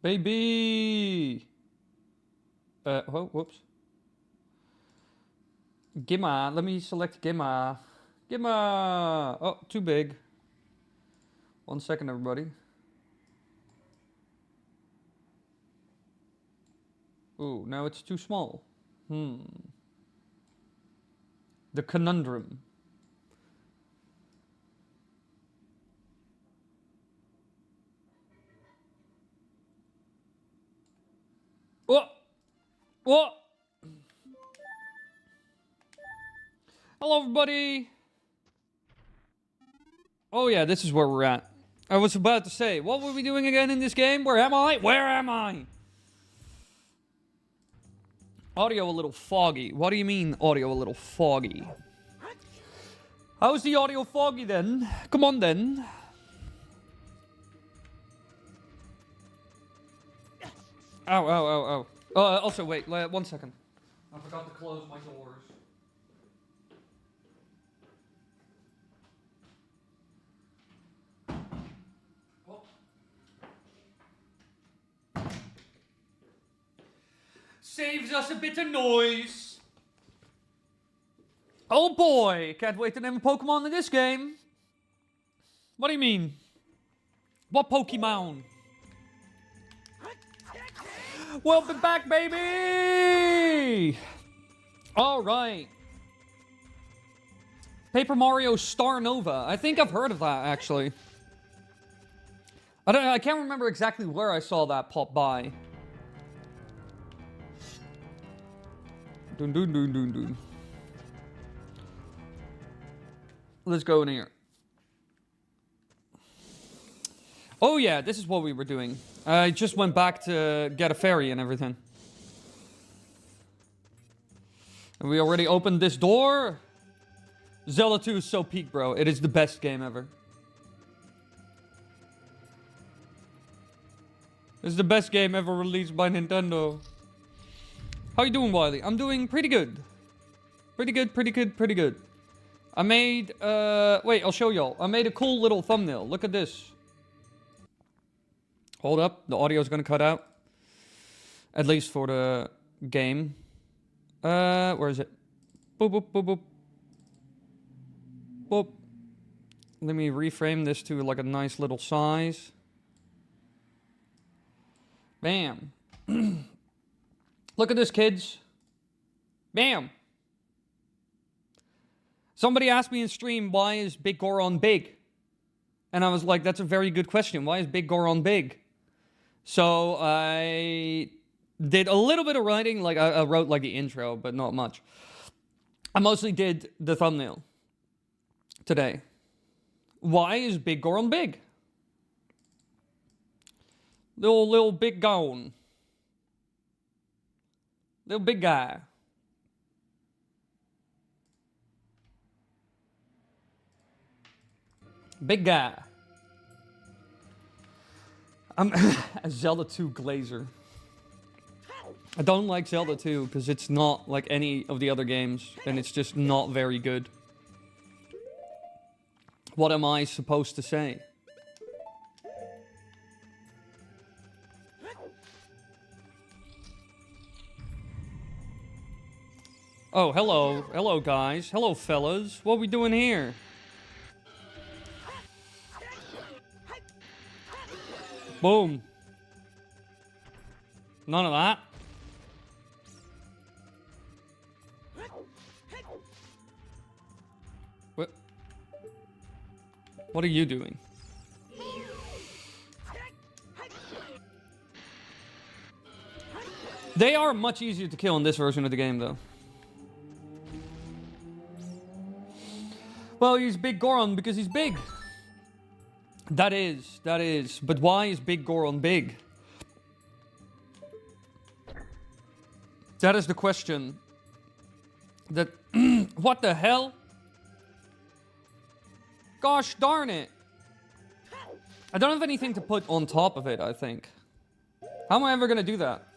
Baby! Oh, whoops. Gimma. Let me select Gimma. Gimma! Oh, too big. 1 second, everybody. Ooh, now it's too small. The conundrum. What? What? Hello, everybody. Oh, yeah, this is where we're at. I was about to say, what were we doing again in this game? Where am I? Where am I? Audio a little foggy. What do you mean, audio a little foggy? How's the audio foggy then? Come on then. Ow, ow, ow, ow. Also, wait, 1 second. I forgot to close my doors. Saves us a bit of noise. Oh boy, can't wait to name a Pokemon in this game. What do you mean? What Pokemon? Welcome back, baby! Alright. Paper Mario Star Nova. I think I've heard of that, actually. I can't remember exactly where I saw that pop by. Dun dun dun dun dun. Let's go in here. Oh yeah, this is what we were doing. I just went back to get a fairy and everything. And we already opened this door. Zelda 2 is so peak, bro. It is the best game ever. It's the best game ever released by Nintendo. How you doing, Wily? I'm doing pretty good. Pretty good, pretty good, pretty good. I made, wait, I'll show y'all. I made a cool little thumbnail. Look at this. Hold up, the audio's gonna cut out. At least for the game. Where is it? Boop, boop, boop, boop. Boop. Let me reframe this to like a nice little size. Bam. Look at this, kids. Bam. Somebody asked me in stream, why is Big Goron big? And I was like, that's a very good question. Why is Big Goron big? So I did a little bit of writing. Like I wrote like the intro, but not much. I mostly did the thumbnail today. Why is Big Goron big? Little big Goron. Little big guy. Big guy. I'm a Zelda 2 glazer. I don't like Zelda 2 because it's not like any of the other games and it's just not very good. What am I supposed to say? Oh, hello. Hello, guys. Hello, fellas. What are we doing here? Boom. None of that. What are you doing? They are much easier to kill in this version of the game, though. Well, he's Big Goron because he's big. That is. But why is Big Goron big? That is the question. That... What the hell? Gosh darn it. I don't have anything to put on top of it, I think. How am I ever gonna do that?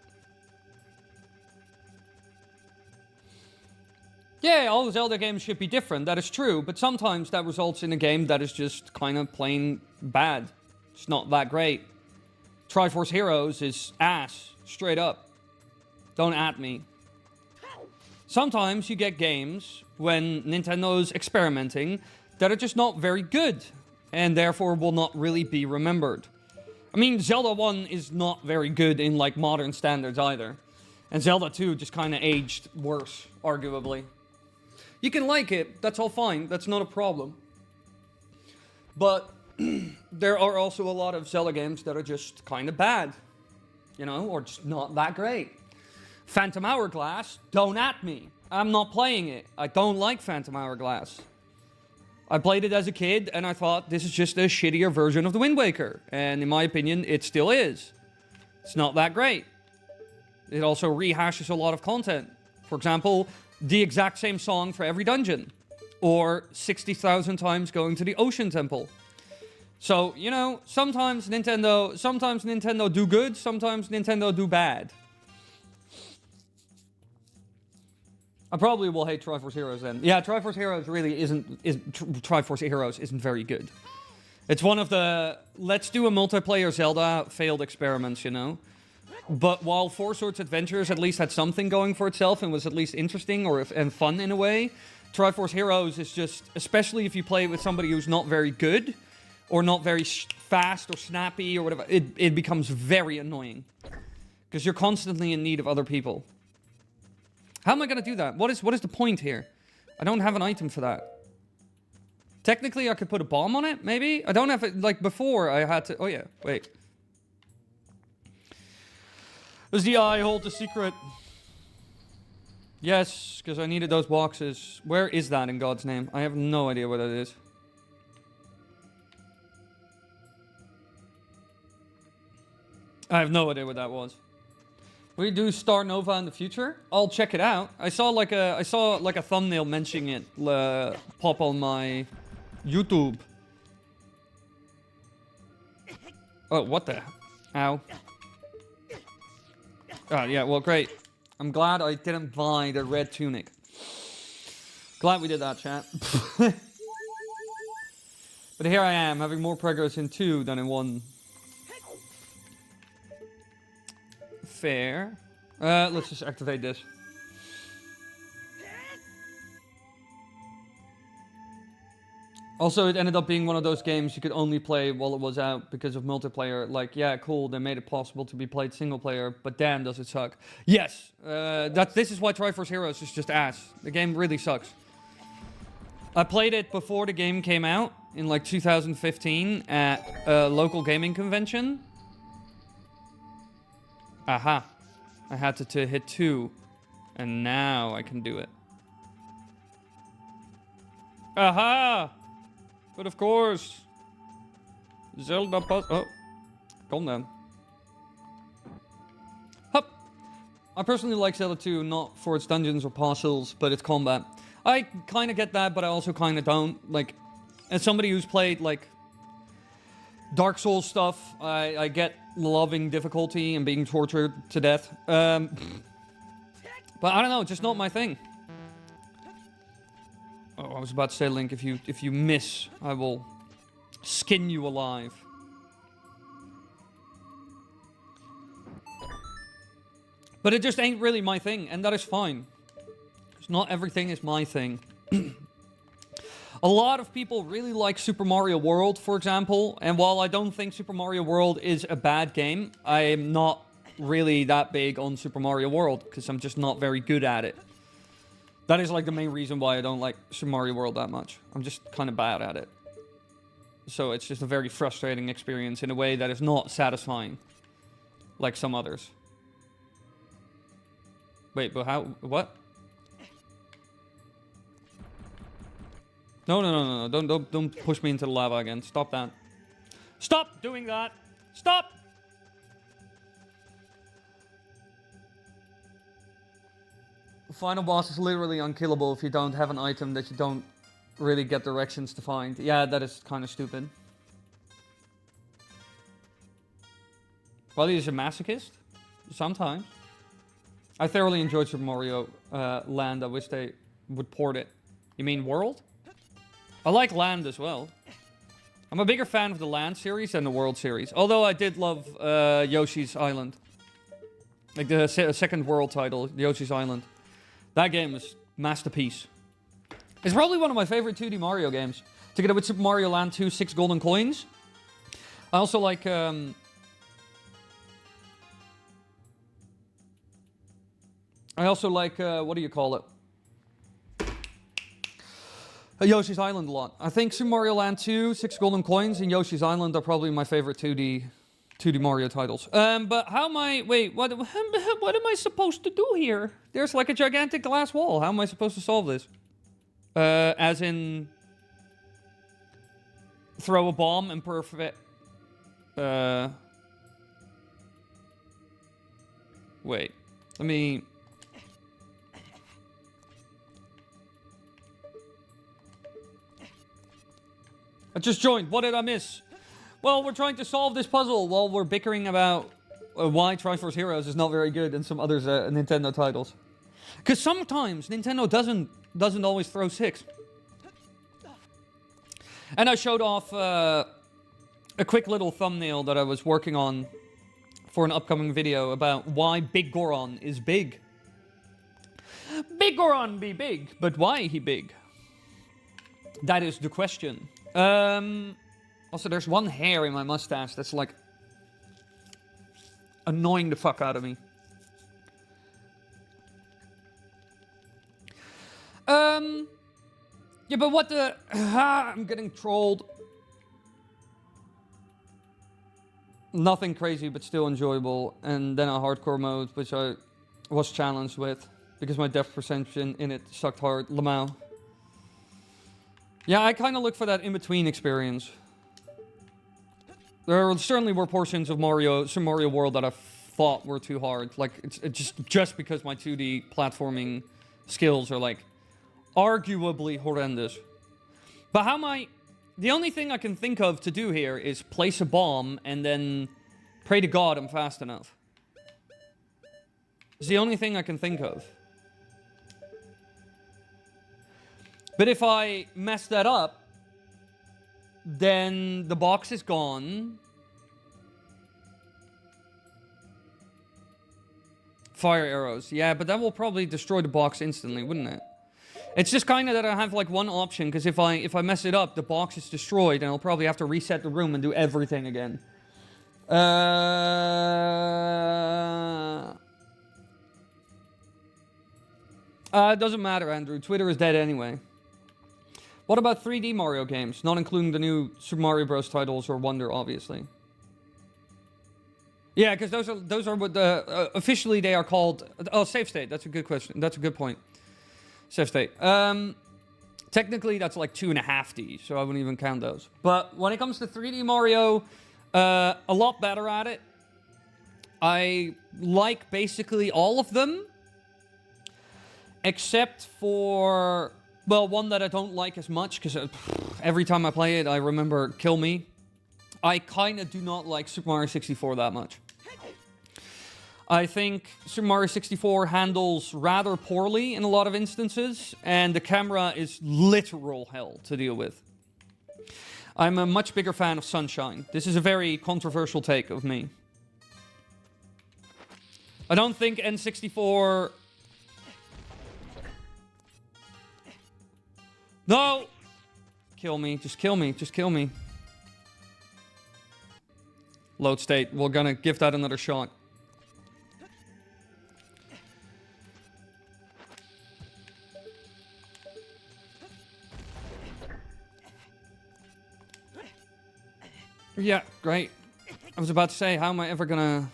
Yeah, all Zelda games should be different, that is true, but sometimes that results in a game that is just kind of plain bad. It's not that great. Triforce Heroes is ass, straight up. Don't at me. Sometimes you get games when Nintendo's experimenting that are just not very good, and therefore will not really be remembered. I mean, Zelda 1 is not very good in, like, modern standards either. And Zelda 2 just kind of aged worse, arguably. You can like it, that's all fine, that's not a problem. But there are also a lot of Zelda games that are just kind of bad. You know, or just not that great. Phantom Hourglass, don't at me. I'm not playing it. I don't like Phantom Hourglass. I played it as a kid, and I thought this is just a shittier version of the Wind Waker. And in my opinion, it still is. It's not that great. It also rehashes a lot of content. For example, the exact same song for every dungeon. Or 60,000 times going to the Ocean Temple. So, you know, sometimes Nintendo do good, sometimes Nintendo do bad. I probably will hate Triforce Heroes then. Yeah, Triforce Heroes really Triforce Heroes isn't very good. It's one of the let's do a multiplayer Zelda failed experiments, you know. But while Four Swords Adventures at least had something going for itself and was at least interesting and fun in a way, Triforce Heroes is just, especially if you play with somebody who's not very good or not very fast or snappy or whatever, it becomes very annoying because you're constantly in need of other people. How am I going to do that? What is the point here? I don't have an item for that. Technically, I could put a bomb on it, maybe? I don't have it, like, before I had to... Oh, yeah. Wait. Does the eye hold the secret? Yes, because I needed those boxes. Where is that, in God's name? I have no idea what that is. I have no idea what that was. We do Star Nova in the future. I'll check it out. I saw like a thumbnail mentioning it pop on my YouTube. Oh, what the? Ow. Oh, yeah, well, great. I'm glad I didn't buy the red tunic. Glad we did that, chat. But here I am, having more progress in 2 than in 1. Fair. Let's just activate this. Also, it ended up being one of those games you could only play while it was out because of multiplayer. Like, yeah, cool, they made it possible to be played single player, but damn, does it suck. Yes, this is why Triforce Heroes is just ass. The game really sucks. I played it before the game came out in like 2015 at a local gaming convention. Aha. I had to hit 2. And now I can do it. Aha! But of course. Zelda puzzle. Oh. Calm down. Hup. I personally like Zelda 2, not for its dungeons or puzzles, but its combat. I kind of get that, but I also kind of don't. Like, as somebody who's played, like, Dark Souls stuff, I get loving difficulty and being tortured to death. But I don't know, just not my thing. Oh, I was about to say, Link, if you miss, I will skin you alive. But it just ain't really my thing, and that is fine. Because not everything is my thing. A lot of people really like Super Mario World, for example, and while I don't think Super Mario World is a bad game, I am not really that big on Super Mario World, because I'm just not very good at it. That is like the main reason why I don't like Super Mario World that much. I'm just kind of bad at it. So it's just a very frustrating experience in a way that is not satisfying, like some others. Wait, but how, what? No, don't push me into the lava again. Stop that. Stop doing that. Stop! The final boss is literally unkillable if you don't have an item that you don't really get directions to find. Yeah, that is kind of stupid. Wily is a masochist? Sometimes. I thoroughly enjoyed Super Mario Land. I wish they would port it. You mean World? I like Land as well. I'm a bigger fan of the Land series than the World series. Although I did love Yoshi's Island. Like the second World title, Yoshi's Island. That game is masterpiece. It's probably one of my favorite 2D Mario games. Together with Super Mario Land 2, 6 golden coins. I also like... what do you call it? Yoshi's Island a lot. I think Super Mario Land 2, 6 golden coins, and Yoshi's Island are probably my favorite 2D Mario titles. But how am I... Wait, what am I supposed to do here? There's like a gigantic glass wall. How am I supposed to solve this? As in... Throw a bomb and perfect... Wait. Let me... I just joined. What did I miss? Well, we're trying to solve this puzzle while we're bickering about why Triforce Heroes is not very good and some other Nintendo titles. Because sometimes Nintendo doesn't always throw 6. And I showed off a quick little thumbnail that I was working on for an upcoming video about why Big Goron is big. Big Goron be big, but why he big? That is the question. Also, there's one hair in my mustache that's like annoying the fuck out of me. Yeah, but what the... I'm getting trolled. Nothing crazy, but still enjoyable. And then a hardcore mode, which I was challenged with because my depth perception in it sucked hard. Lamau. Yeah, I kind of look for that in-between experience. There certainly were portions of Super Mario World that I thought were too hard. Like, it's just because my 2D platforming skills are, like, arguably horrendous. But how am I... The only thing I can think of to do here is place a bomb and then pray to God I'm fast enough. It's the only thing I can think of. But if I mess that up, then the box is gone. Fire arrows. Yeah, but that will probably destroy the box instantly, wouldn't it? It's just kind of that I have like one option, because if I mess it up, the box is destroyed, and I'll probably have to reset the room and do everything again. It doesn't matter, Andrew. Twitter is dead anyway. What about 3D Mario games? Not including the new Super Mario Bros. Titles or Wonder, obviously. Yeah, because those are what the officially they are called. Oh, save state. That's a good question. That's a good point. Save state. Technically, that's like 2.5D, so I wouldn't even count those. But when it comes to 3D Mario, a lot better at it. I like basically all of them, except for, well, one that I don't like as much, because every time I play it, I remember Kill Me. I kind of do not like Super Mario 64 that much. I think Super Mario 64 handles rather poorly in a lot of instances, and the camera is literal hell to deal with. I'm a much bigger fan of Sunshine. This is a very controversial take of me. I don't think N64... No! Kill me. Just kill me. Just kill me. Load state. We're gonna give that another shot. Yeah, great. I was about to say, how am I ever gonna...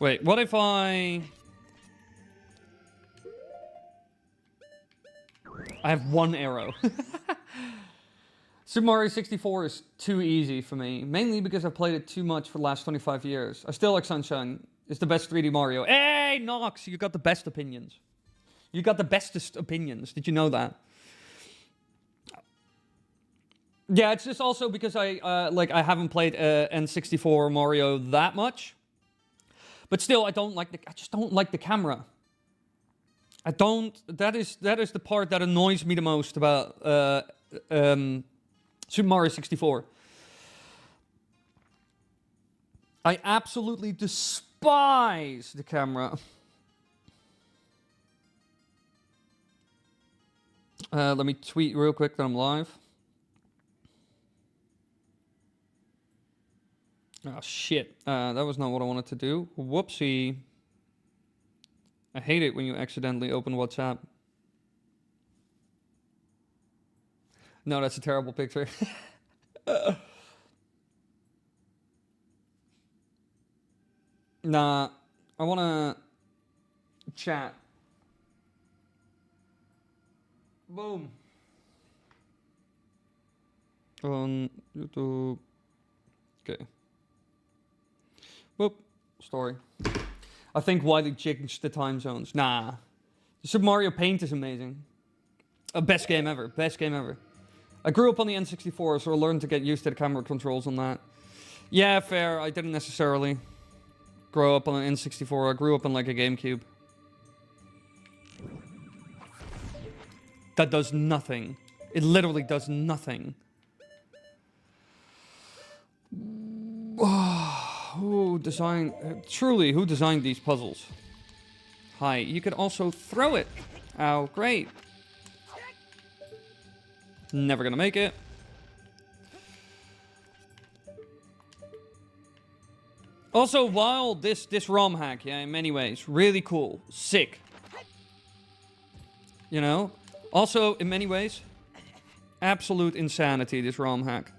Wait, what if I have one arrow. Super Mario 64 is too easy for me, mainly because I've played it too much for the last 25 years. I still like Sunshine. It's the best 3D Mario. Hey, Nox, you got the best opinions. You got the bestest opinions. Did you know that? Yeah, it's just also because I haven't played N64 Mario that much. But still, I just don't like the camera. That is the part that annoys me the most about Super Mario 64. I absolutely despise the camera. Let me tweet real quick that I'm live. Oh, shit. That was not what I wanted to do. Whoopsie. I hate it when you accidentally open WhatsApp. No, that's a terrible picture. Nah, I want to chat. Boom. On YouTube. Okay. Whoop. Story. I think why they changed the time zones. Nah. The Super Mario Paint is amazing. Best game ever. Best game ever. I grew up on the N64, so I learned to get used to the camera controls on that. Yeah, fair. I didn't necessarily grow up on an N64. I grew up on like a GameCube. That does nothing. It literally does nothing. Who designed... truly, who designed these puzzles? Hi, you could also throw it. Oh, great. Never gonna make it. Also, while this ROM hack, yeah, in many ways, really cool, sick. You know? Also, in many ways, absolute insanity, this ROM hack.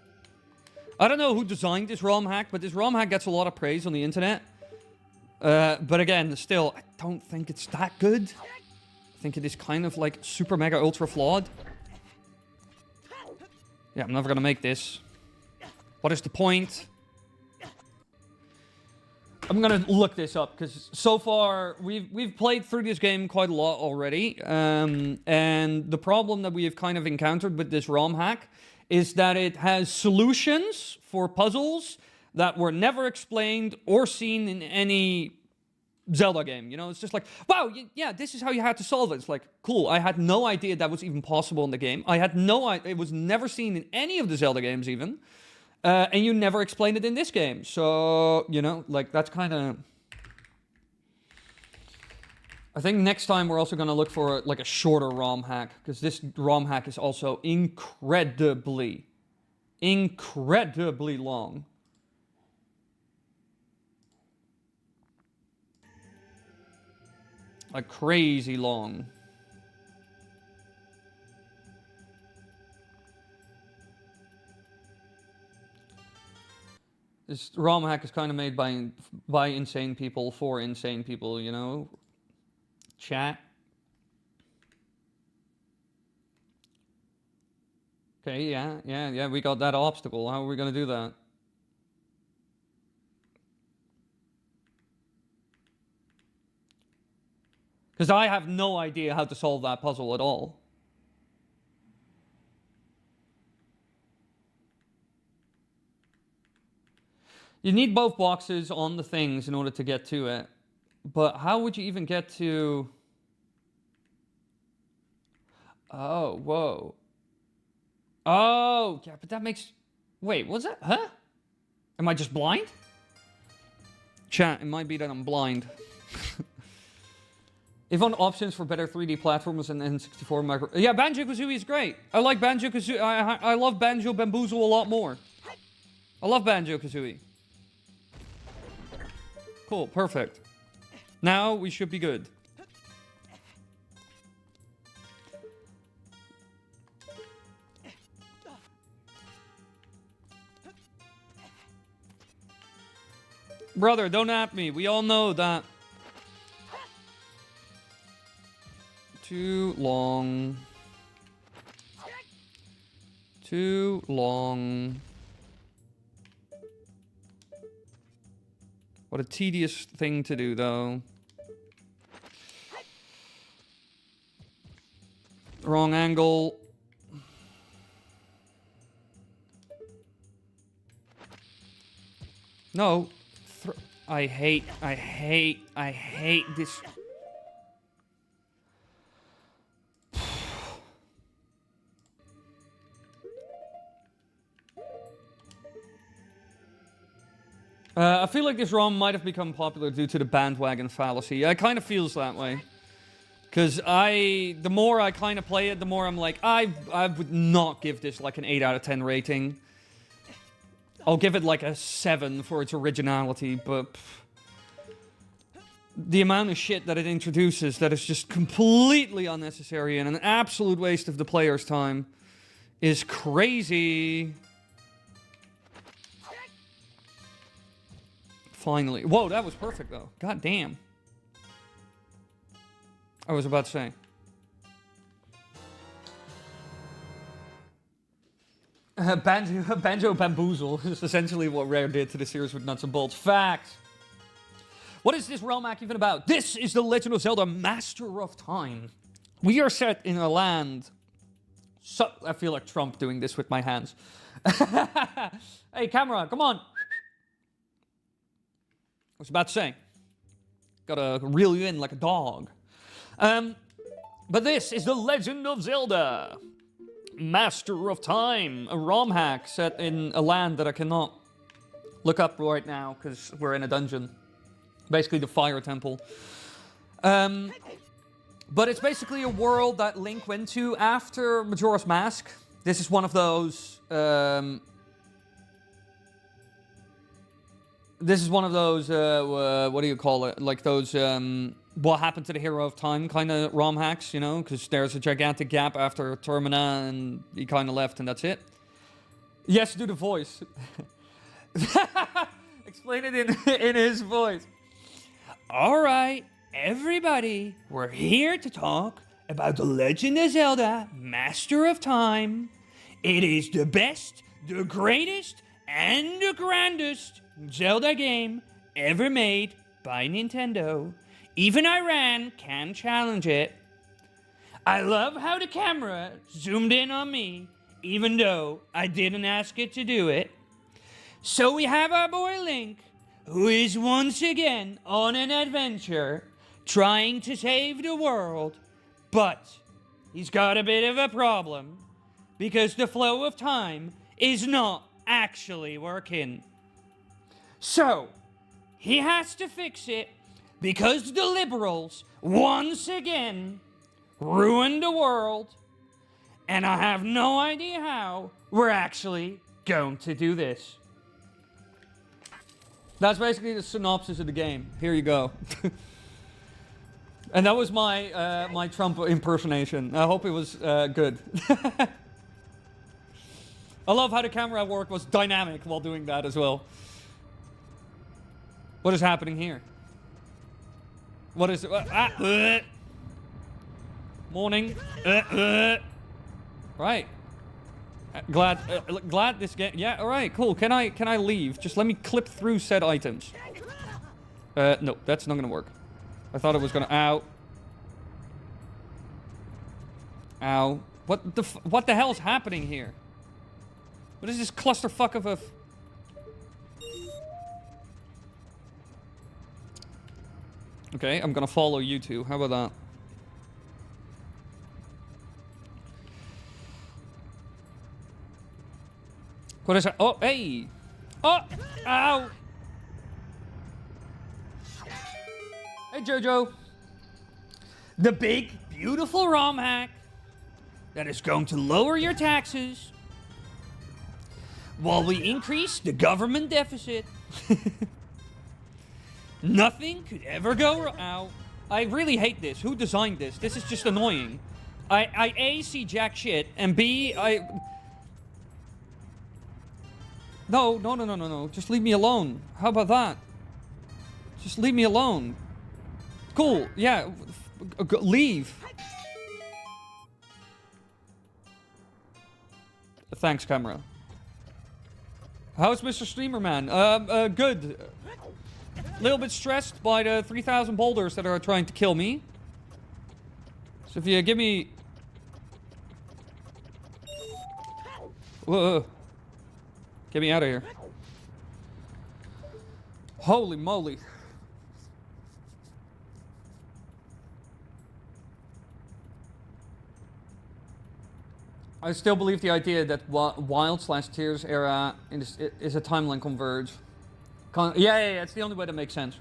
I don't know who designed this ROM hack, but this ROM hack gets a lot of praise on the internet. But again, still, I don't think it's that good. I think it is kind of like super mega ultra flawed. Yeah, I'm never gonna make this. What is the point? I'm gonna look this up, because so far, we've played through this game quite a lot already. And the problem that we have kind of encountered with this ROM hack is that it has solutions for puzzles that were never explained or seen in any Zelda game. You know, it's just like, wow, yeah, this is how you had to solve it. It's like, cool, I had no idea that was even possible in the game. I had no idea, it was never seen in any of the Zelda games even. And you never explained it in this game. So, you know, like, that's kind of... I think next time we're also going to look for, like, a shorter ROM hack. Because this ROM hack is also incredibly long. Like, crazy long. This ROM hack is kind of made by insane people for insane people, you know? Chat. Okay, yeah, we got that obstacle. How are we gonna do that? Because I have no idea how to solve that puzzle at all. You need both boxes on the things in order to get to it. But how would you even get to... Oh, whoa. Oh, yeah, but that makes... Wait, what's that? Huh? Am I just blind? Chat, it might be that I'm blind. If on options for better 3D platformers and N64 micro... Yeah, Banjo-Kazooie is great. I like Banjo-Kazooie. I love Banjo-Bamboozle a lot more. I love Banjo-Kazooie. Cool, perfect. Now we should be good. Brother, don't at me. We all know that. Too long. Too long. What a tedious thing to do, though. Wrong angle. No. I hate this. I feel like this ROM might have become popular due to the bandwagon fallacy. It kind of feels that way. Because the more I kind of play it, the more I'm like, I would not give this like an 8 out of 10 rating. I'll give it like a 7 for its originality, but the amount of shit that it introduces that is just completely unnecessary and an absolute waste of the player's time is crazy. Finally. Whoa, that was perfect, though. God damn. I was about to say. Banjo Bamboozle is essentially what Rare did to the series with Nuts and Bolts. Facts. What is this realm hack even about? This is The Legend of Zelda Master of Time. We are set in a land... So, I feel like Trump doing this with my hands. Hey, camera, come on. I was about to say. Gotta reel you in like a dog. But this is The Legend of Zelda Master of Time. A ROM hack set in a land that I cannot look up right now because we're in a dungeon. Basically the Fire Temple. But it's basically a world that Link went to after Majora's Mask. This is one of those... this is one of those, what do you call it? Like those, what happened to the Hero of Time kind of ROM hacks, you know? Because there's a gigantic gap after Termina and he kind of left and that's it. Yes, do the voice. Explain it in his voice. All right, everybody, we're here to talk about The Legend of Zelda Master of Time. It is the best, the greatest, and the grandest Zelda game ever made by Nintendo. Even Iran can challenge it. I love how the camera zoomed in on me, even though I didn't ask it to do it. So we have our boy Link, who is once again on an adventure, trying to save the world, but he's got a bit of a problem, because the flow of time is not actually working. So, he has to fix it, because the liberals, once again, ruined the world, and I have no idea how we're actually going to do this. That's basically the synopsis of the game. Here you go. And that was my my Trump impersonation. I hope it was good. I love how the camera work was dynamic while doing that as well. What is happening here? What is it? Morning. Right. Glad this game. Yeah. All right. Cool. Can I leave? Just let me clip through said items. No, that's not gonna work. I thought it was gonna. Ow. Ow. What the hell's happening here? What is this clusterfuck of a? Okay, I'm gonna follow you two. How about that? What is that? Oh, hey! Oh! Ow! Hey, Jojo! The big, beautiful ROM hack that is going to lower your taxes while we increase the government deficit. Nothing could ever go wrong. Ow. I really hate this. Who designed this? This is just annoying. I A, see jack shit, and B, No. Just leave me alone. How about that? Just leave me alone. Cool. Yeah. Leave. Thanks, camera. How's Mr. Streamer Man? Good. A little bit stressed by the 3,000 boulders that are trying to kill me. So if you give me... Whoa. Get me out of here. Holy moly. I still believe the idea that Wild/Tears era is a timeline converge. Yeah, it's the only way that makes sense.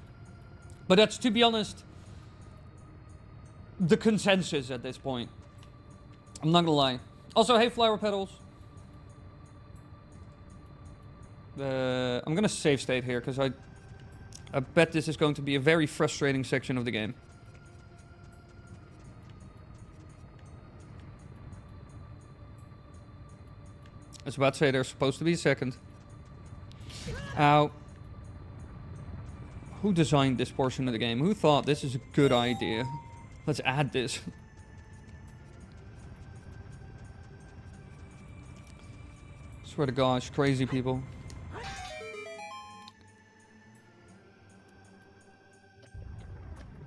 But that's, to be honest, the consensus at this point. I'm not gonna lie. Also, hey, Flower Petals. I'm gonna save state here, because I bet this is going to be a very frustrating section of the game. I was about to say there's supposed to be a second. Ow. Who designed this portion of the game? Who thought this is a good idea? Let's add this. Swear to gosh, crazy people.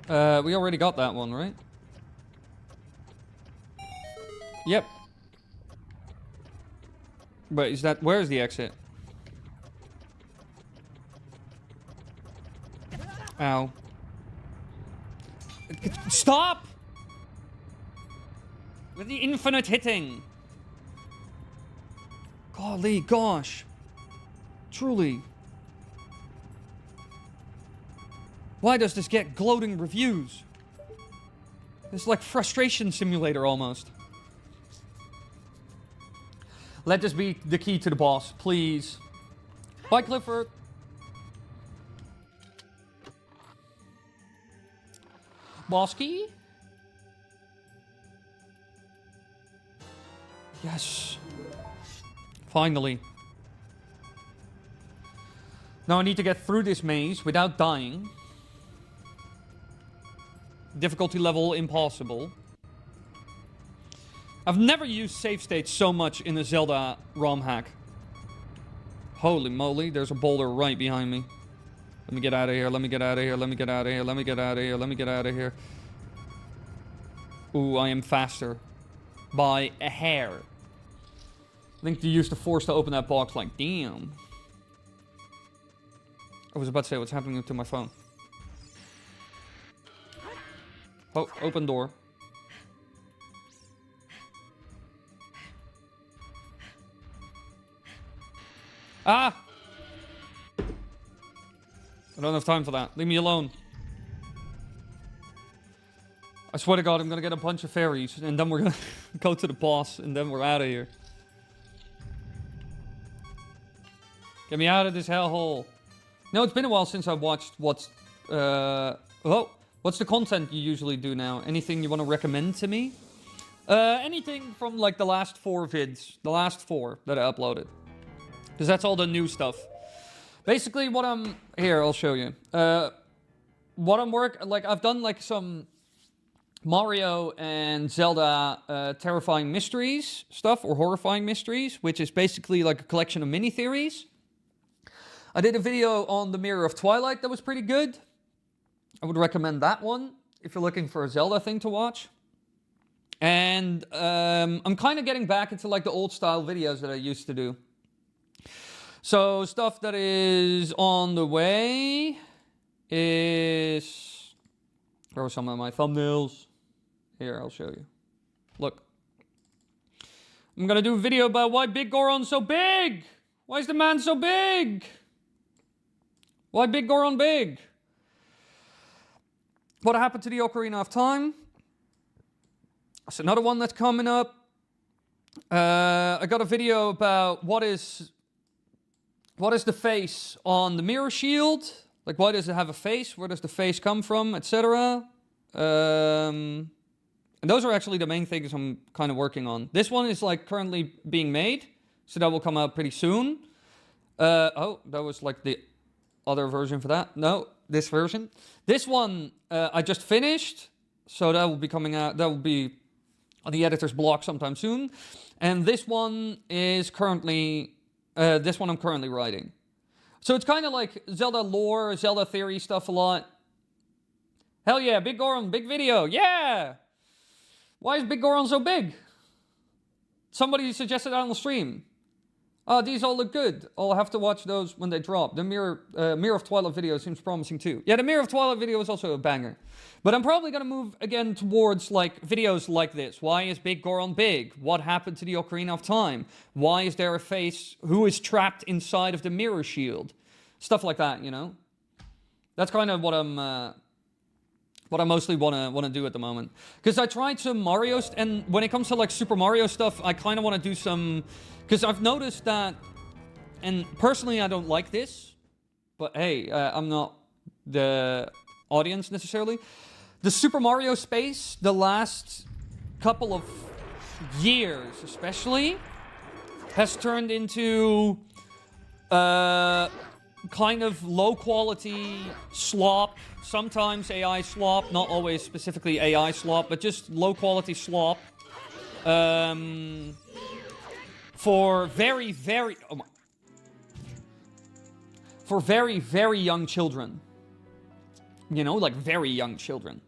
We already got that one, right? Yep. But is that... Where's the exit? Ow. Stop! With the infinite hitting. Golly gosh. Truly. Why does this get gloating reviews? It's like frustration simulator almost. Let this be the key to the boss, please. Bye, Clifford. Boss key? Yes. Finally. Now I need to get through this maze without dying. Difficulty level impossible. I've never used save states so much in a Zelda ROM hack. Holy moly, there's a boulder right behind me. Let me get out of here, let me get out of here, let me get out of here, let me get out of here, let me get out of here. Ooh, I am faster. By a hair. I think you used the force to open that box, like, damn. I was about to say, what's happening to my phone? Oh, open door. Ah! I don't have time for that. Leave me alone. I swear to God, I'm gonna get a bunch of fairies, and then we're gonna go to the boss, and then we're out of here. Get me out of this hellhole. No, it's been a while since I watched what's the content you usually do now? Anything you want to recommend to me? Anything from like the last 4 vids. The last 4 that I uploaded. Because that's all the new stuff. Basically what I'm... Here, I'll show you. What I'm I've done like some Mario and Zelda terrifying mysteries stuff. Or horrifying mysteries. Which is basically like a collection of mini-theories. I did a video on the Mirror of Twilight that was pretty good. I would recommend that one if you're looking for a Zelda thing to watch. And I'm kind of getting back into like the old style videos that I used to do. So stuff that is on the way is... Where are some of my thumbnails? Here, I'll show you. Look. I'm gonna do a video about why Big Goron's so big! Why is the man so big? Why Big Goron big? What happened to the Ocarina of Time? That's another one that's coming up. I got a video about what is the face on the mirror shield? Like, why does it have a face? Where does the face come from? Etc. And those are actually the main things I'm kind of working on. This one is like currently being made, so that will come out pretty soon. Oh, that was like the other version for that. No, this version. This one I just finished, so that will be coming out. That will be on the editor's block sometime soon. And this one is currently, this one I'm currently writing. So it's kind of like Zelda lore, Zelda theory stuff a lot. Hell yeah, Big Goron, big video, yeah! Why is Big Goron so big? Somebody suggested that on the stream. Oh, these all look good. I'll have to watch those when they drop. The Mirror of Twilight video seems promising too. Yeah, the Mirror of Twilight video is also a banger. But I'm probably going to move again towards like videos like this. Why is Big Goron big? What happened to the Ocarina of Time? Why is there a face who is trapped inside of the mirror shield? Stuff like that, you know? That's kind of what I mostly want to do at the moment. Because I tried some Mario, and when it comes to like Super Mario stuff, I kind of want to do some... Because I've noticed that, and personally I don't like this, but hey, I'm not the audience necessarily. The Super Mario space, the last couple of years especially, has turned into kind of low quality slop, sometimes AI slop, not always specifically AI slop, but just low quality slop for very, very, for very, very young children. You know, like very young children.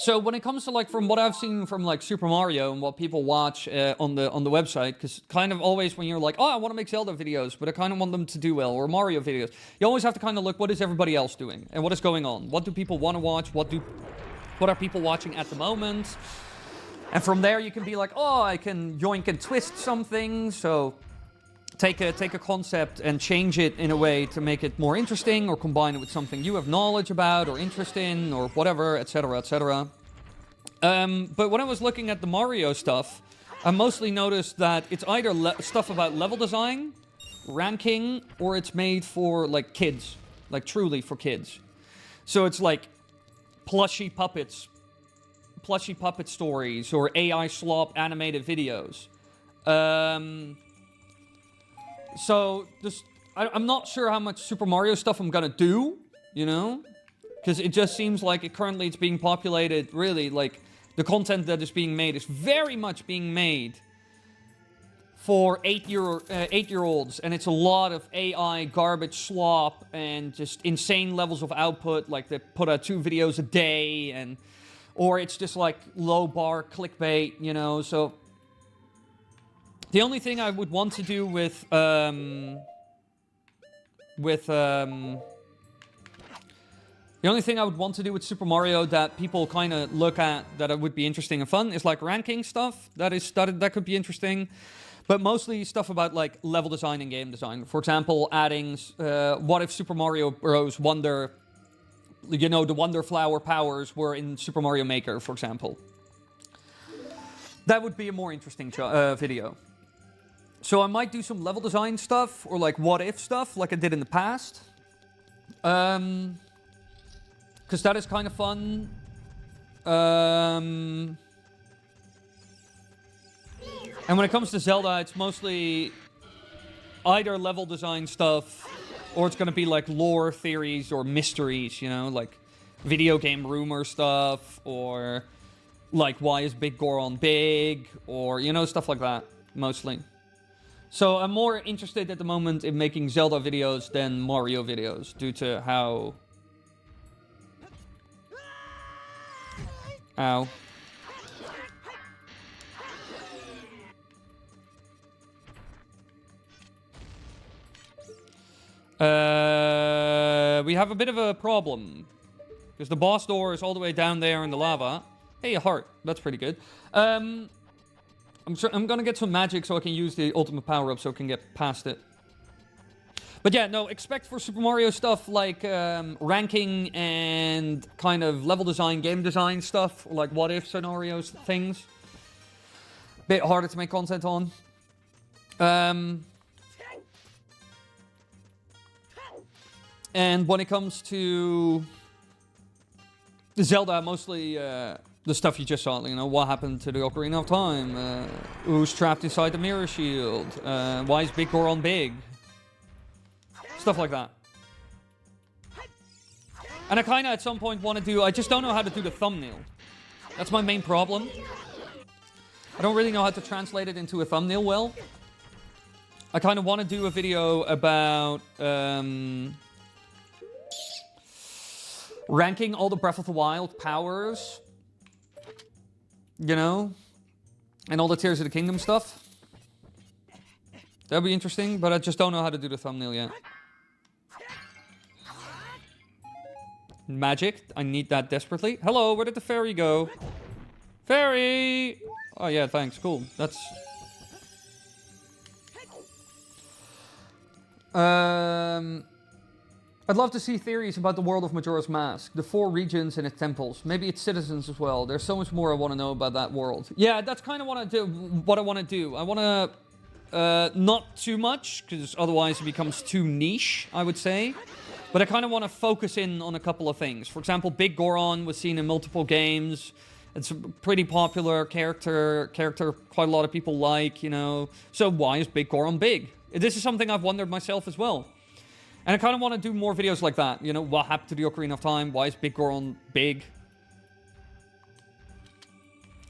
So when it comes to like from what I've seen from like Super Mario and what people watch on the website, because kind of always when you're like, oh, I want to make Zelda videos, but I kind of want them to do well, or Mario videos, you always have to kind of look, what is everybody else doing and what is going on? What do people want to watch? What are people watching at the moment? And from there you can be like, oh, I can yoink and twist something. So take a concept and change it in a way to make it more interesting, or combine it with something you have knowledge about or interest in, or whatever, etc., etc. But when I was looking at the Mario stuff, I mostly noticed that it's either stuff about level design, ranking, or it's made for like kids, like truly for kids. So it's like plushy puppet stories, or AI slop animated videos. So I'm not sure how much Super Mario stuff I'm gonna do, you know? Because it just seems like currently it's being populated, really, like, the content that is being made is very much being made for 8-year-olds, and it's a lot of AI garbage slop and just insane levels of output, like they put out 2 videos a day, or it's just like low bar clickbait, you know, so... The only thing I would want to do with the only thing I would want to do with Super Mario that people kind of look at that would be interesting and fun is like ranking stuff. That could be interesting, but mostly stuff about like level design and game design. For example, adding what if Super Mario Bros. Wonder, you know, the Wonder Flower powers were in Super Mario Maker, for example. That would be a more interesting video. So I might do some level design stuff, or like what if stuff, like I did in the past. Because that is kind of fun. And when it comes to Zelda, it's mostly either level design stuff, or it's going to be like lore theories or mysteries, you know, like video game rumor stuff, or like why is Big Goron big, or, you know, stuff like that, mostly. So I'm more interested at the moment in making Zelda videos than Mario videos, due to how... Ow. We have a bit of a problem. Because the boss door is all the way down there in the lava. Hey, a heart. That's pretty good. I'm gonna get some magic so I can use the ultimate power-up so I can get past it. But yeah, no, expect for Super Mario stuff like ranking and kind of level design, game design stuff, like what-if scenarios, things. Bit harder to make content on. And when it comes to Zelda, mostly... the stuff you just saw, you know, what happened to the Ocarina of Time? Who's trapped inside the mirror shield? Why is Big Goron big? Stuff like that. And I kind of at some point want to do... I just don't know how to do the thumbnail. That's my main problem. I don't really know how to translate it into a thumbnail well. I kind of want to do a video about... ranking all the Breath of the Wild powers... You know? And all the Tears of the Kingdom stuff. That'd be interesting, but I just don't know how to do the thumbnail yet. Magic. I need that desperately. Hello, where did the fairy go? Fairy! Oh yeah, thanks. Cool. That's... I'd love to see theories about the world of Majora's Mask, the 4 regions and its temples. Maybe its citizens as well. There's so much more I want to know about that world. Yeah, that's kind of what I want to do. I want to not too much, because otherwise it becomes too niche, I would say. But I kind of want to focus in on a couple of things. For example, Big Goron was seen in multiple games. It's a pretty popular character quite a lot of people like, you know. So why is Big Goron big? This is something I've wondered myself as well. And I kind of want to do more videos like that. You know, what happened to the Ocarina of Time? Why is Big Goron big?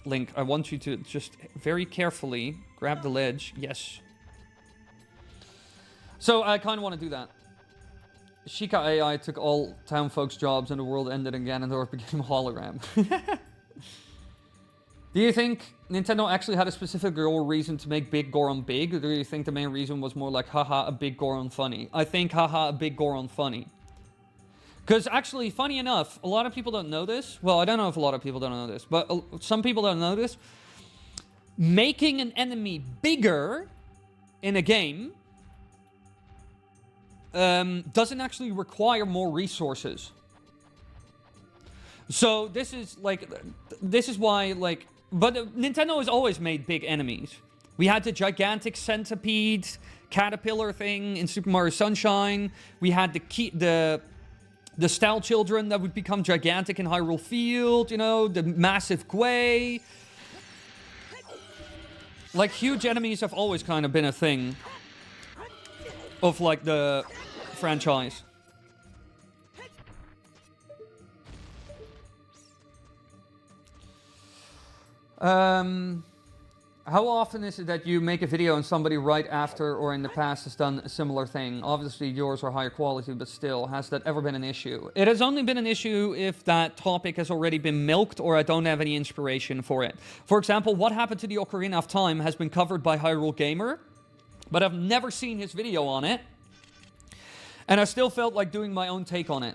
Link, I want you to just very carefully grab the ledge. Yes. So I kind of want to do that. Sheikah AI took all town folks' jobs and the world ended and Ganondorf became a hologram. Do you think Nintendo actually had a specific or reason to make Big Goron big? Or do you think the main reason was more like, haha, a Big Goron funny? I think, haha, a Big Goron funny. Because actually, funny enough, a lot of people don't know this. Well, I don't know if a lot of people don't know this, but some people don't know this. Making an enemy bigger in a game doesn't actually require more resources. So this is why, like, but Nintendo has always made big enemies. We had the gigantic centipede caterpillar thing in Super Mario Sunshine. We had the Style Children that would become gigantic in Hyrule Field, you know, the massive Gwei. Like, huge enemies have always kind of been a thing of, like, the franchise. How often is it that you make a video and somebody right after or in the past has done a similar thing? Obviously, yours are higher quality, but still, has that ever been an issue? It has only been an issue if that topic has already been milked or I don't have any inspiration for it. For example, what happened to the Ocarina of Time has been covered by Hyrule Gamer, but I've never seen his video on it. And I still felt like doing my own take on it.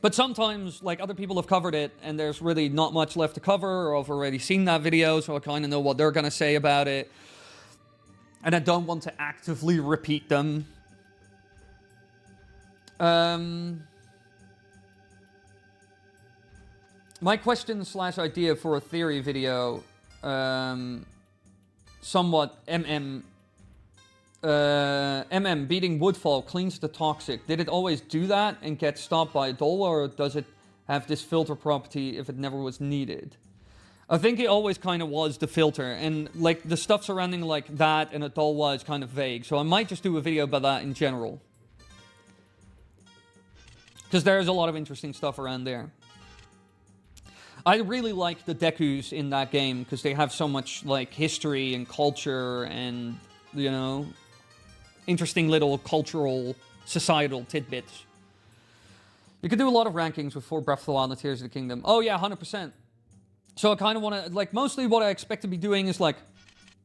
But sometimes, like, other people have covered it, and there's really not much left to cover, or I've already seen that video, so I kind of know what they're going to say about it. And I don't want to actively repeat them. My question / idea for a theory video, somewhat beating Woodfall cleans the toxic. Did it always do that and get stopped by Adola, or does it have this filter property if it never was needed? I think it always kind of was the filter, and like the stuff surrounding like that and Adola is kind of vague, so I might just do a video about that in general. Because there's a lot of interesting stuff around there. I really like the Dekus in that game, because they have so much like history and culture and, you know, interesting little cultural, societal tidbits. You could do a lot of rankings with 4 Breath of the Wild and Tears of the Kingdom. Oh yeah, 100%. So I kind of want to, like, mostly what I expect to be doing is, like,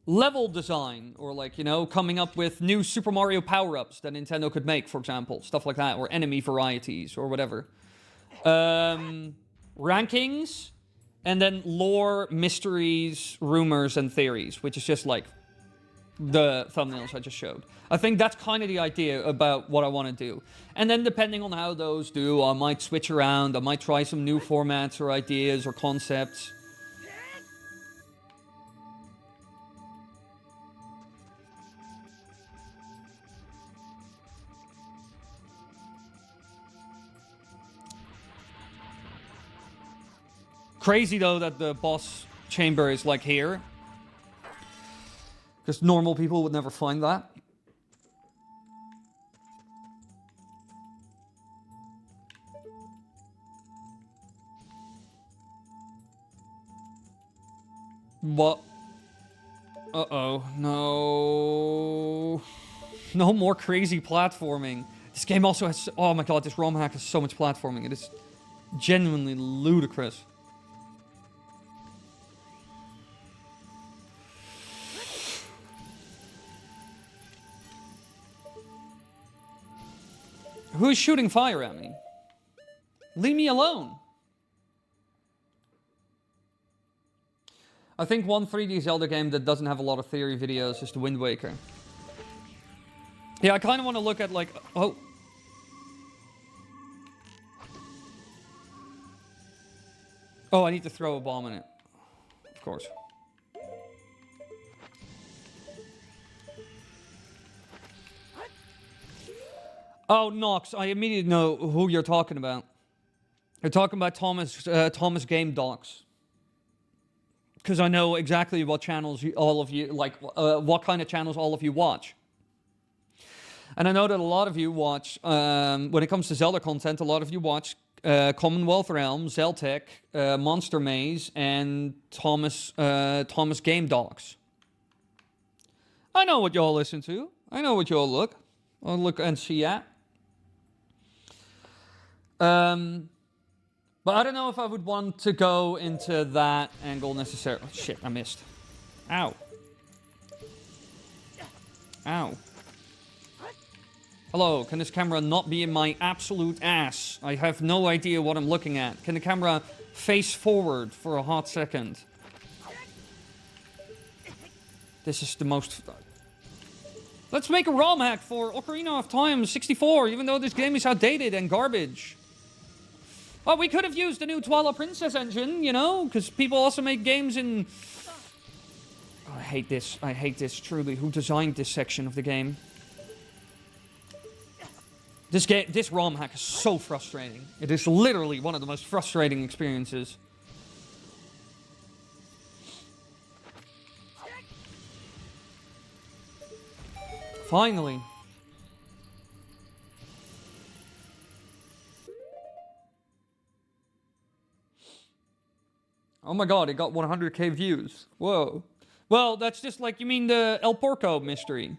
level design. Or, like, you know, coming up with new Super Mario power-ups that Nintendo could make, for example. Stuff like that. Or enemy varieties, or whatever. Rankings. And then lore, mysteries, rumors, and theories. Which is just, like, the thumbnails I just showed. I think that's kind of the idea about what I want to do. And then depending on how those do, I might switch around. I might try some new formats or ideas or concepts. Crazy though that the boss chamber is like here. Because normal people would never find that. What? Uh-oh. No. No more crazy platforming. This game also has... Oh my god, this ROM hack has so much platforming. It is genuinely ludicrous. Who's shooting fire at me? Leave me alone. I think one 3D Zelda game that doesn't have a lot of theory videos is the Wind Waker. Yeah, I kind of want to look at like... Oh. Oh, I need to throw a bomb in it. Of course. Oh, Nox, I immediately know who you're talking about. You're talking about Thomas Game Docs. Because I know exactly what channels all of you, like, what kind of channels all of you watch. And I know that a lot of you watch, when it comes to Zelda content, a lot of you watch Commonwealth Realms, Zeltec, Monster Maze, and Thomas Game Docs. I know what y'all listen to. I know what y'all look and see at. But I don't know if I would want to go into that angle necessarily. Oh, shit, I missed. Ow. Ow. Hello, can this camera not be in my absolute ass? I have no idea what I'm looking at. Can the camera face forward for a hot second? This is the most... Let's make a ROM hack for Ocarina of Time 64, even though this game is outdated and garbage. Well, we could have used the new Twilight Princess engine, you know, because people also make games in... Oh, I hate this. I hate this, truly. Who designed this section of the game? This ROM hack is so frustrating. It is literally one of the most frustrating experiences. Finally. Oh my god, it got 100k views. Whoa. Well, that's just like, you mean the El Porco mystery.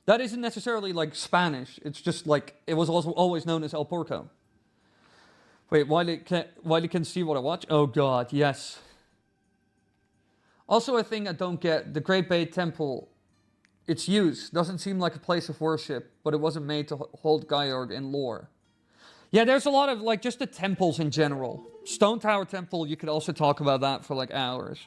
That isn't necessarily like Spanish. It's just like, it was also always known as El Porco. Wait, Wily can see what I watch? Oh god, yes. Also, a thing I don't get, the Great Bay Temple, its use doesn't seem like a place of worship, but it wasn't made to hold Gaiord in lore. Yeah, there's a lot of, like, just the temples in general. Stone Tower Temple, you could also talk about that for, like, hours.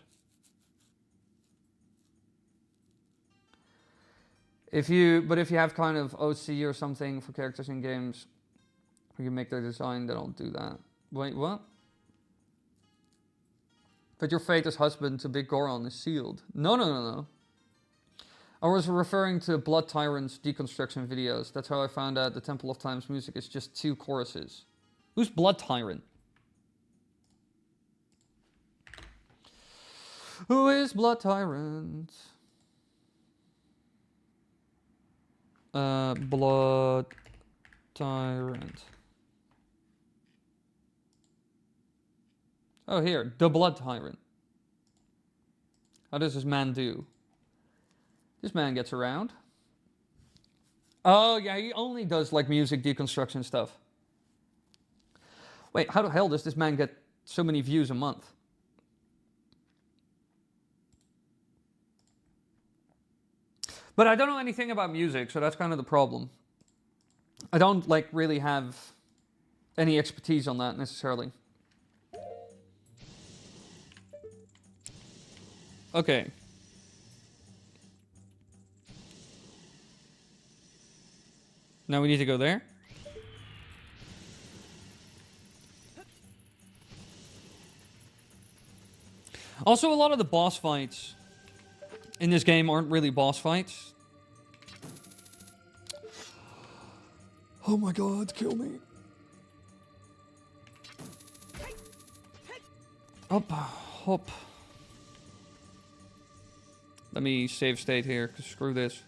But if you have kind of OC or something for characters in games, you can make their design, they don't do that. Wait, what? But your fate as husband to Big Goron is sealed. No. I was referring to Blood Tyrant's deconstruction videos. That's how I found out the Temple of Time's music is just 2 choruses. Who's Blood Tyrant? Who is Blood Tyrant? Blood Tyrant. Oh, here. The Blood Tyrant. How does this man do? This man gets around. Oh, yeah, he only does, like, music deconstruction stuff. Wait, how the hell does this man get so many views a month? But I don't know anything about music, so that's kind of the problem. I don't, like, really have any expertise on that, necessarily. Okay. Now we need to go there. Also, a lot of the boss fights in this game aren't really boss fights. Oh my god, kill me. Up, hop. Let me save state here, because screw this.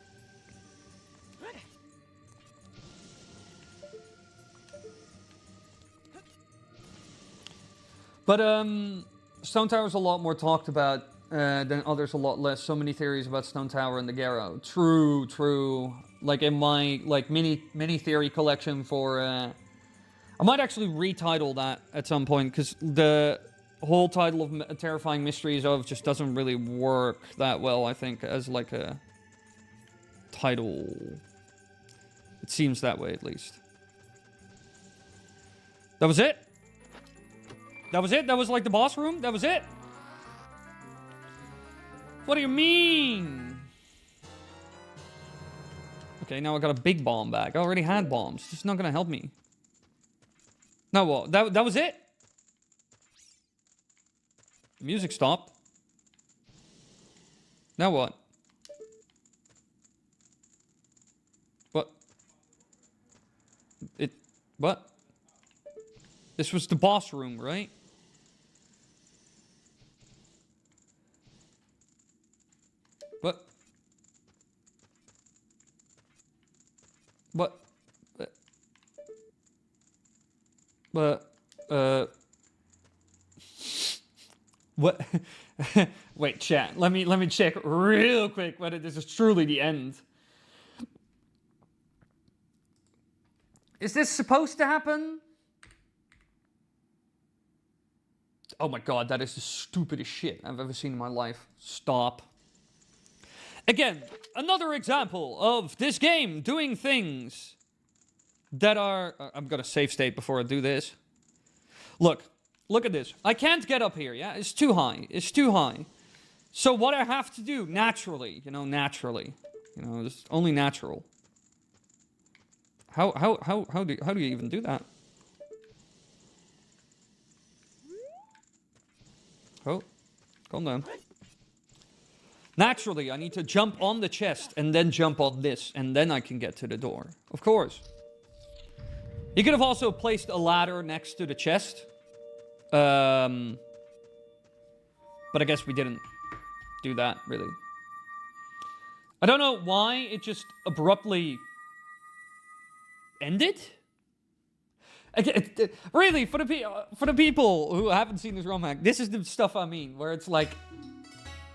But, Stone Tower is a lot more talked about than others, a lot less. So many theories about Stone Tower and the Garrow. True. Like, in my, like, mini theory collection for, I might actually retitle that at some point, because the whole title of Terrifying Mysteries of just doesn't really work that well, I think, as, like, a title. It seems that way, at least. That was it? That was it? That was like the boss room? That was it? What do you mean? Okay, now I got a big bomb back. I already had bombs. This is not gonna help me. No, what? That was it? Music stopped. Now what? What? What? This was the boss room, right? What? What? What? Wait, chat. Let me check real quick whether this is truly the end. Is this supposed to happen? Oh my god, that is the stupidest shit I've ever seen in my life. Stop. Again, another example of this game doing things that are... I'm gonna save state before I do this. Look at this. I can't get up here, yeah? It's too high. It's too high. So what I have to do, naturally, naturally. It's only natural. How do you even do that? Oh, calm down. Naturally, I need to jump on the chest and then jump on this, and then I can get to the door. Of course. You could have also placed a ladder next to the chest. But I guess we didn't do that, really. I don't know why it just abruptly ended. Really, for the people who haven't seen this ROM hack, this is the stuff I mean, where it's like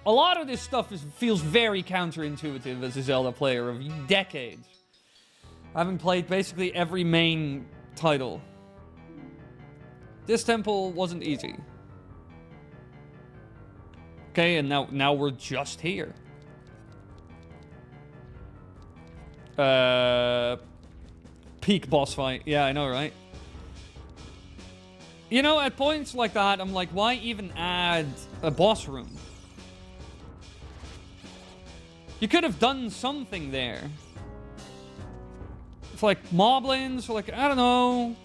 a lot of this stuff feels very counterintuitive as a Zelda player of decades, having played basically every main title. This temple wasn't easy. Okay, and now we're just here. Peak boss fight. Yeah, I know, right? At points like that, I'm like, why even add a boss room? You could have done something there. It's like moblins, or like, I don't know.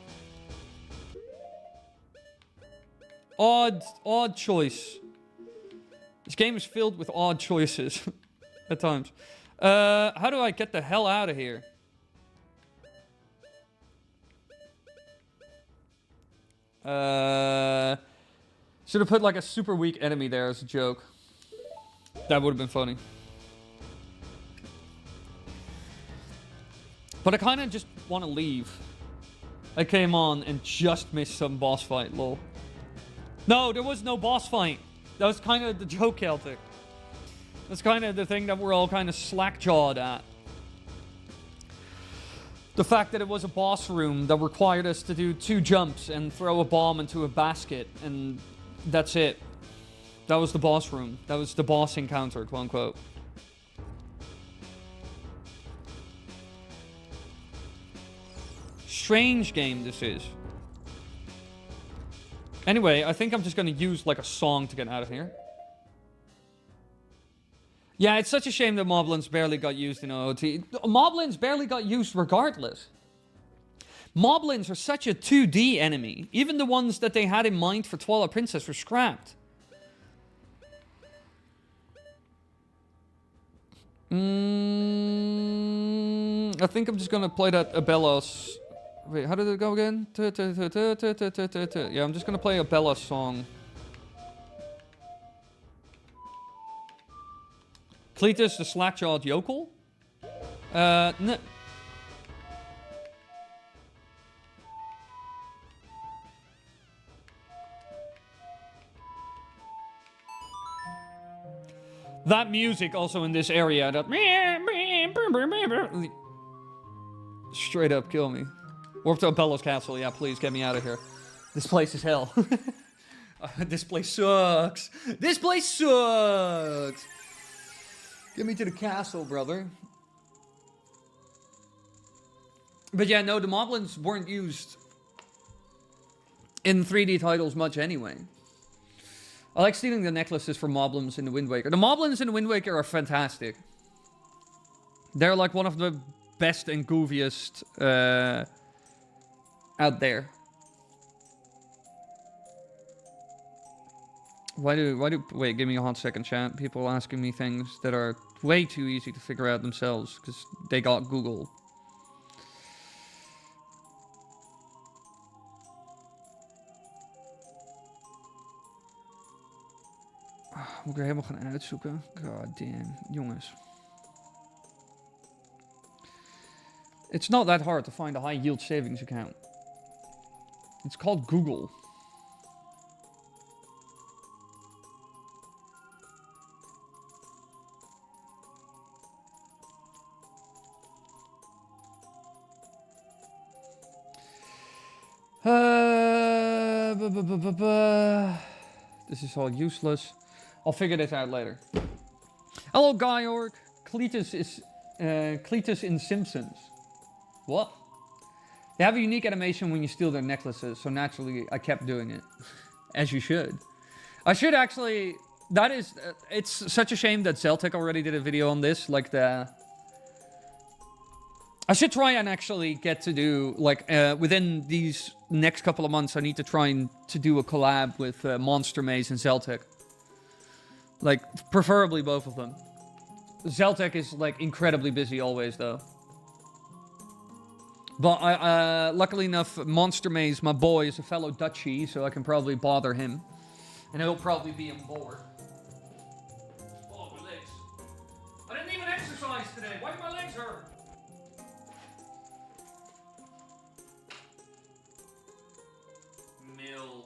Odd choice. This game is filled with odd choices at times. How do I get the hell out of here? Should have put like a super weak enemy there as a joke. That would have been funny. But I kind of just want to leave. I came on and just missed some boss fight, lol. No, there was no boss fight. That was kind of the joke, Celtic. That's kind of the thing that we're all kind of slack-jawed at. The fact that it was a boss room that required us to do 2 jumps and throw a bomb into a basket, and that's it. That was the boss room. That was the boss encounter, quote unquote. Strange game this is. Anyway, I think I'm just gonna use like a song to get out of here. Yeah, it's such a shame that Moblins barely got used in OOT. Moblins barely got used regardless. Moblins are such a 2D enemy. Even the ones that they had in mind for Twilight Princess were scrapped. I think I'm just gonna play that Abellos. Wait, how did it go again? Yeah, I'm just gonna play a Abellos song. Cletus the slack-jawed yokel? No. That music also in this area, that... Straight up kill me. Warp to Abello's castle, yeah, please get me out of here. This place is hell. This place sucks. This place sucks. Get me to the castle, brother. But yeah, no, the Moblins weren't used in 3D titles much anyway. I like stealing the necklaces from moblins in the Wind Waker. The moblins in the Wind Waker are fantastic. They're like one of the best and goofiest out there. Wait, give me a hot second, chat. People asking me things that are way too easy to figure out themselves because they got Google. Moet ik er helemaal gaan uitzoeken? God damn, jongens. It's not that hard to find a high yield savings account. It's called Google. This is all useless. I'll figure this out later. Hello, Georg. Cletus is Cletus in Simpsons. What? They have a unique animation when you steal their necklaces, so naturally I kept doing it. As you should. I should actually... That is... it's such a shame that Zeltec already did a video on this. Like the... I should try and actually get to do... Like, within these next couple of months, I need to try and to do a collab with Monster Maze and Zeltec. Like, preferably both of them. Zeltec is, like, incredibly busy always, though. But luckily enough, Monster Maze, my boy, is a fellow Dutchie, so I can probably bother him. And he'll probably be on board. Oh, my legs. I didn't even exercise today. Why do my legs hurt? Milk.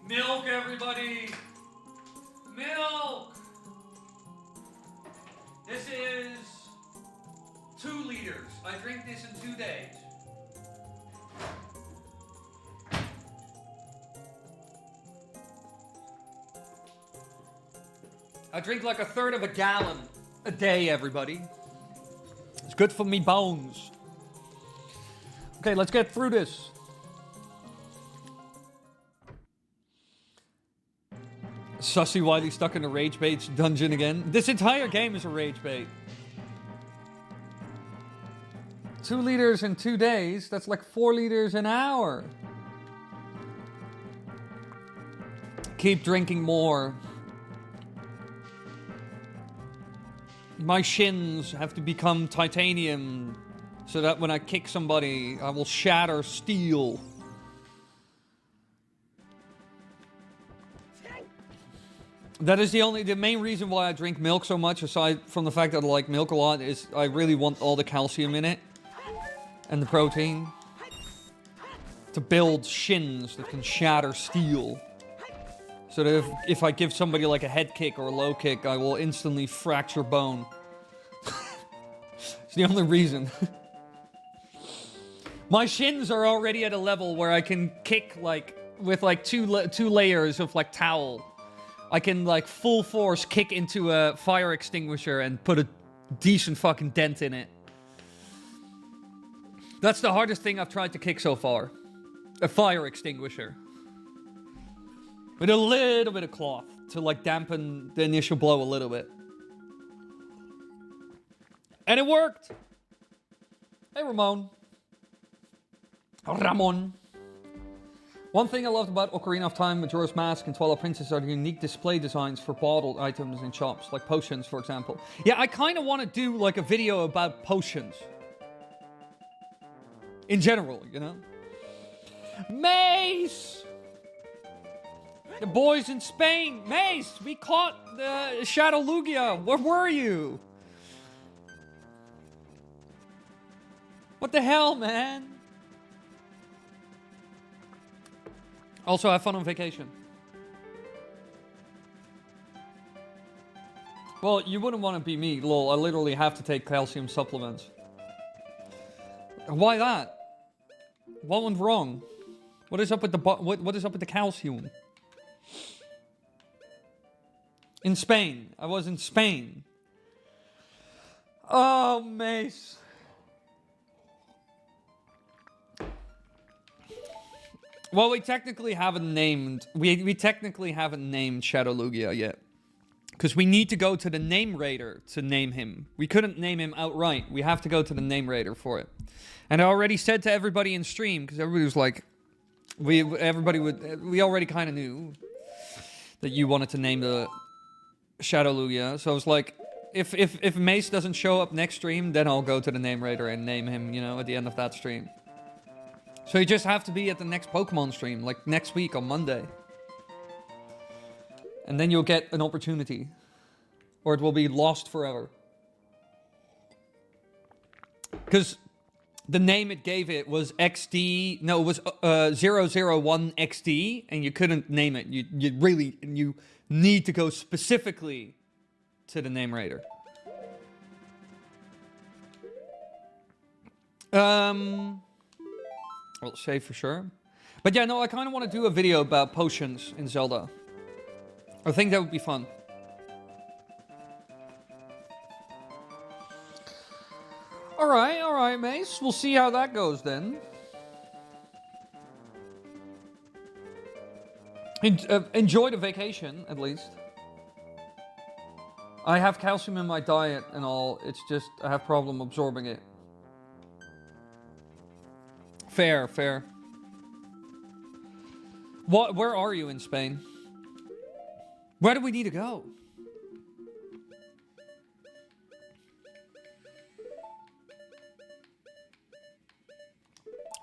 Milk, everybody! Milk! This is 2 liters. I drink this in 2 days. I drink like 1/3 of a gallon a day, everybody. It's good for me bones. Okay, let's get through this. Sussy Wiley stuck in a rage bait dungeon again. This entire game is a rage bait. 2 liters in 2 days. That's like 4 liters an hour. Keep drinking more. My shins have to become titanium so that when I kick somebody, I will shatter steel. That is the main reason why I drink milk so much, aside from the fact that I like milk a lot, is I really want all the calcium in it. And the protein. To build shins that can shatter steel. So that if I give somebody like a head kick or a low kick, I will instantly fracture bone. It's the only reason. My shins are already at a level where I can kick like, with like two layers of like towel. I can, like, full force kick into a fire extinguisher and put a decent fucking dent in it. That's the hardest thing I've tried to kick so far. A fire extinguisher. With a little bit of cloth to, like, dampen the initial blow a little bit. And it worked! Hey, Ramon. One thing I loved about Ocarina of Time, Majora's Mask, and Twilight Princess are the unique display designs for bottled items in shops, like potions, for example. Yeah, I kind of want to do, like, a video about potions. In general, you know? Mace! The boys in Spain! Mace! We caught the Shadow Lugia! Where were you? What the hell, man? Also, have fun on vacation. Well, you wouldn't want to be me, lol. I literally have to take calcium supplements. Why that? What went wrong? What is up with the what is up with the calcium? In Spain. I was in Spain. Oh, Mace. Well, we technically haven't named... We technically haven't named Shadow Lugia yet. Because we need to go to the name raider to name him. We couldn't name him outright. We have to go to the name raider for it. And I already said to everybody in stream, because everybody was like... We already kind of knew that you wanted to name the Shadow Lugia. So I was like, if Mace doesn't show up next stream, then I'll go to the name raider and name him, you know, at the end of that stream. So you just have to be at the next Pokemon stream, like next week on Monday. And then you'll get an opportunity. Or it will be lost forever. Because the name it gave it was XD... No, it was 001 XD. And you couldn't name it. You need to go specifically to the name raider. I'll say for sure. But yeah, no, I kind of want to do a video about potions in Zelda. I think that would be fun. Alright, Mace. We'll see how that goes then. Enjoy the vacation, at least. I have calcium in my diet and all. It's just, I have problem absorbing it. Fair. Where are you in Spain? Where do we need to go?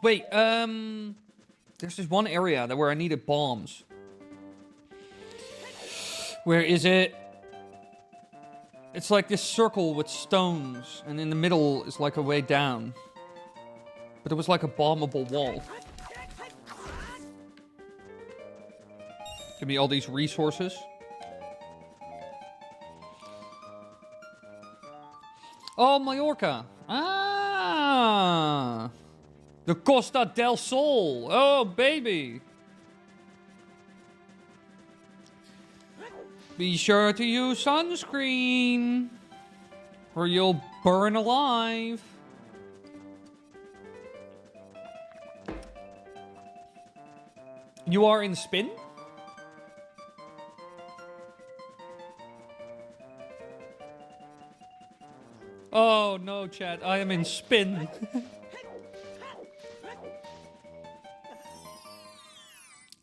Wait, there's this one area where I needed bombs. Where is it? It's like this circle with stones, and in the middle is like a way down. But it was like a bombable wall. Give me all these resources. Oh, Mallorca. Ah. The Costa del Sol. Oh, baby. Be sure to use sunscreen, or you'll burn alive. You are in Spin? Oh no, chat. I am in Spin.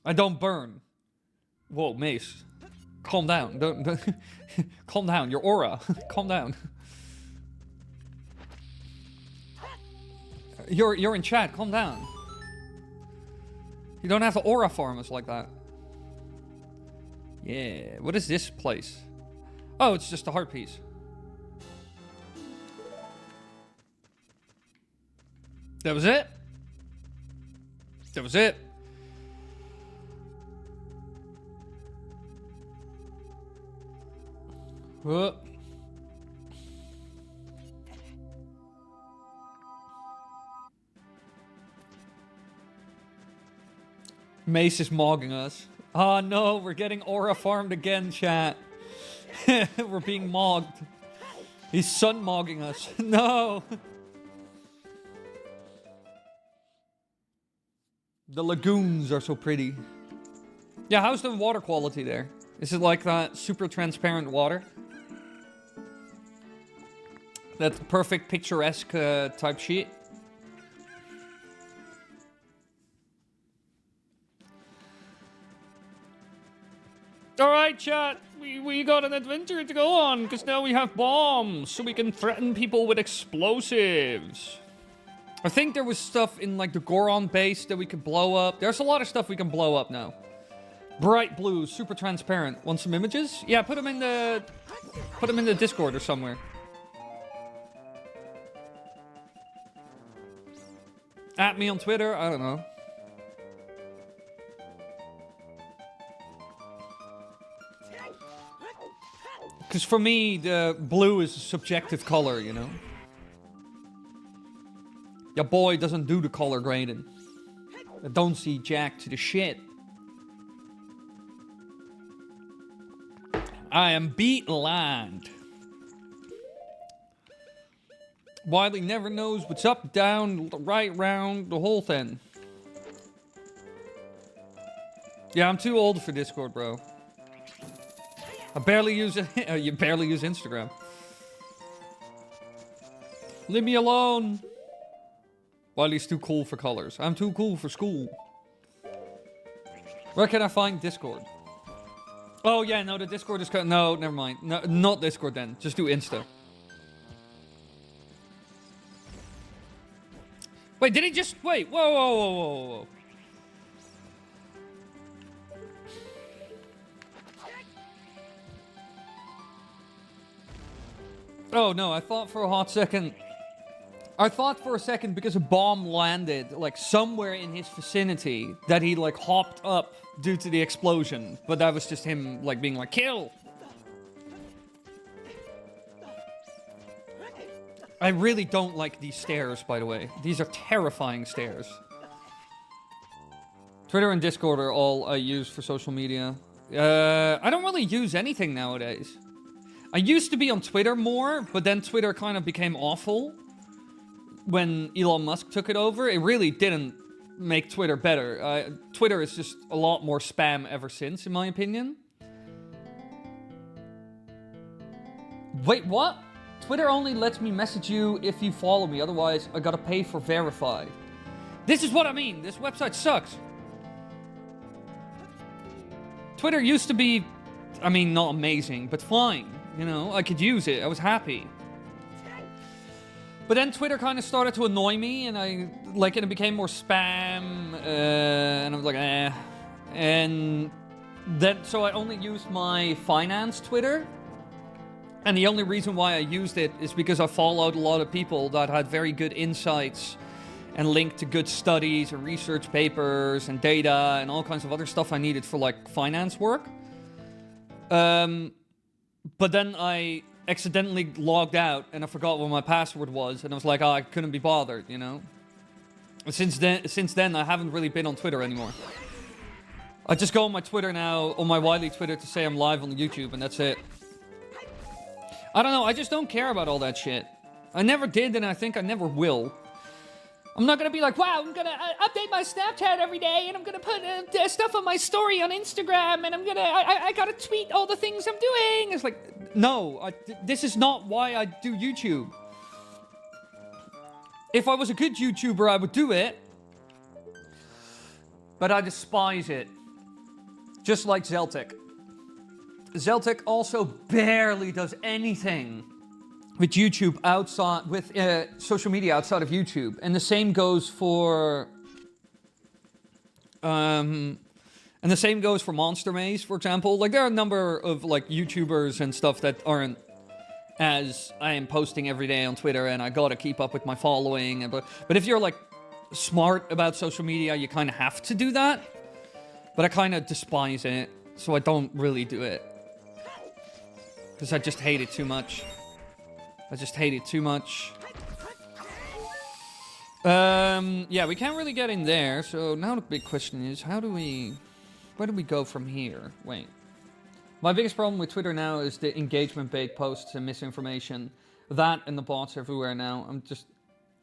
I don't burn. Whoa, Mace. Calm down. Don't calm down. Your aura. Calm down. You're in chat. Calm down. You don't have to aura farm us like that. Yeah. What is this place? Oh, it's just a heart piece. That was it? That was it. Whoa. Mace is mogging us. Oh no, we're getting aura farmed again, chat. We're being mogged. He's sun mogging us. No. The lagoons are so pretty. Yeah, how's the water quality there? Is it like that super transparent water? That perfect picturesque type shit? Alright, chat. We got an adventure to go on, because now we have bombs, so we can threaten people with explosives. I think there was stuff in like the Goron base that we could blow up. There's a lot of stuff we can blow up now. Bright blue, super transparent. Want some images? Yeah, put them in the Discord or somewhere. At me on Twitter, I don't know. Because for me, the blue is a subjective color, you know? Your boy doesn't do the color grading. I don't see jack to the shit. I am beat land. Wily never knows what's up, down, right, round, the whole thing. Yeah, I'm too old for Discord, bro. I barely use it. You barely use Instagram. Leave me alone. Wily's too cool for colors. I'm too cool for school. Where can I find Discord? Oh, yeah, no, the Discord is... No, never mind. No, not Discord then. Just do Insta. Wait, did he just... Wait, whoa, whoa, whoa, whoa, whoa. Oh, no, I thought for a hot second... I thought for a second because a bomb landed, like, somewhere in his vicinity that he, like, hopped up due to the explosion. But that was just him, like, being like, kill! I really don't like these stairs, by the way. These are terrifying stairs. Twitter and Discord are all I use for social media. I don't really use anything nowadays. I used to be on Twitter more, but then Twitter kind of became awful. When Elon Musk took it over, it really didn't make Twitter better. Twitter is just a lot more spam ever since, in my opinion. Wait, what? Twitter only lets me message you if you follow me, otherwise I gotta pay for verified. This is what I mean, this website sucks. Twitter used to be, I mean, not amazing, but fine. You know, I could use it, I was happy. But then Twitter kind of started to annoy me, and it became more spam, and I was like, eh. And then, so I only used my finance Twitter. And the only reason why I used it is because I followed a lot of people that had very good insights and linked to good studies and research papers and data and all kinds of other stuff I needed for, like, finance work. But then I accidentally logged out and I forgot what my password was, and I was like, oh, I couldn't be bothered, you know? Since then, I haven't really been on Twitter anymore. I just go on my Twitter now, on my Wily Twitter, to say I'm live on YouTube, and that's it. I don't know, I just don't care about all that shit. I never did, and I think I never will. I'm not gonna be like, wow, I'm gonna update my Snapchat every day, and I'm gonna put stuff on my story on Instagram, and I gotta tweet all the things I'm doing. It's like, no, this is not why I do YouTube. If I was a good YouTuber, I would do it. But I despise it. Just like Zeltic. Zeltic also barely does anything with YouTube outside, with social media outside of YouTube, and the same goes for, Monster Maze, for example. Like, there are a number of, like, YouTubers and stuff that aren't as I am posting every day on Twitter, and I gotta keep up with my following. But if you're, like, smart about social media, you kind of have to do that. But I kind of despise it, so I don't really do it. Because I just hate it too much. Yeah, we can't really get in there, so now the big question is, where do we go from here? Wait. My biggest problem with Twitter now is the engagement-bait posts and misinformation. That and the bots everywhere now.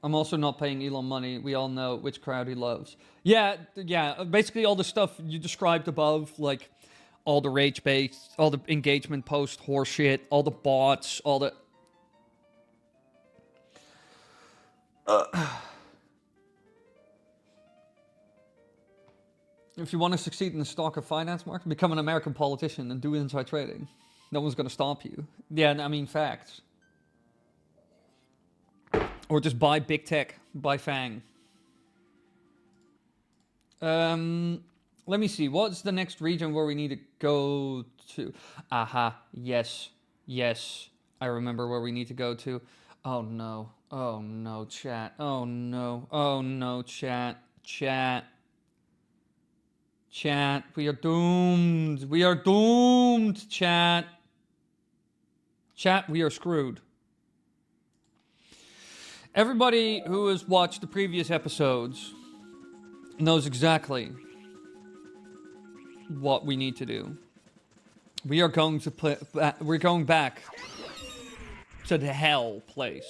I'm also not paying Elon money. We all know which crowd he loves. Yeah, basically all the stuff you described above, like all the rage-based, all the engagement post horseshit, all the bots, all the... If you want to succeed in the stock or finance market, become an American politician and do inside trading. No one's going to stop you. Yeah, I mean, facts. Or just buy big tech. Buy FANG. Let me see. What's the next region where we need to go to? Aha. Yes. Yes. I remember where we need to go to. Oh, no. Oh, no, chat. Oh, no. Oh, no, chat. Chat. Chat. We are doomed. We are doomed, chat. Chat, we are screwed. Everybody who has watched the previous episodes knows exactly what we need to do. We are going to we're going back to the hell place.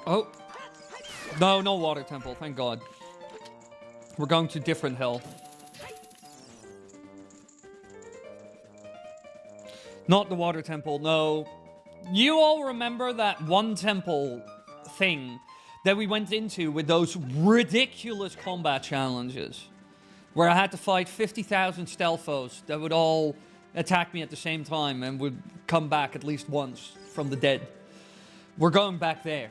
Oh. No, no water temple, thank God. We're going to different hell. Not the water temple, no. You all remember that one temple thing that we went into with those ridiculous combat challenges? Where I had to fight 50,000 stealthos that would all attack me at the same time and would come back at least once from the dead. We're going back there.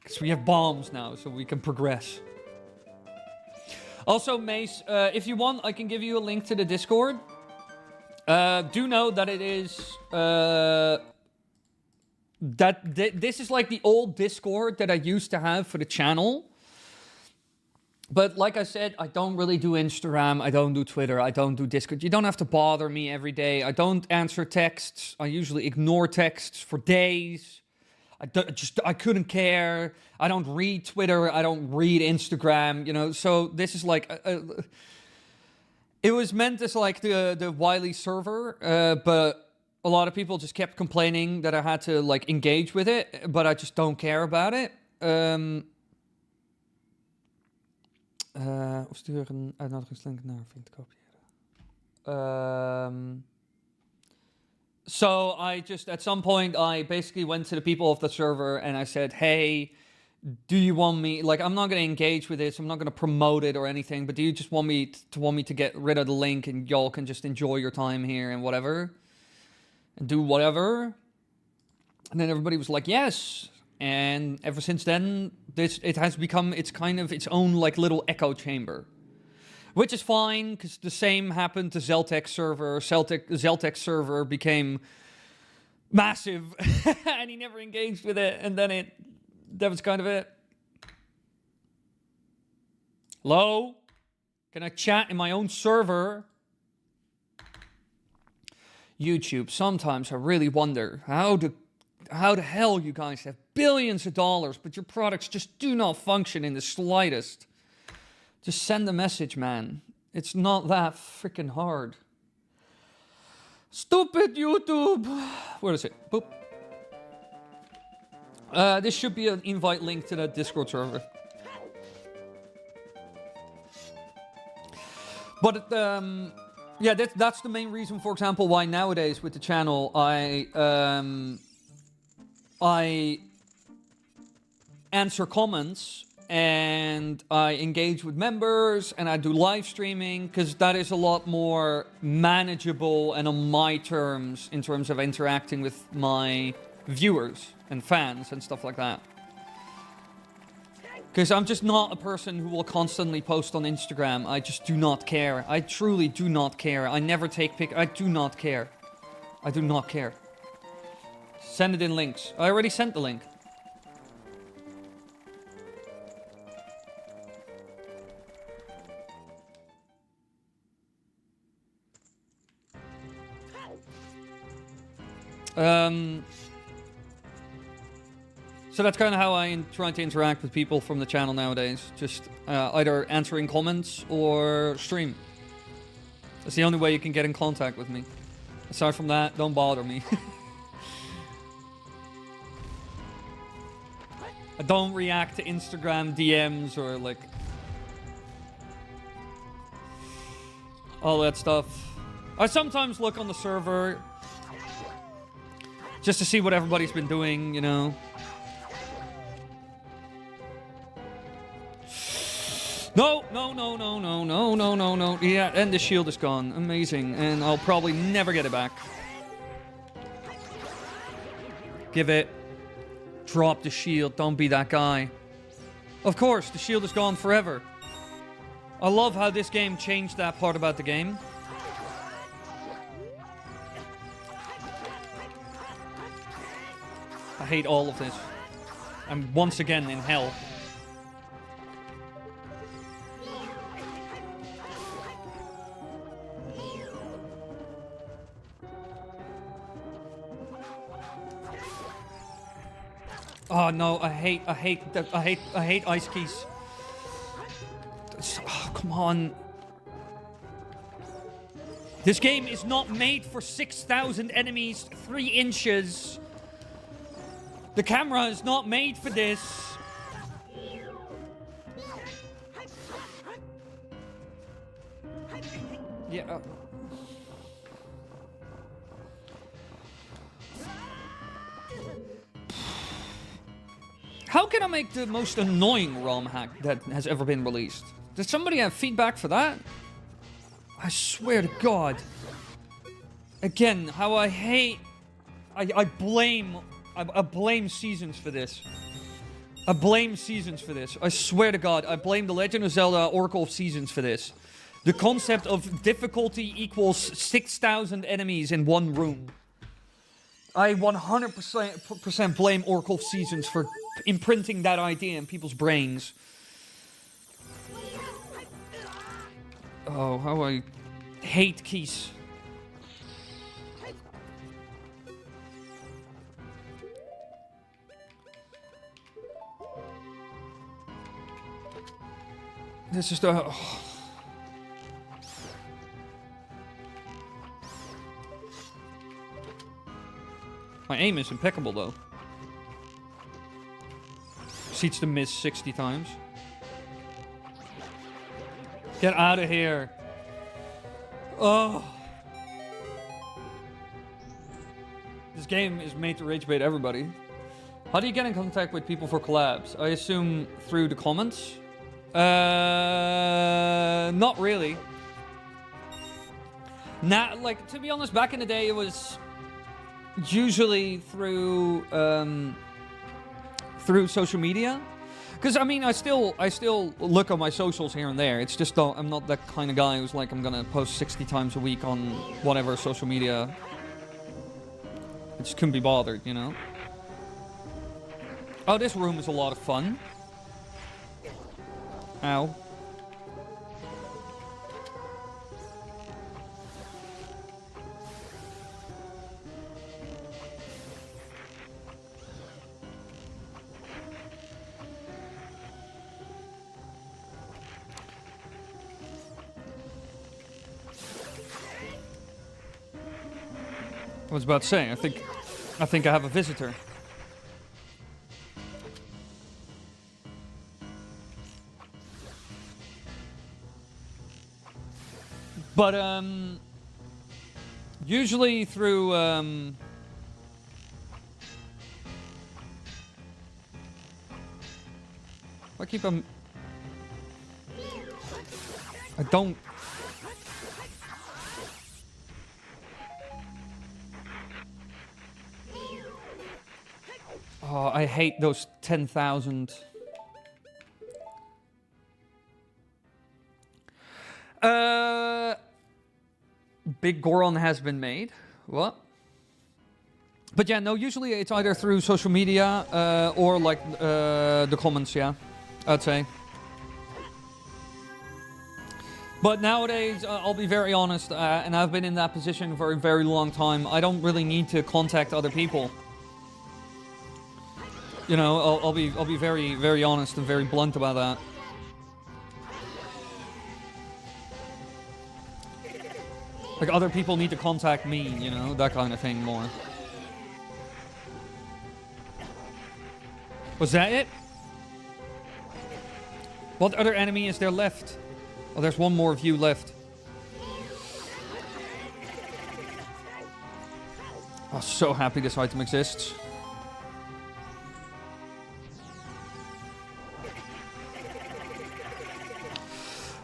Because we have bombs now, so we can progress. Also, Mace, if you want, I can give you a link to the Discord. Do know that it is... this is like the old Discord that I used to have for the channel. But like I said, I don't really do Instagram, I don't do Twitter, I don't do Discord. You don't have to bother me every day. I don't answer texts. I usually ignore texts for days. I couldn't care. I don't read Twitter. I don't read Instagram, you know. So this is like... it was meant as like the Wily server, but a lot of people just kept complaining that I had to like engage with it, but I just don't care about it. Of stuur een uitnodigingslink naar vriend te kopiëren. So I just, at some point, I basically went to the people of the server and I said, hey, do you want me, like, I'm not going to engage with this, I'm not going to promote it or anything, but do you just want me to get rid of the link and y'all can just enjoy your time here and whatever? And do whatever? And then everybody was like, yes. And ever since then, it has become its kind of its own like little echo chamber. Which is fine, because the same happened to Zeltek's server. Zeltek's server became massive, and he never engaged with it, and then that was kind of it. Hello? Can I chat in my own server? YouTube, sometimes I really wonder, how the hell you guys have billions of dollars, but your products just do not function in the slightest. Just send a message, man. It's not that freaking hard. Stupid YouTube. Where is it? Boop. This should be an invite link to that Discord server. But yeah, that's the main reason, for example, why nowadays with the channel I answer comments and I engage with members and I do live streaming, because that is a lot more manageable and on my terms in terms of interacting with my viewers and fans and stuff like that. Because I'm just not a person who will constantly post on Instagram. I just do not care. I truly do not care. I never take pic. I do not care. I do not care. Send it in links. I already sent the link. So that's kind of how I try to interact with people from the channel nowadays. Just either answering comments or stream. That's the only way you can get in contact with me. Aside from that, don't bother me. I don't react to Instagram DMs or like all that stuff. I sometimes look on the server just to see what everybody's been doing, you know. No. Yeah, and the shield is gone. Amazing. And I'll probably never get it back. Give it. Drop the shield. Don't be that guy. Of course, the shield is gone forever. I love how this game changed that part about the game. I hate all of this. I'm once again in hell. Oh no, I hate ice keys. Oh, come on. This game is not made for 6,000 enemies, 3 inches. The camera is not made for this. Yeah. How can I make the most annoying ROM hack that has ever been released? Does somebody have feedback for that? I swear to God. Again, how I hate... I blame Seasons for this. I blame Seasons for this. I swear to God, I blame The Legend of Zelda Oracle of Seasons for this. The concept of difficulty equals 6,000 enemies in one room. I 100% blame Oracle of Seasons for imprinting that idea in people's brains. Oh, how I hate keys. This is the... Oh. My aim is impeccable, though. Seats to miss 60 times. Get out of here. Oh. This game is made to rage bait everybody. How do you get in contact with people for collabs? I assume through the comments? Not really. Nah, like, to be honest, back in the day, it was usually through social media. Because, I mean, I still look at my socials here and there. It's just, I'm not that kind of guy who's like, I'm gonna post 60 times a week on whatever social media. I just couldn't be bothered, you know? Oh, this room is a lot of fun. Ow. I was about to say, I think I have a visitor. But usually through I keep them. I don't. Oh, I hate those 10,000. Big Goron has been made. What? But yeah, no, usually it's either through social media or like the comments, yeah, I'd say. But nowadays, I'll be very honest, and I've been in that position for a very long time. I don't really need to contact other people. You know, I'll be very, very honest and very blunt about that. Like, other people need to contact me, you know, that kind of thing more. Was that it? What other enemy is there left? Oh, there's one more of you left. I'm so happy this item exists.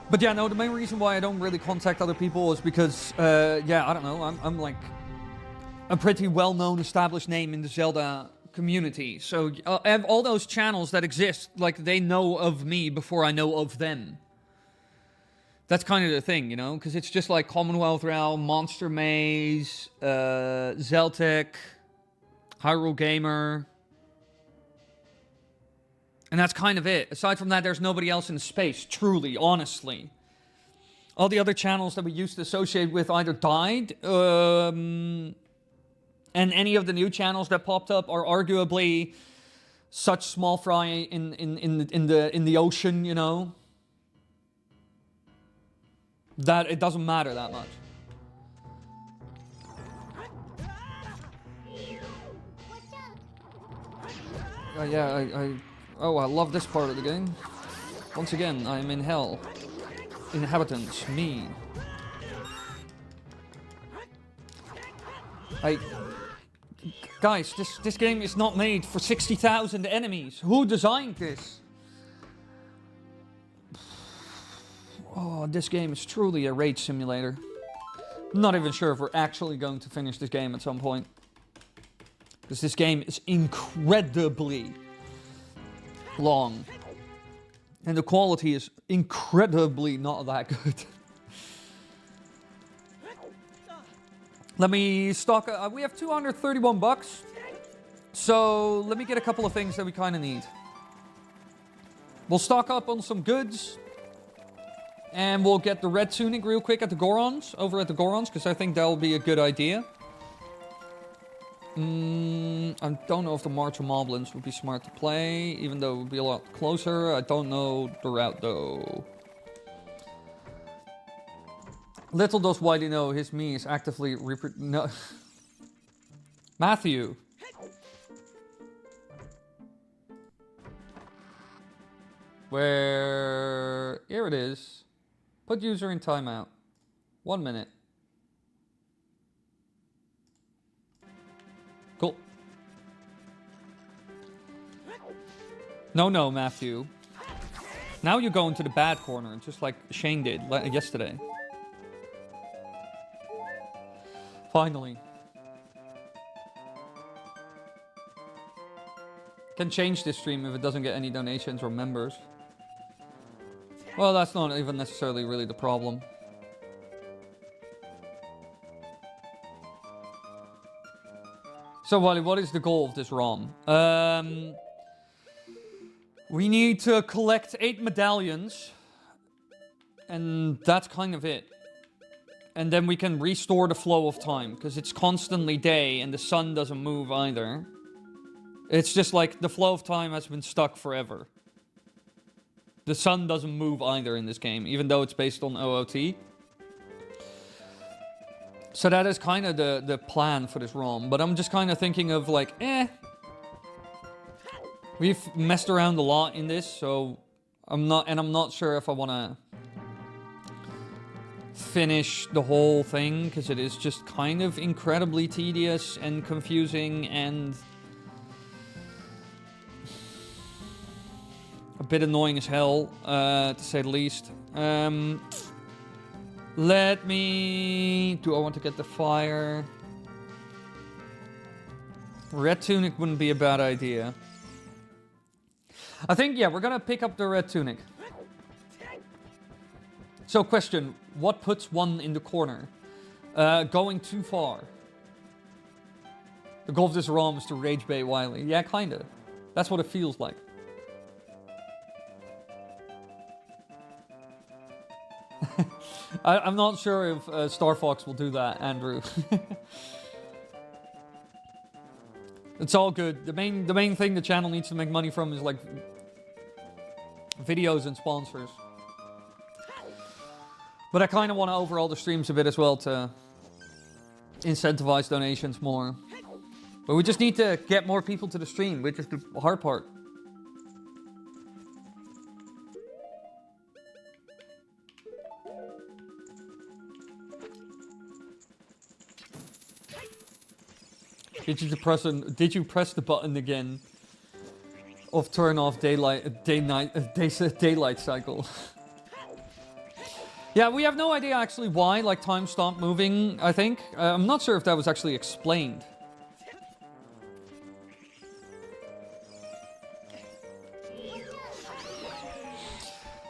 But yeah, no, the main reason why I don't really contact other people is because, yeah, I don't know, I'm like a pretty well-known established name in the Zelda community. So I have all those channels that exist, like, they know of me before I know of them. That's kind of the thing, you know, because it's just like Commonwealth Realm, Monster Maze, Zeltic, Hyrule Gamer. And that's kind of it. Aside from that, there's nobody else in space, truly, honestly. All the other channels that we used to associate with either died, and any of the new channels that popped up are arguably such small fry in the ocean, you know, that it doesn't matter that much. Oh, I love this part of the game. Once again, I'm in hell. Inhabitants, me. Guys, this game is not made for 60,000 enemies. Who designed this? Oh, this game is truly a rage simulator. I'm not even sure if we're actually going to finish this game at some point. Because this game is incredibly long. And the quality is incredibly not that good. Let me stock... we have 231 bucks. So let me get a couple of things that we kind of need. We'll stock up on some goods. And we'll get the red tunic real quick at the Gorons. Over at the Gorons, because I think that will be a good idea. I don't know if the March of Moblins would be smart to play. Even though it would be a lot closer. I don't know the route though. Little does Wily know his me is actively no. Matthew. Where... Here it is. Put user in timeout. 1 minute. Cool. No, Matthew. Now you go into the bad corner, just like Shane did yesterday. Finally. Can change this stream if it doesn't get any donations or members. Well, that's not even necessarily really the problem. So, Wally, what is the goal of this ROM? We need to collect 8 medallions. And that's kind of it. And then we can restore the flow of time. Because it's constantly day and the sun doesn't move either. It's just like the flow of time has been stuck forever. The sun doesn't move either in this game, even though it's based on OOT. So that is kind of the plan for this ROM. But I'm just kind of thinking of like, we've messed around a lot in this, so I'm not sure if I want to finish the whole thing, because it is just kind of incredibly tedious and confusing and a bit annoying as hell, to say the least. Let me... Do I want to get the fire? Red tunic wouldn't be a bad idea. I think, yeah, we're gonna pick up the red tunic. So, question. What puts one in the corner? Going too far. The goal of this ROM is to rage bait Wily. Yeah, kinda. That's what it feels like. I'm not sure if Star Fox will do that, Andrew. It's all good. The main thing the channel needs to make money from is like videos and sponsors. But I kind of want to overhaul the streams a bit as well to incentivize donations more. But we just need to get more people to the stream, which is the hard part. Did you press the button again of turn off daylight cycle? Yeah, we have no idea actually why like time stopped moving, I think. I'm not sure if that was actually explained.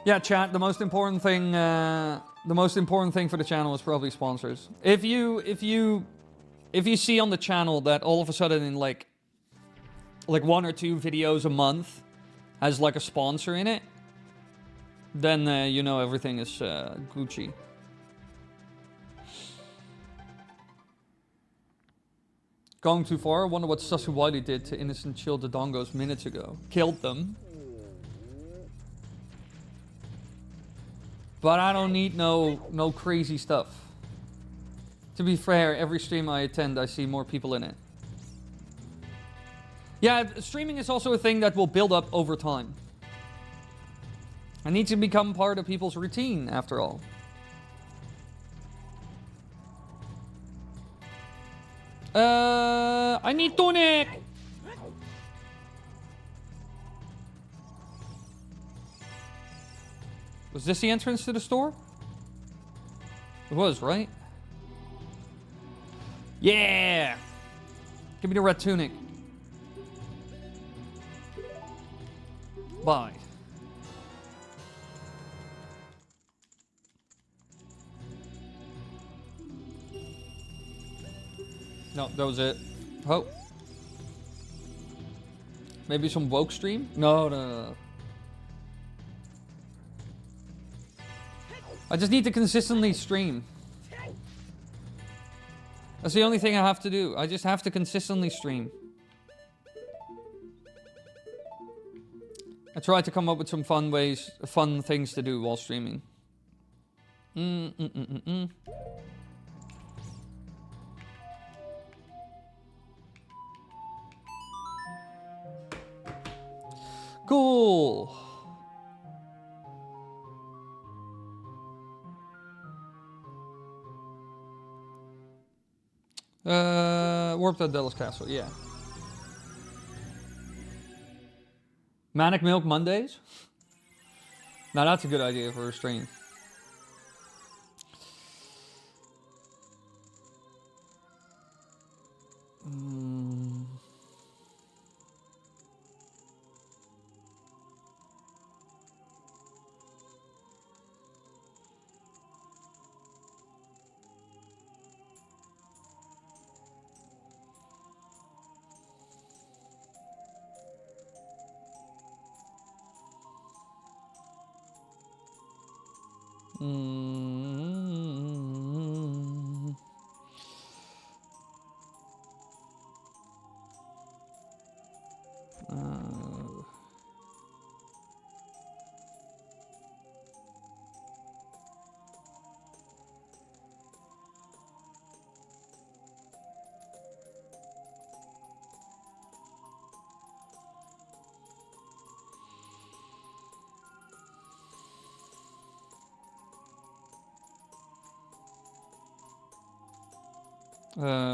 Yeah, chat, the most important thing for the channel is probably sponsors. If you see on the channel that all of a sudden in like 1 or 2 videos a month has like a sponsor in it, then you know everything is Gucci. Going too far? I wonder what Sasu Wily did to innocent chill Dodongos minutes ago. Killed them. But I don't need no crazy stuff. To be fair, every stream I attend, I see more people in it. Yeah, streaming is also a thing that will build up over time. It needs to become part of people's routine, after all. I need tonic! Was this the entrance to the store? It was, right? Yeah! Give me the red tunic. Bye. No, that was it. Oh. Maybe some woke stream? No. I just need to consistently stream. That's the only thing I have to do. I just have to consistently stream. I try to come up with some fun things to do while streaming. Cool. Warped at Dallas Castle, yeah. Manic Milk Mondays? Now that's a good idea for a stream.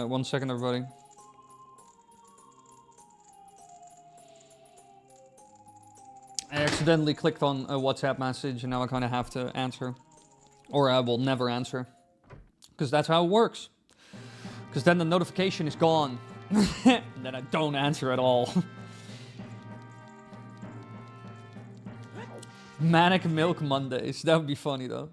One second, everybody. I accidentally clicked on a WhatsApp message and now I kind of have to answer. Or I will never answer. Because that's how it works. Because then the notification is gone. And then I don't answer at all. Manic Milk Mondays. That would be funny though.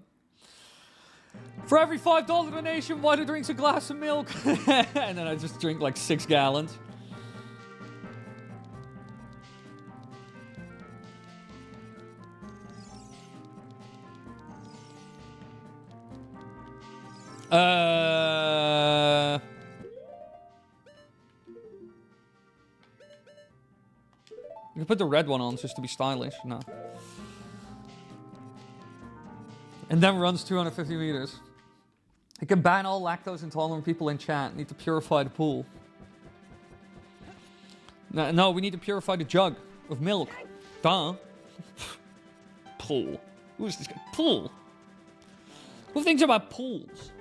For every $5 donation, Wily drinks a glass of milk. And then I just drink like 6 gallons. You can put the red one on just to be stylish. No. And then runs 250 meters. You can ban all lactose intolerant people in chat. Need to purify the pool. No, we need to purify the jug of milk. Duh. Pool. Who's this guy? Pool. Who thinks about pools?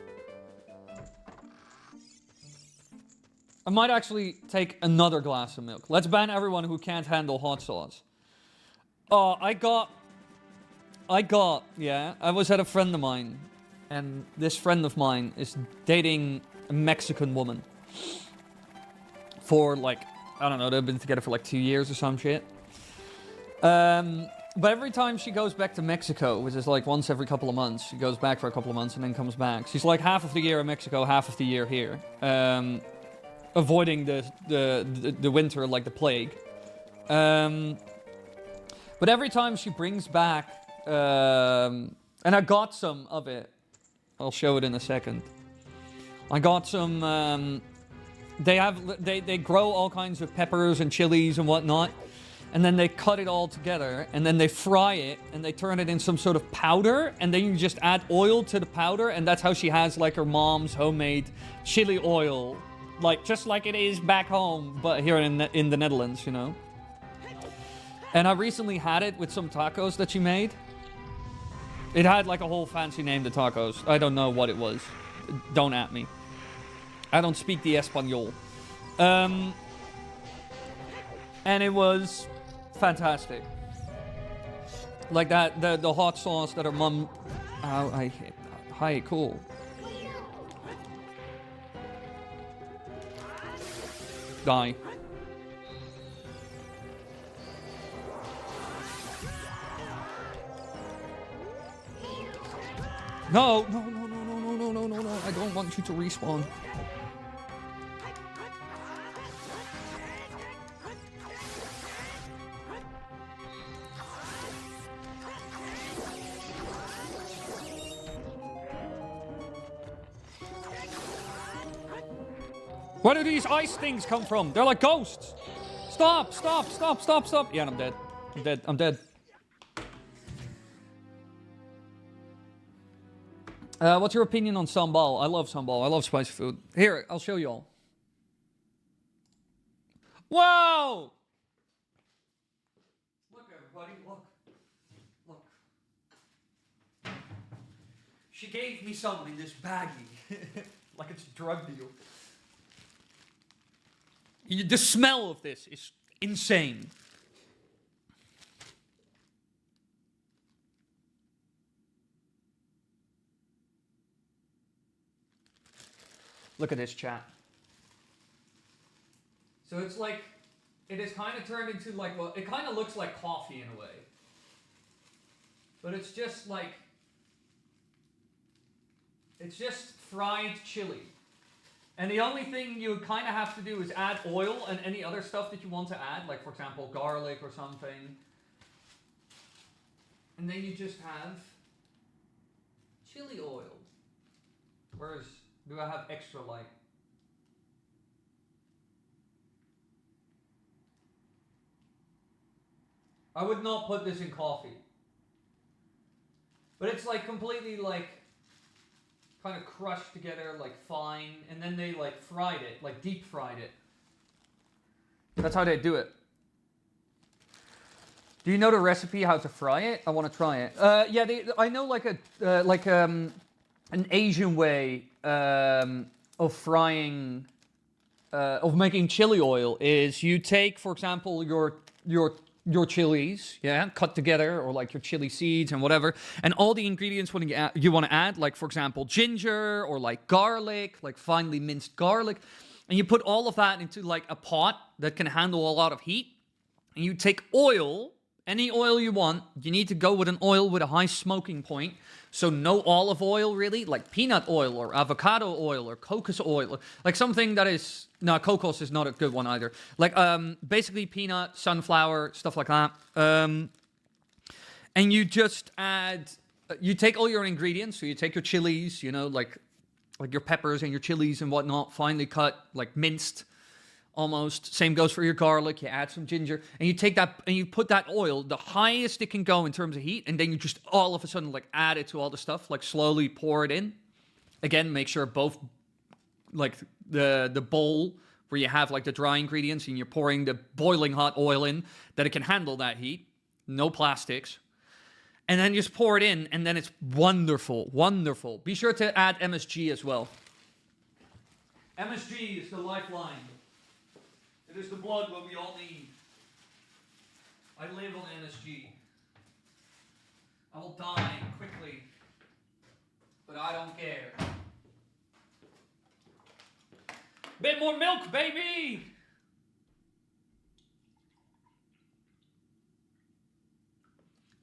I might actually take another glass of milk. Let's ban everyone who can't handle hot sauce. Oh, I was at a friend of mine. And this friend of mine is dating a Mexican woman. For like, I don't know, they've been together for like 2 years or some shit. But every time she goes back to Mexico, which is like once every couple of months, she goes back for a couple of months and then comes back. She's like half of the year in Mexico, half of the year here. Avoiding the winter like the plague. But every time she brings back, and I got some of it. I'll show it in a second. I got some, they grow all kinds of peppers and chilies and whatnot. And then they cut it all together, and then they fry it, and they turn it in some sort of powder, and then you just add oil to the powder, and that's how she has like her mom's homemade chili oil like just like it is back home, but here in the Netherlands, you know. And I recently had it with some tacos that she made. It had like a whole fancy name, the tacos. I don't know what it was. Don't at me. I don't speak the Espanol. And it was fantastic. Like that, the hot sauce that her mom... Oh, hi, cool. Die. No, no, no, no, no, no, no, no, no, no. I don't want you to respawn. Where do these ice things come from? They're like ghosts. Stop, stop, stop, stop, stop. Yeah, I'm dead. I'm dead. I'm dead. What's your opinion on sambal? I love sambal. I love spicy food. Here, I'll show you all. Whoa! Look, everybody, look. Look. She gave me some in this baggie. Like it's a drug deal. The smell of this is insane. Look at this, chat. So it's like, it has kind of turned into like, well, it kind of looks like coffee in a way. But it's just like, it's just fried chili. And the only thing you kind of have to do is add oil and any other stuff that you want to add, like for example, garlic or something. And then you just have chili oil. Whereas, do I have extra light? I would not put this in coffee. But it's like completely like kind of crushed together, like fine, and then they like fried it, like deep fried it. That's how they do it. Do you know the recipe how to fry it? I want to try it. Yeah, I know like an Asian way of frying, of making chili oil is you take, for example, your chilies, yeah, cut together, or like your chili seeds and whatever, and all the ingredients you want to add, like for example ginger or like garlic, like finely minced garlic, and you put all of that into like a pot that can handle a lot of heat, and you take oil, any oil you want. You need to go with an oil with a high smoking point, so no olive oil really, like peanut oil or avocado oil or cocos oil, like something that is... No, cocos is not a good one either. Like, basically peanut, sunflower, stuff like that. And you just add... you take all your ingredients. So you take your chilies, you know, like your peppers and your chilies and whatnot, finely cut, like minced, almost. Same goes for your garlic. You add some ginger. And you take that and you put that oil, the highest it can go in terms of heat, and then you just all of a sudden, like, add it to all the stuff, like slowly pour it in. Again, make sure both... like the bowl where you have like the dry ingredients and you're pouring the boiling hot oil in, that it can handle that heat. No plastics. And then just pour it in, and then it's wonderful, wonderful. Be sure to add MSG as well. MSG is the lifeline. It is the blood what we all need. I live on MSG. I will die quickly, but I don't care. Bit more milk, baby!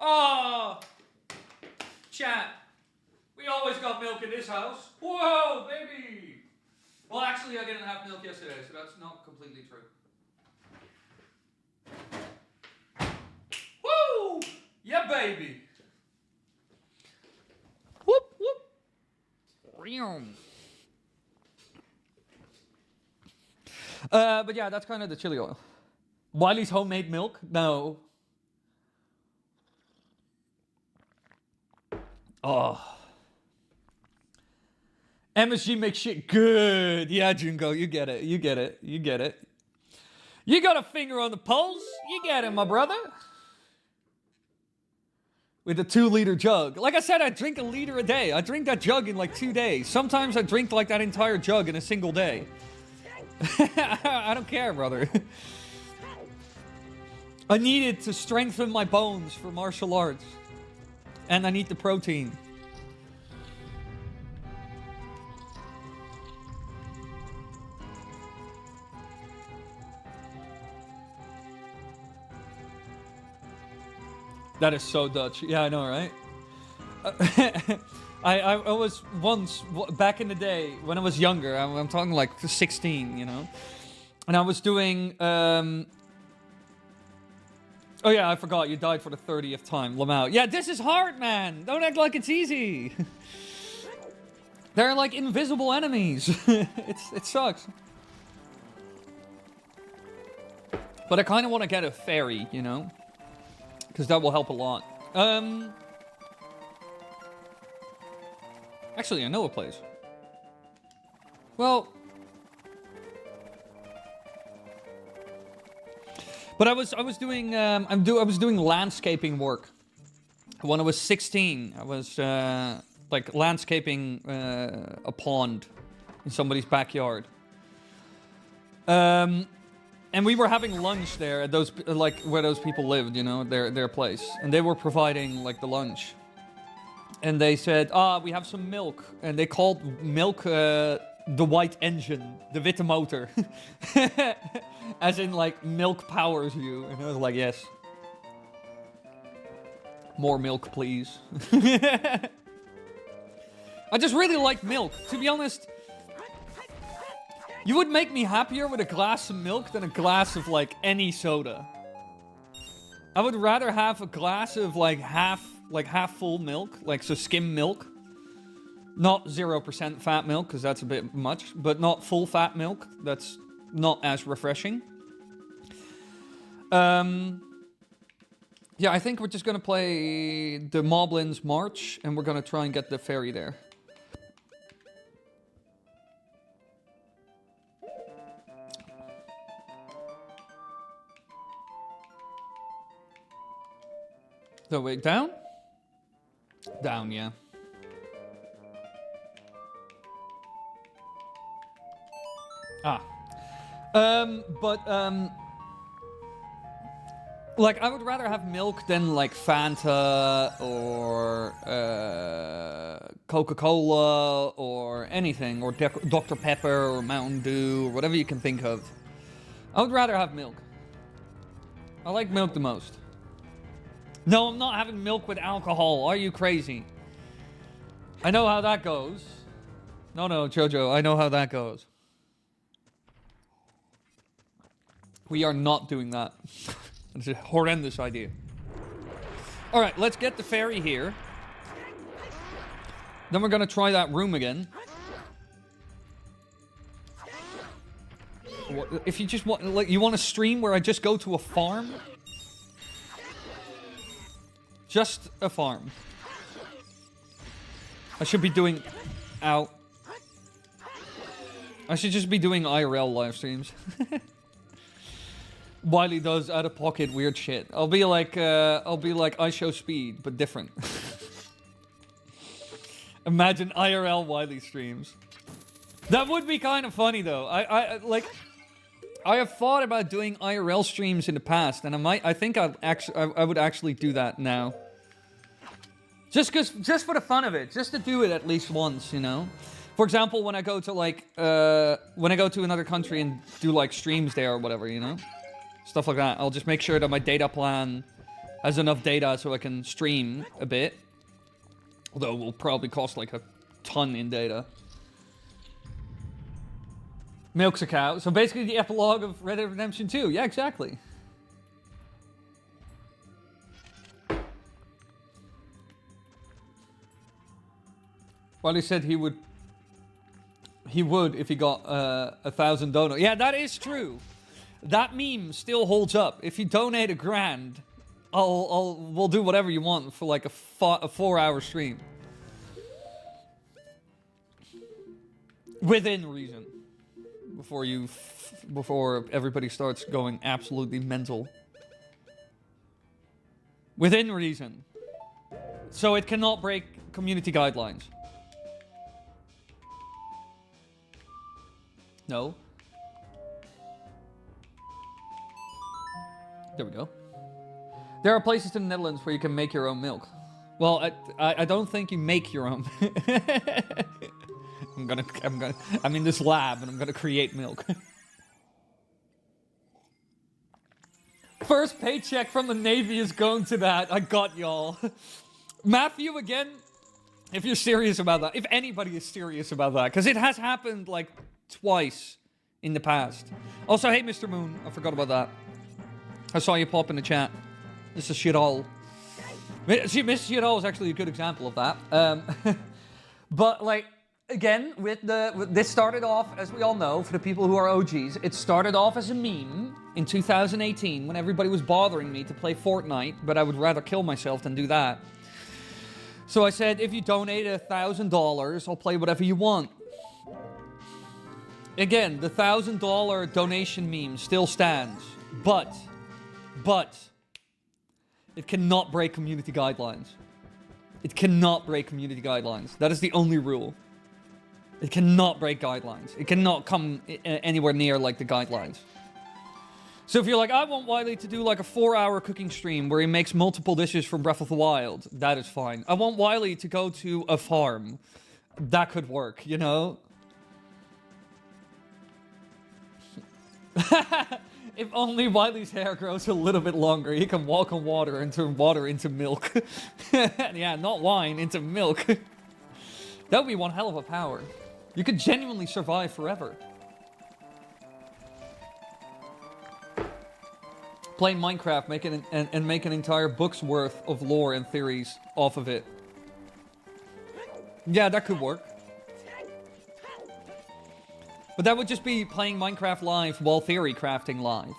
Oh! Chat. We always got milk in this house. Whoa, baby! Well, actually, I didn't have milk yesterday, so that's not completely true. Woo! Yeah, baby! Whoop, whoop. Reum. But yeah, that's kind of the chili oil. Wily's homemade milk? No. Oh. MSG makes shit good. Yeah, Junko, you get it. You get it. You get it. You got a finger on the pulse. You get it, my brother. With a 2-liter jug. Like I said, I drink a liter a day. I drink that jug in like 2 days. Sometimes I drink like that entire jug in a single day. I don't care, brother. I need it to strengthen my bones for martial arts. And I need the protein. That is so Dutch. Yeah, I know, right? I was once, back in the day, when I was younger, I'm talking like 16, you know? And I was doing, oh yeah, I forgot, you died for the 30th time, Lamau. Yeah, this is hard, man! Don't act like it's easy! They're like invisible enemies. It sucks. But I kind of want to get a fairy, you know? Because that will help a lot. Actually, I know a place. Well... But I was doing I was doing landscaping work when I was 16. I was like landscaping a pond in somebody's backyard. And we were having lunch there at those like where those people lived, you know, their place, and they were providing like the lunch. And they said, we have some milk, and they called milk the white engine, the witte motor. As in, like, milk powers you. And I was like, yes. More milk, please. I just really like milk. To be honest, you would make me happier with a glass of milk than a glass of, like, any soda. I would rather have a glass of, like, half full milk. Like, so skim milk. Not 0% fat milk, because that's a bit much. But not full fat milk. That's not as refreshing. Yeah, I think we're just going to play the Moblins March, and we're going to try and get the fairy there. So wait, down? Down, yeah. Like, I would rather have milk than, like, Fanta or Coca-Cola or anything, or Dr. Pepper or Mountain Dew or whatever you can think of. I would rather have milk. I like milk the most. No, I'm not having milk with alcohol. Are you crazy? I know how that goes. No, Jojo, I know how that goes. We are not doing that. It's a horrendous idea. Alright, let's get the fairy here. Then we're gonna try that room again. If you just want, like, you want a stream where I just go to a farm? Just a farm. I should be doing... Ow. I should just be doing IRL live streams. Wily does out-of-pocket weird shit. I'll be like I Show Speed, but different. Imagine IRL Wily streams. That would be kind of funny, though. I have thought about doing IRL streams in the past, and I think I would actually do that now. Just for the fun of it, just to do it at least once, you know. For example, when I go to another country and do like streams there or whatever, you know. Stuff like that. I'll just make sure that my data plan has enough data so I can stream a bit. Although it will probably cost like a ton in data. Milks a cow. So basically the epilogue of Red Dead Redemption 2. Yeah, exactly. Wally said he would if he got 1,000 donuts. Yeah, that is true. That meme still holds up. If you donate $1,000, we'll do whatever you want for like a 4-hour stream. Within reason. Before everybody starts going absolutely mental. Within reason. So it cannot break community guidelines. No. There we go. There are places in the Netherlands where you can make your own milk. Well, I don't think you make your own. I'm in this lab and I'm gonna create milk. First paycheck from the Navy is going to that. I got y'all. Matthew, again, if you're serious about that, if anybody is serious about that, because it has happened like twice in the past. Also, hey, Mr. Moon, I forgot about that. I saw you pop in the chat. This is shithole. Miss Shithole is actually a good example of that. But like, again, this started off, as we all know, for the people who are OGs, it started off as a meme in 2018 when everybody was bothering me to play Fortnite, but I would rather kill myself than do that. So I said, if you donate $1,000, I'll play whatever you want. Again, the $1,000 donation meme still stands, but it cannot break community guidelines. It cannot break community guidelines. That is the only rule. It cannot break guidelines. It cannot come anywhere near like the guidelines. So if you're like, I want Wily to do like a 4-hour cooking stream where he makes multiple dishes from Breath of the Wild, that is fine. I want Wily to go to a farm. That could work, you know? If only Wily's hair grows a little bit longer, he can walk on water and turn water into milk. Yeah, not wine, into milk. That would be one hell of a power. You could genuinely survive forever. Playing Minecraft, make an entire book's worth of lore and theories off of it. Yeah, that could work. But that would just be playing Minecraft live while theory crafting live.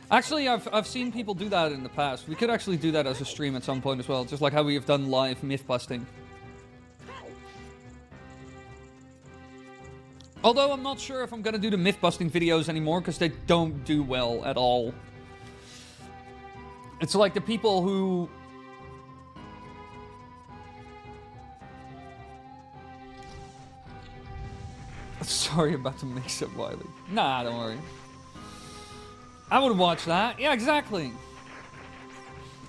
Actually, I've seen people do that in the past. We could actually do that as a stream at some point as well, just like how we have done live myth busting. Although I'm not sure if I'm gonna do the myth busting videos anymore, because they don't do well at all. It's like the people who... Sorry about the mix-up, Wily. Nah, don't worry. I would watch that. Yeah, exactly.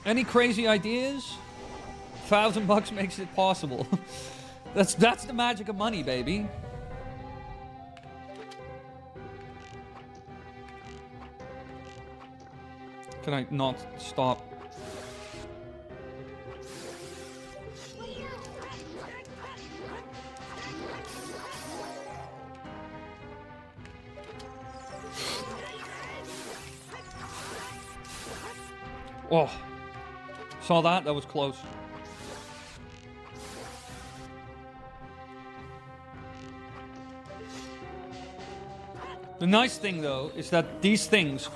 Any crazy ideas? $1,000 makes it possible. That's the magic of money, baby. Can I not stop? Oh, saw that? That was close. The nice thing, though, is that these things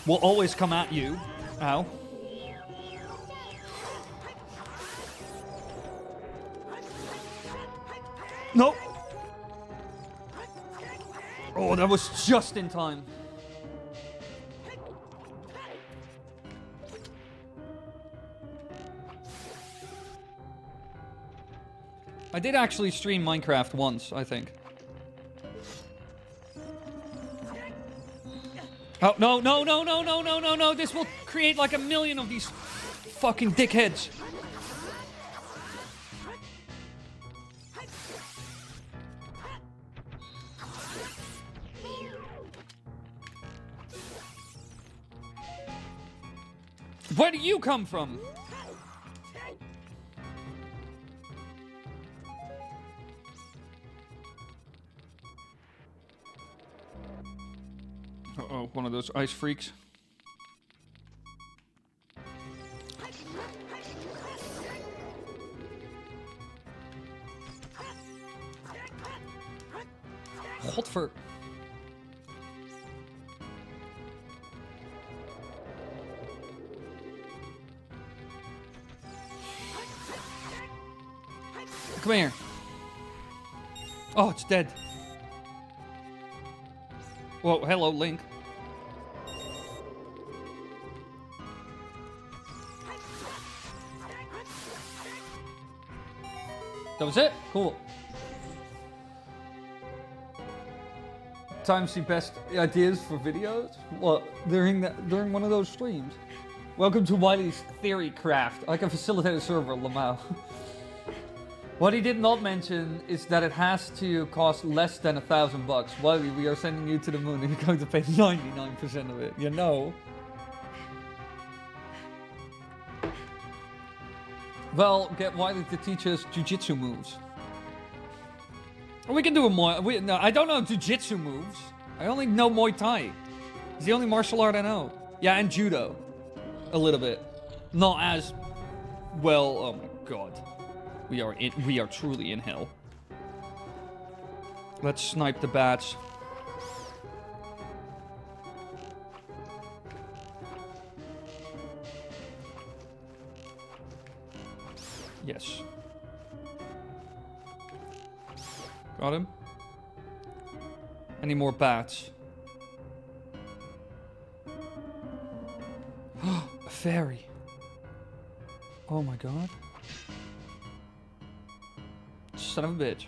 will always come at you. Ow. Nope. Oh, that was just in time. I did actually stream Minecraft once, I think. Oh, no, no, no, no, no, no, no, no. This will create like 1 million of these fucking dickheads. Where do you come from? Uh-oh, one of those ice freaks. Godver... Come here. Oh, it's dead. Whoa, hello, Link. That was it? Cool. Times the best ideas for videos? What? During one of those streams? Welcome to Wily's Theory Craft. I can facilitate a server, Lamau. What he did not mention is that it has to cost less than $1,000. Wily, we are sending you to the moon and you're going to pay 99% of it. You know. Well, get Wily to teach us jujitsu moves. Or we can do a Muay... No, I don't know jujitsu moves. I only know Muay Thai. It's the only martial art I know. Yeah, and judo. A little bit. Not as... Well, oh my god. We are truly in hell. Let's snipe the bats. Yes. Got him. Any more bats? A fairy. Oh my god. Son of a bitch.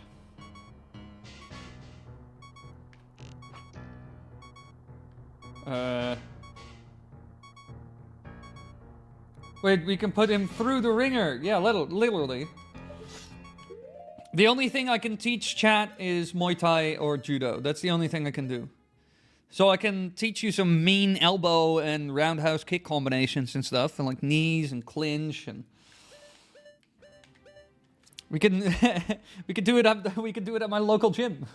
Wait, we can put him through the ringer. Yeah, literally. The only thing I can teach chat is Muay Thai or Judo. That's the only thing I can do. So I can teach you some mean elbow and roundhouse kick combinations and stuff, and like knees and clinch and... We can do it at my local gym.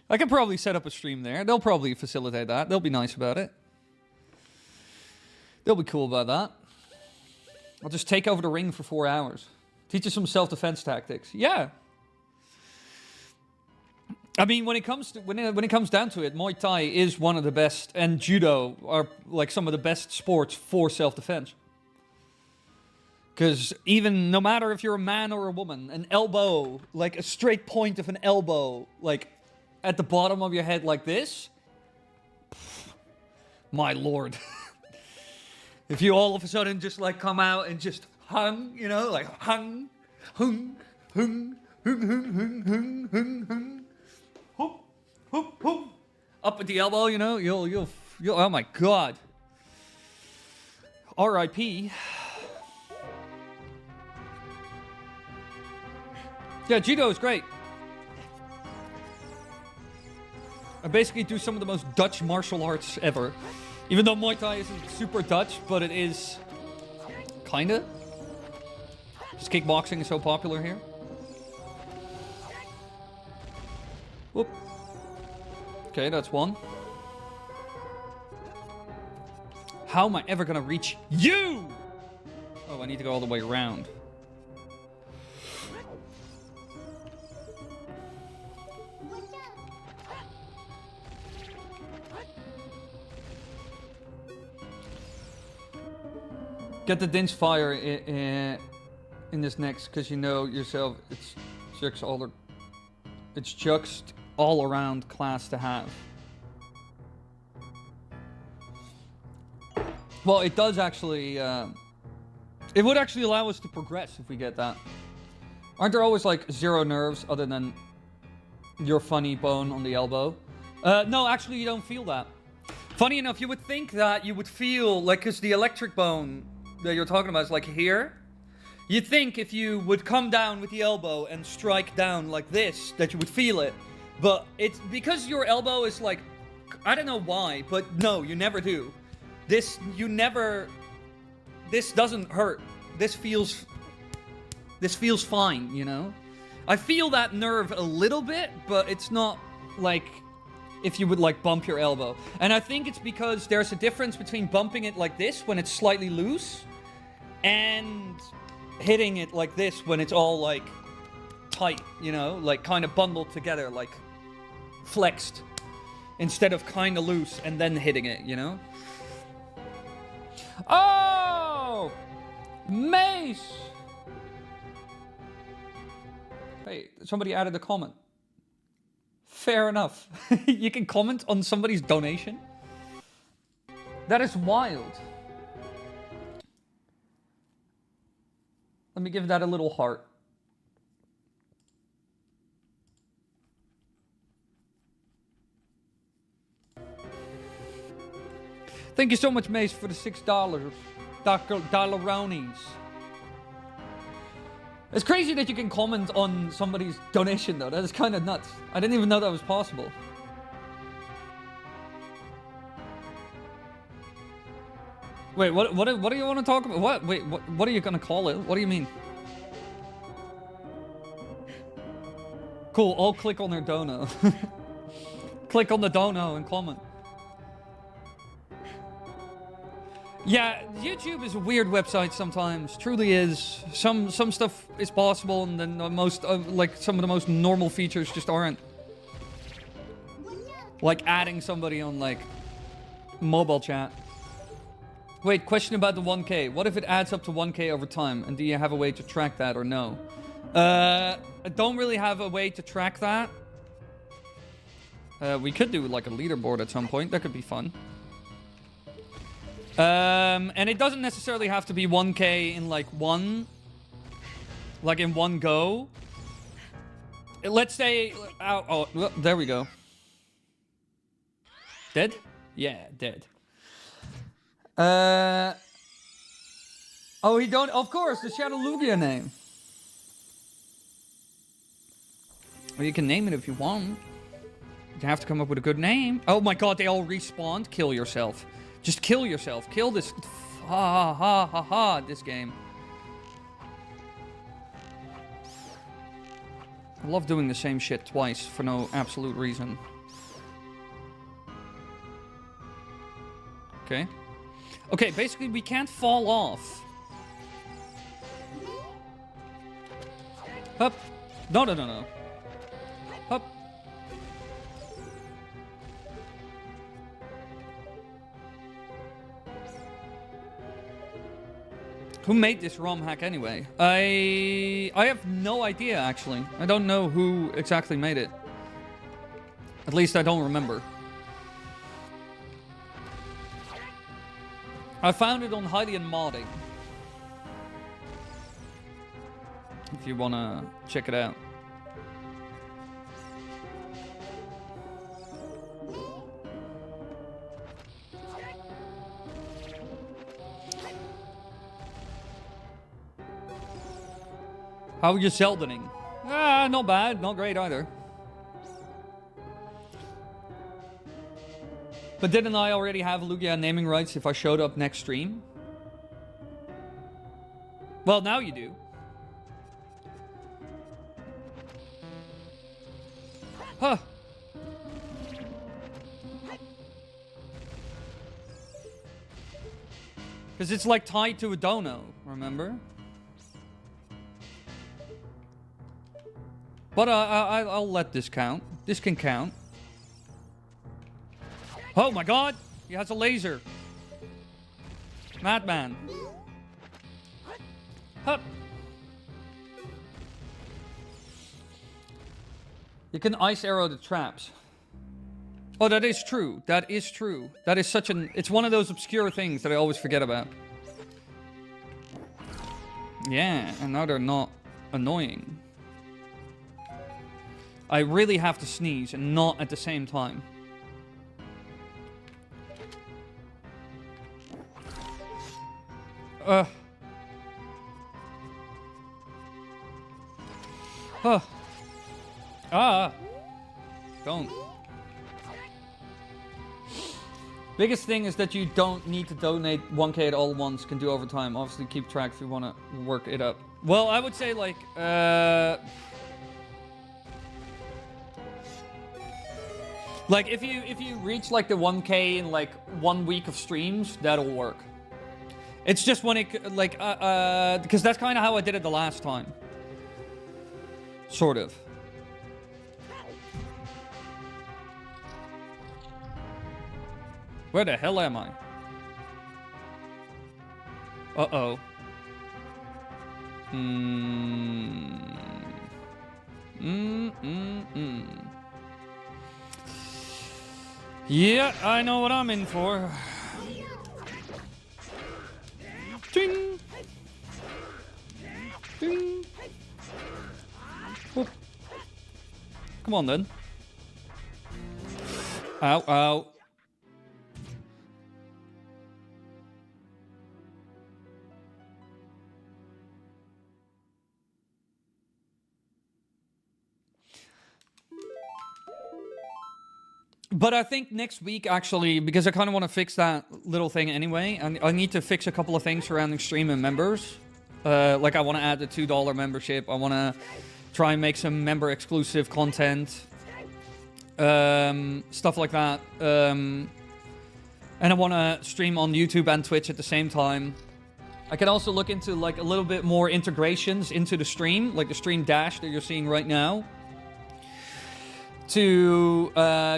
I can probably set up a stream there. They'll probably facilitate that. They'll be nice about it. They'll be cool about that. I'll just take over the ring for 4 hours. Teach you some self-defense tactics. Yeah. I mean, when it comes down to it, Muay Thai is one of the best, and Judo are like some of the best sports for self-defense. Because even, no matter if you're a man or a woman, an elbow, like a straight point of an elbow, like at the bottom of your head like this, my lord. If you all of a sudden just like come out and just hung, you know, like hung, hung, hung, hung, hung, hung, hung, hung, hung, hoop, hoop, hoop, up at the elbow, you know, you'll, oh my god. R.I.P. Yeah, Judo is great. I basically do some of the most Dutch martial arts ever. Even though Muay Thai isn't super Dutch, but it is... Kinda. Just kickboxing is so popular here. Whoop. Okay, that's one. How am I ever gonna reach you? Oh, I need to go all the way around. Get the Dinge Fire in this next, because you know yourself, it's just all around class to have. Well, it does actually, it would actually allow us to progress if we get that. Aren't there always like 0 nerves other than your funny bone on the elbow? No, actually you don't feel that. Funny enough, you would think that you would feel, like, because the electric bone that you're talking about is like here. You'd think if you would come down with the elbow and strike down like this, that you would feel it. But it's because your elbow is like, I don't know why, but no, you never do. This doesn't hurt. This feels fine, you know? I feel that nerve a little bit, but it's not like if you would like bump your elbow. And I think it's because there's a difference between bumping it like this when it's slightly loose and hitting it like this when it's all like tight, you know, like kind of bundled together, like flexed, instead of kind of loose and then hitting it, you know? Oh! Mace! Hey, somebody added a comment. Fair enough. You can comment on somebody's donation? That is wild. Let me give that a little heart. Thank you so much, Mace, for the $6. Dr. Dollaronies. It's crazy that you can comment on somebody's donation, though. That is kind of nuts. I didn't even know that was possible. Wait, what do you want to talk about? What? Wait, what are you going to call it? What do you mean? Cool, I'll click on their dono. Click on the dono and comment. Yeah, YouTube is a weird website sometimes. Truly is. Some stuff is possible, and then most like some of the most normal features just aren't. Like adding somebody on like mobile chat. Wait, question about the 1K. What if it adds up to 1K over time? And do you have a way to track that or no? I don't really have a way to track that. We could do like a leaderboard at some point. That could be fun. And it doesn't necessarily have to be 1K in like one go. Let's say, oh, there we go. Dead? Yeah, dead. Oh, he don't, of course, the Shadow Lugia name. Well, you can name it if you want. You have to come up with a good name. Oh my god, they all respawned. Kill yourself. Just kill yourself. Kill this. Ha ha ha ha ha. This game. I love doing the same shit twice for no absolute reason. Okay. Okay, basically we can't fall off. Up. No, no, no, no. Up. Who made this ROM hack anyway? I have no idea, actually. I don't know who exactly made it. At least I don't remember. I found it on Hylian Modding. If you wanna check it out. How are you Zeldaing? Ah, not bad. Not great either. But didn't I already have Lugia naming rights if I showed up next stream? Well, now you do. Huh. Because it's like tied to a dono, remember? But I'll let this count. This can count. Oh my god! He has a laser. Madman. Hup. You can ice arrow the traps. Oh, that is true. That is true. That is such an... It's one of those obscure things that I always forget about. Yeah, and now they're not annoying. I really have to sneeze and not at the same time. Don't. Biggest thing is that you don't need to donate 1K at all once. Can do over time. Obviously, keep track if you want to work it up. Well, I would say like if you reach like the 1K in like 1 week of streams, that'll work. It's just when it like because that's kind of how I did it the last time. Sort of. Where the hell am I? Uh-oh. Yeah, I know what I'm in for. Ding! Ding! Whoop. Come on, then. Ow, ow. But I think next week, actually, because I kind of want to fix that little thing anyway, I need to fix a couple of things surrounding stream and members. Like, I want to add the $2 membership. I want to try and make some member-exclusive content. Stuff like that. And I want to stream on YouTube and Twitch at the same time. I can also look into, like, a little bit more integrations into the stream, like the stream dash that you're seeing right now, to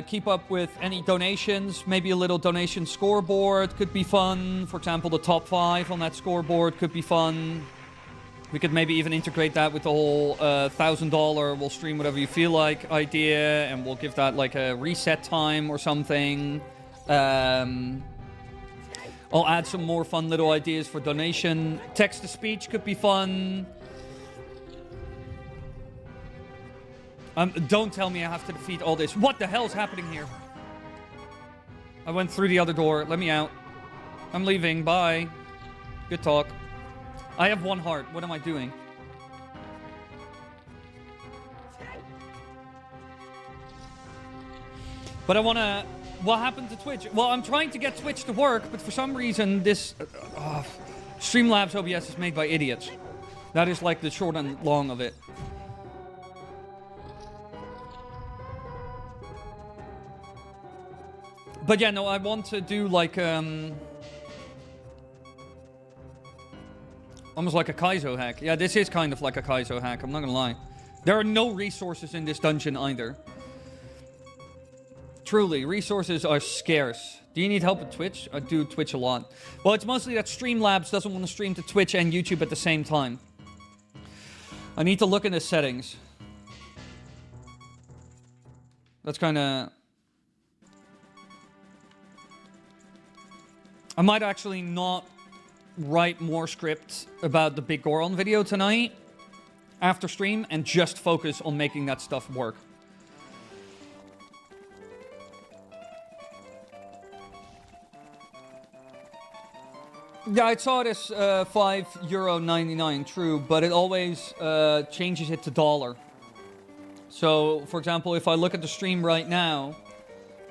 keep up with any donations. Maybe a little donation scoreboard could be fun. For example, the top 5 on that scoreboard could be fun. We could maybe even integrate that with the whole $1,000 we'll stream whatever you feel like idea, and we'll give that like a reset time or something. I'll add some more fun little ideas for donation. Text-to-speech could be fun. Don't tell me I have to defeat all this. What the hell's happening here? I went through the other door. Let me out. I'm leaving. Bye. Good talk. I have 1 heart. What am I doing? But I want to... What happened to Twitch? Well, I'm trying to get Twitch to work, but for some reason this... Streamlabs OBS is made by idiots. That is like the short and long of it. But yeah, no, I want to do like, almost like a Kaizo hack. Yeah, this is kind of like a Kaizo hack, I'm not gonna lie. There are no resources in this dungeon either. Truly, resources are scarce. Do you need help with Twitch? I do Twitch a lot. Well, it's mostly that Streamlabs doesn't want to stream to Twitch and YouTube at the same time. I need to look in the settings. That's kind of... I might actually not write more script about the Big Goron video tonight after stream and just focus on making that stuff work. Yeah, I saw it as €5.99, true, but it always changes it to dollar. So, for example, if I look at the stream right now,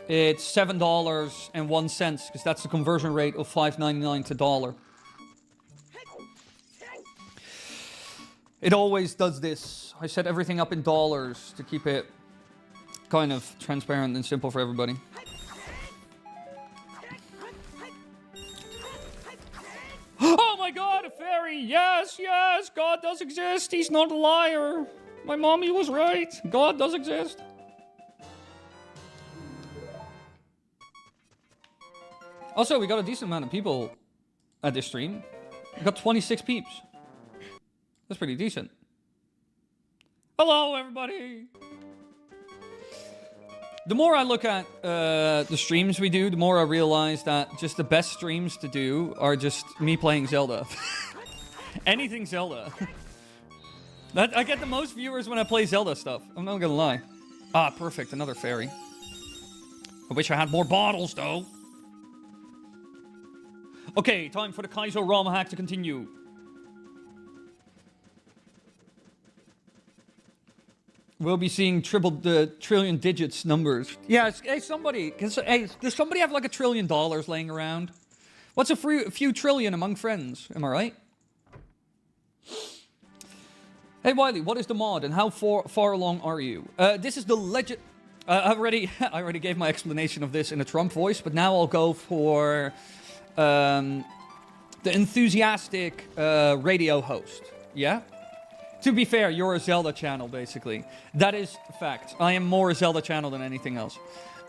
it's $7.01, because that's the conversion rate of $5.99 to dollar. It always does this. I set everything up in dollars to keep it kind of transparent and simple for everybody. Oh my god, a fairy! Yes, yes, God does exist. He's not a liar. My mommy was right. God does exist. Also, we got a decent amount of people at this stream. We got 26 peeps. That's pretty decent. Hello, everybody! The more I look at the streams we do, the more I realize that just the best streams to do are just me playing Zelda. Anything Zelda. I get the most viewers when I play Zelda stuff. I'm not gonna lie. Ah, perfect. Another fairy. I wish I had more bottles, though. Okay, time for the Kaizo ROM hack to continue. We'll be seeing trillion digits numbers. Yeah, hey, somebody, hey, does somebody have like $1 trillion laying around? What's a few trillion among friends? Am I right? Hey, Wily, what is the mod and how far along are you? This is the legend... I already gave my explanation of this in a Trump voice, but now I'll go for... the enthusiastic radio host. Yeah? To be fair, you're a Zelda channel, basically. That is fact. I am more a Zelda channel than anything else.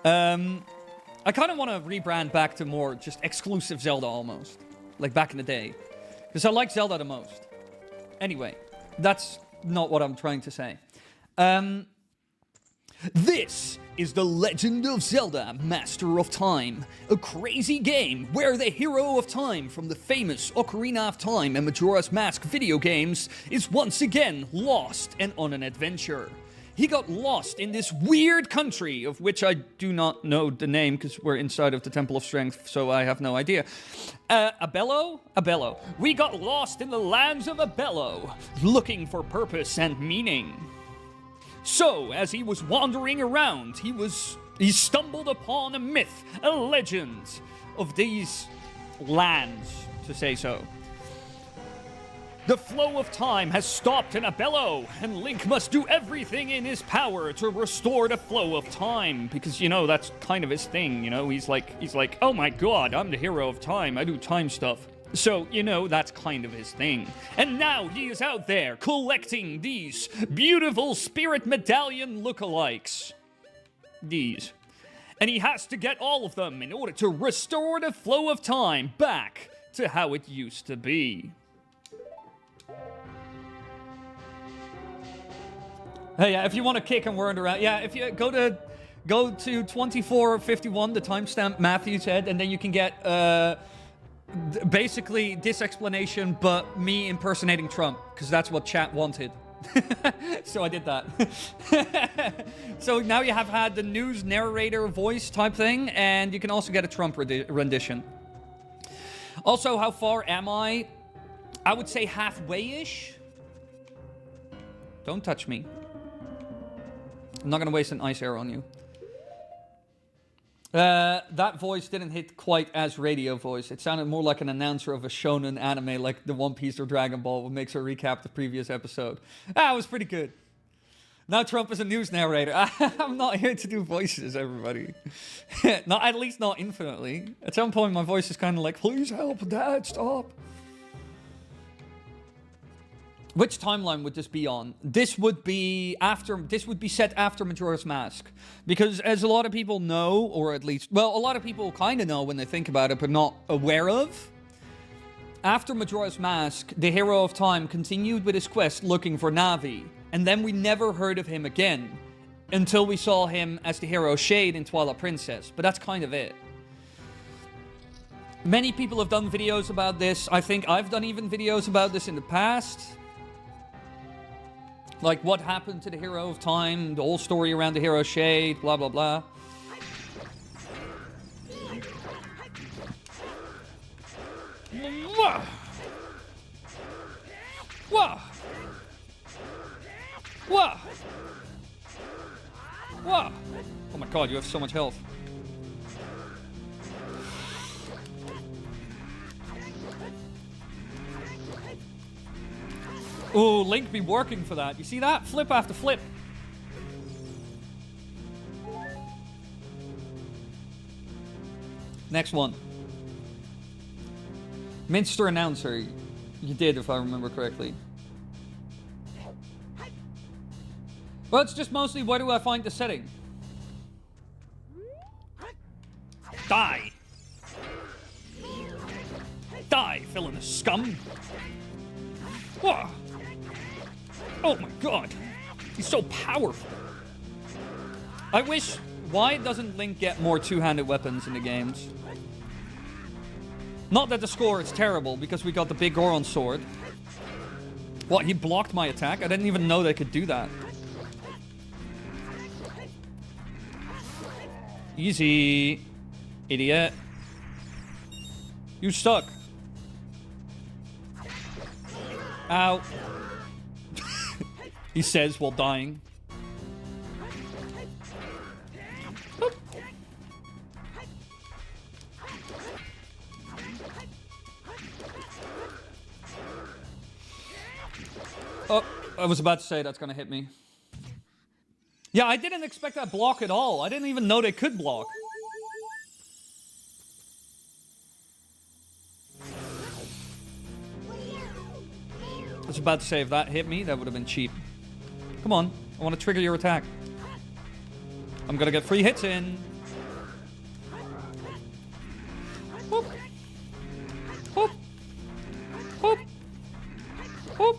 I kind of want to rebrand back to more just exclusive Zelda almost. Like back in the day. Because I like Zelda the most. Anyway, that's not what I'm trying to say. This is The Legend of Zelda Master of Time, a crazy game where the hero of time from the famous Ocarina of Time and Majora's Mask video games is once again lost and on an adventure. He got lost in this weird country, of which I do not know the name because we're inside of the Temple of Strength, so I have no idea. Abello? Abello. We got lost in the lands of Abello, looking for purpose and meaning. So, as he was wandering around, he stumbled upon a myth, a legend of these lands, to say so. The flow of time has stopped in Abello, and Link must do everything in his power to restore the flow of time, because, you know, that's kind of his thing, you know? He's like, oh my god, I'm the hero of time, I do time stuff. So, you know, that's kind of his thing. And now he is out there collecting these beautiful Spirit Medallion lookalikes. These. And he has to get all of them in order to restore the flow of time back to how it used to be. Hey, yeah, if you want to kick and word around, yeah, if you go to 2451, the timestamp Matthew said, and then you can get basically this explanation, but me impersonating Trump, because that's what chat wanted. So I did that. So now you have had the news narrator voice type thing, and you can also get a Trump rendition. Also, how far am I? I would say halfway-ish. Don't touch me. I'm not going to waste an ice arrow on you. That voice didn't hit quite as radio voice. It sounded more like an announcer of a shonen anime, like the One Piece or Dragon Ball, who makes a recap the previous episode. It was pretty good. Now Trump is a news narrator. I'm not here to do voices, everybody. Not, at least not infinitely. At some point, my voice is kind of like, please help, Dad, stop. Which timeline would this be on? This would be set after Majora's Mask. Because as a lot of people know, or at least, well, a lot of people kind of know when they think about it, but not aware of. After Majora's Mask, the hero of time continued with his quest looking for Navi. And then we never heard of him again. Until we saw him as the hero Shade in Twilight Princess. But that's kind of it. Many people have done videos about this. I think I've done even videos about this in the past. Like, what happened to the hero of time, the whole story around the hero Shade, blah, blah, blah. Whoa! Whoa! Whoa! Whoa! Oh my god, you have so much health. Ooh, Link be working for that. You see that? Flip after flip. Next one. Minster announcer. You did, if I remember correctly. Well, it's just mostly where do I find the setting? Die! Die, villainous scum! Whoa! Oh my god! He's so powerful! I wish... Why doesn't Link get more two-handed weapons in the games? Not that the score is terrible, because we got the big Goron sword. What, he blocked my attack? I didn't even know they could do that. Easy. Idiot. You stuck. Ow. He says while dying. Boop. Oh, I was about to say that's gonna hit me. Yeah, I didn't expect that block at all. I didn't even know they could block. I was about to say, if that hit me, that would have been cheap. Come on, I want to trigger your attack. I'm gonna get free hits in. Whoop. Whoop. Whoop. Whoop.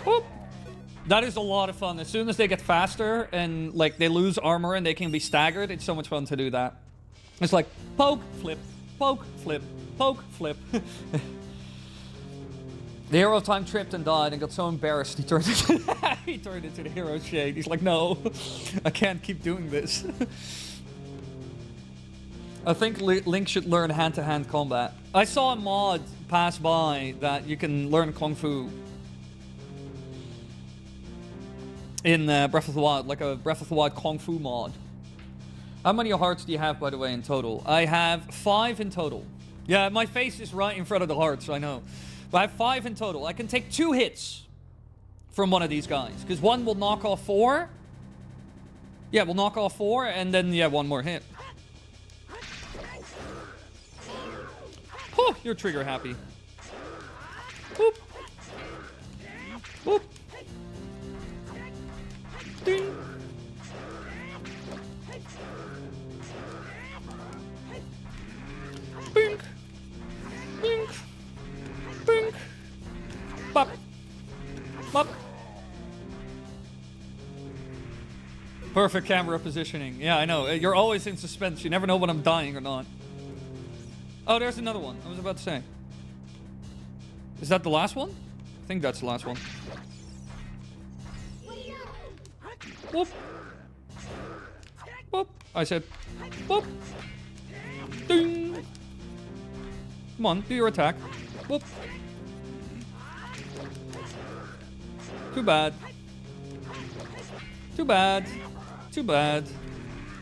Whoop. That is a lot of fun. As soon as they get faster and like they lose armor and they can be staggered, it's so much fun to do that. It's like poke, flip, poke, flip, poke, flip. The hero of time tripped and died and got so embarrassed he turned into, he turned into the hero's shade. He's like, no, I can't keep doing this. I think Link should learn hand-to-hand combat. I saw a mod pass by that you can learn Kung Fu in Breath of the Wild, like a Breath of the Wild Kung Fu mod. How many hearts do you have, by the way, in total? I have 5 in total. Yeah, my face is right in front of the hearts, I know. But I have 5 in total. I can take 2 hits from one of these guys, because one will knock off 4. Yeah, we'll knock off 4, and then, yeah, one more hit. Oh, you're trigger happy. Boop. Boop. Ding. Bink. Bink. Bink. Bop. Bop. Perfect camera positioning. Yeah, I know. You're always in suspense. You never know when I'm dying or not. Oh, there's another one. I was about to say. Is that the last one? I think that's the last one. Whoop. Whoop. I said, whoop. Ding. Come on, do your attack. Whoop. Too bad. Too bad. Too bad.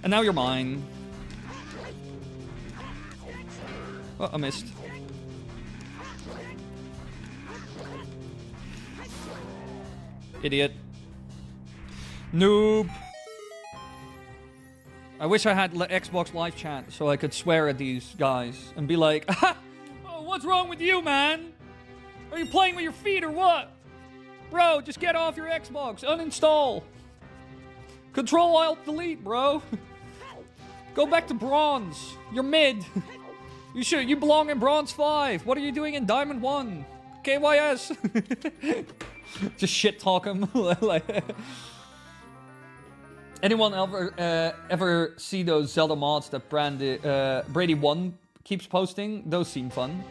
And now you're mine. Oh, I missed. Idiot. Noob. I wish I had Xbox Live Chat so I could swear at these guys and be like, oh, what's wrong with you, man? Are you playing with your feet or what? Bro, just get off your Xbox. Uninstall. Control-Alt-Delete, bro. Go back to bronze. You're mid. You belong in bronze 5. What are you doing in diamond 1? KYS. Just shit talk him. Anyone ever see those Zelda mods that Brady1 keeps posting? Those seem fun.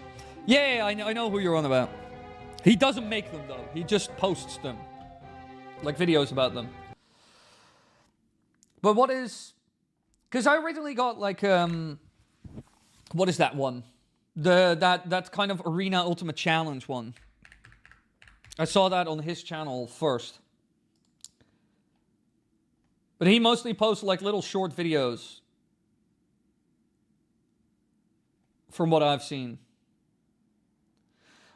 Yeah, I know who you're on about. He doesn't make them though. He just posts them, like videos about them. But what is? Because I originally got like what is that one? That kind of Arena Ultimate Challenge one. I saw that on his channel first. But he mostly posts like little short videos. From what I've seen.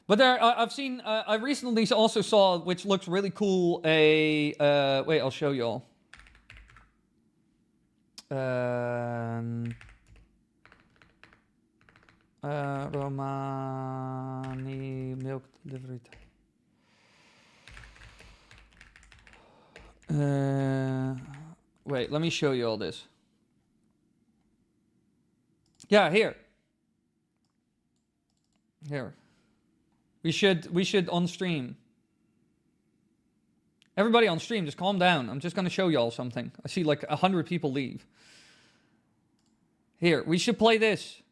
But there, I've seen, I recently also saw, which looks really cool, wait, I'll show y'all. Romani milk delivery. Wait, let me show you all this. Yeah, here. We should on stream. Everybody on stream, just calm down. I'm just gonna show y'all something. I see like 100 people leave. Here, we should play this.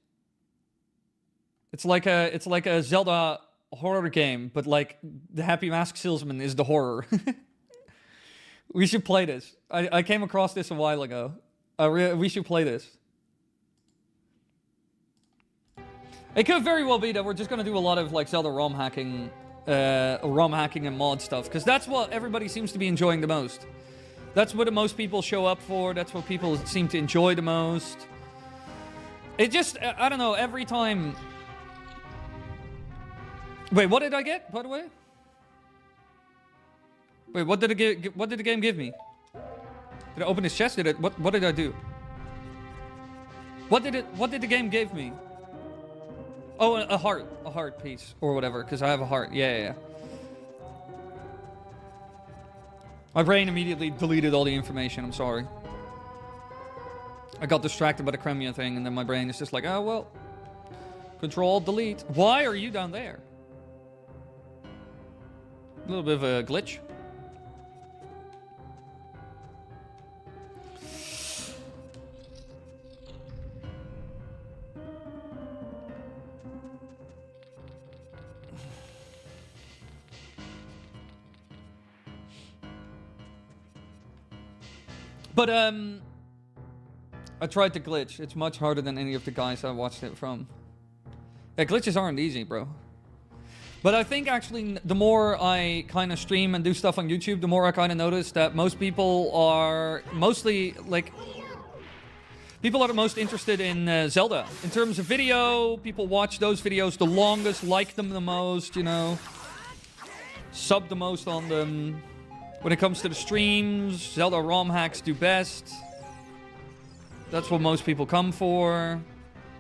It's like a Zelda horror game, but like the Happy Mask Salesman is the horror. We should play this. I came across this a while ago. We should play this. It could very well be that we're just gonna do a lot of like Zelda ROM hacking and mod stuff, because that's what everybody seems to be enjoying the most. That's what the most people show up for. That's what people seem to enjoy the most. It just, I don't know, every time. Wait, what did I get, by the way? Wait, what did the game give me? Did I open his chest? What did I do? What did the game give me? Oh, a heart piece or whatever, because I have a heart. Yeah. My brain immediately deleted all the information. I'm sorry. I got distracted by the Cremia thing, and then my brain is just like, oh well. Control delete. Why are you down there? A little bit of a glitch. But, I tried to glitch. It's much harder than any of the guys I watched it from. Yeah, glitches aren't easy, bro. But I think, actually, the more I kind of stream and do stuff on YouTube, the more I kind of notice that most people are mostly, like... People are the most interested in Zelda. In terms of video, people watch those videos the longest, like them the most, you know. Sub the most on them. When it comes to the streams, Zelda ROM hacks do best. That's what most people come for.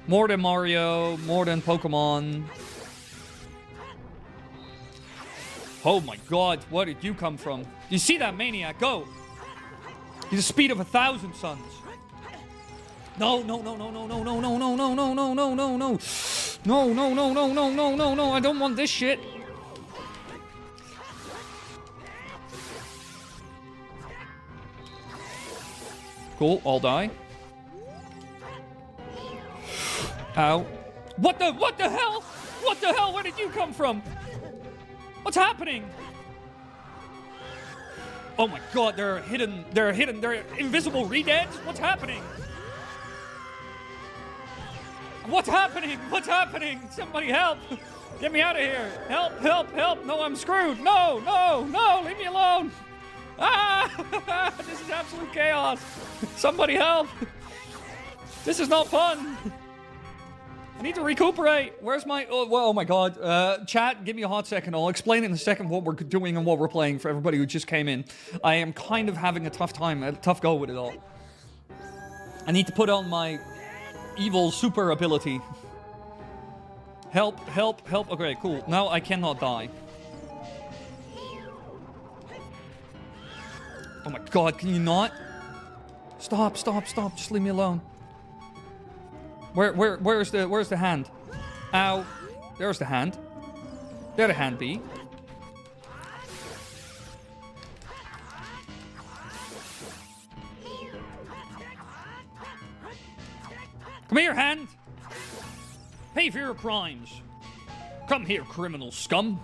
More than Mario, more than Pokemon. Oh my god, where did you come from? You see that maniac? Go! He's the speed of 1,000 suns. No, no, no, no, no, no, no, no, no, no, no, no, no, no, no. No, no, no, no, no, no, no, no, I don't want this shit. Cool, I'll die. Ow. What the hell? What the hell? Where did you come from? What's happening? Oh my god, they're invisible re-deads? What's happening? What's happening? What's happening? Somebody help! Get me out of here! Help, help, help! No, I'm screwed! No, no, no! Leave me alone! Ah! This is absolute chaos! Somebody help! This is not fun! I need to recuperate. Where's my... Oh my god. Chat, give me a hot second. I'll explain in a second what we're doing and what we're playing for everybody who just came in. I am kind of having a tough time, a tough go with it all. I need to put on my evil super ability. Help, help, help. Okay, cool. Now I cannot die. Oh my god, can you not? Stop, stop, stop. Just leave me alone. Where's the hand? Ow. There's the hand. There the hand be. Come here, hand. Pay for your crimes. Come here, criminal scum.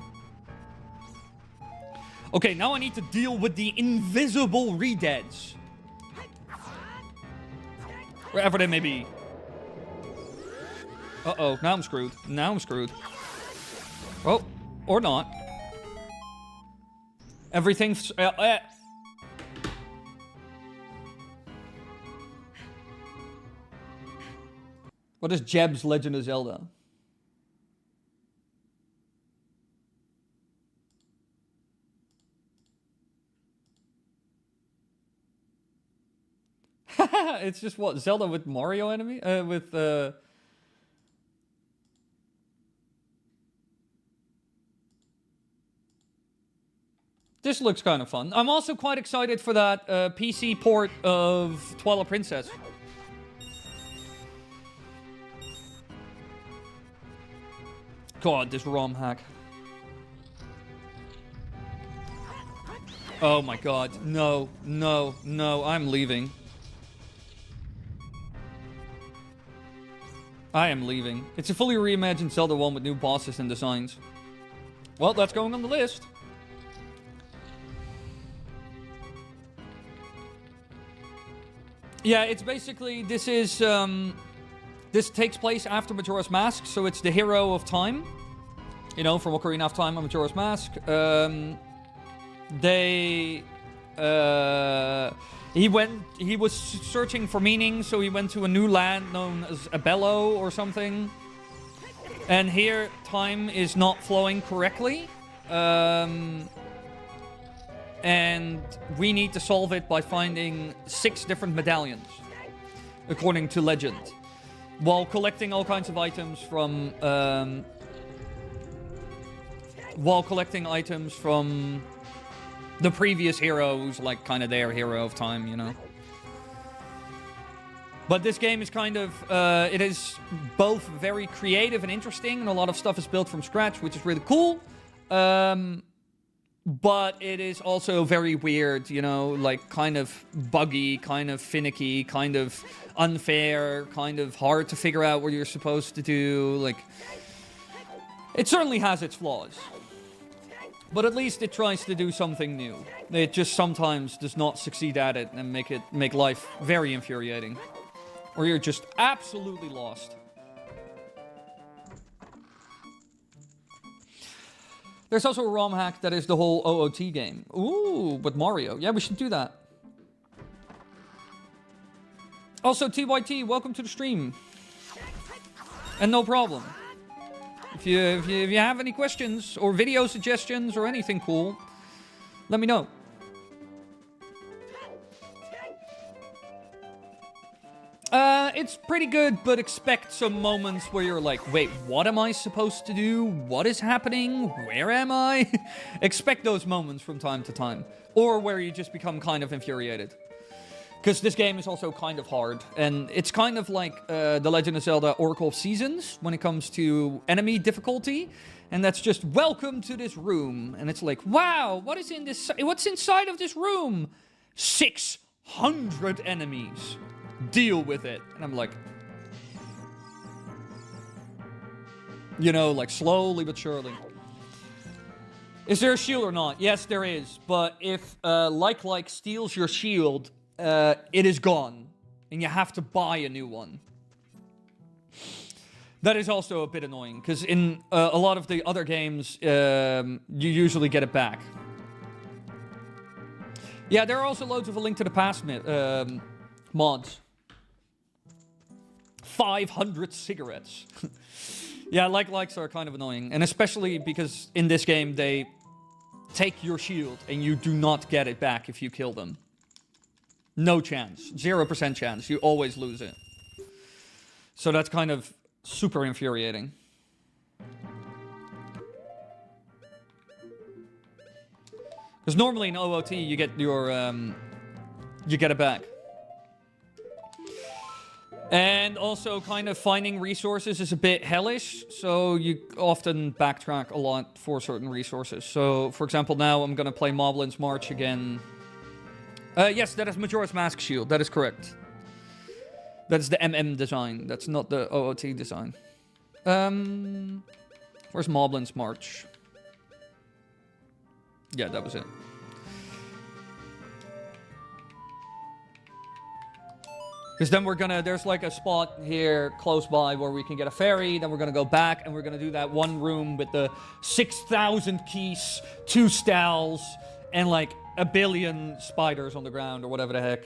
Okay, now I need to deal with the invisible re-deads. Wherever they may be. Uh-oh, now I'm screwed. Now I'm screwed. Oh, or not. Everything's... What is Jeb's Legend of Zelda? It's just what? Zelda with Mario enemy? This looks kind of fun. I'm also quite excited for that PC port of Twilight Princess. God, this ROM hack. Oh my god. No, no, no, I'm leaving. I am leaving. It's a fully reimagined Zelda 1 with new bosses and designs. Well, that's going on the list. Yeah, it's basically, this is, this takes place after Majora's Mask, so it's the hero of time. You know, from Ocarina of Time on Majora's Mask. He was searching for meaning, so he went to a new land known as Abello or something. And here, time is not flowing correctly. And we need to solve it by finding 6 different medallions, according to legend. While collecting all kinds of items from... the previous heroes, like kind of their hero of time, you know. But this game is kind of, it is both very creative and interesting, and a lot of stuff is built from scratch, which is really cool. But it is also very weird, you know, like kind of buggy, kind of finicky, kind of unfair, kind of hard to figure out what you're supposed to do. Like, it certainly has its flaws. But at least it tries to do something new. It just sometimes does not succeed at it and make life very infuriating. Or you're just absolutely lost. There's also a ROM hack that is the whole OOT game. Ooh, with Mario. Yeah, we should do that. Also, TYT, welcome to the stream. And no problem. If you have any questions or video suggestions or anything cool, let me know. It's pretty good, but expect some moments where you're like, wait, what am I supposed to do? What is happening? Where am I? Expect those moments from time to time. Or where you just become kind of infuriated. Because this game is also kind of hard. And it's kind of like The Legend of Zelda Oracle of Seasons when it comes to enemy difficulty. And that's just, welcome to this room. And it's like, wow, what's inside of this room? 600 enemies. Deal with it. And I'm like, you know, like slowly but surely. Is there a shield or not? Yes, there is. But if like steals your shield, it is gone. And you have to buy a new one. That is also a bit annoying. Because in a lot of the other games, you usually get it back. Yeah, there are also loads of A Link to the Past mods. 500 cigarettes. Yeah, likes are kind of annoying. And especially because in this game, they take your shield and you do not get it back if you kill them. No chance. 0% chance. You always lose it. So that's kind of super infuriating. Because normally in OOT, you get your, you get it back. And also kind of finding resources is a bit hellish, so you often backtrack a lot for certain resources. So, for example, now I'm going to play Moblin's March again. Yes, that is Majora's Mask Shield, that is correct. That is the MM design, that's not the OOT design. Where's Moblin's March? Yeah, that was it. Because then we're gonna, there's like a spot here close by where we can get a ferry, then we're gonna go back and we're gonna do that one room with the 6,000 keys, 2 stalls, and like a billion spiders on the ground or whatever the heck.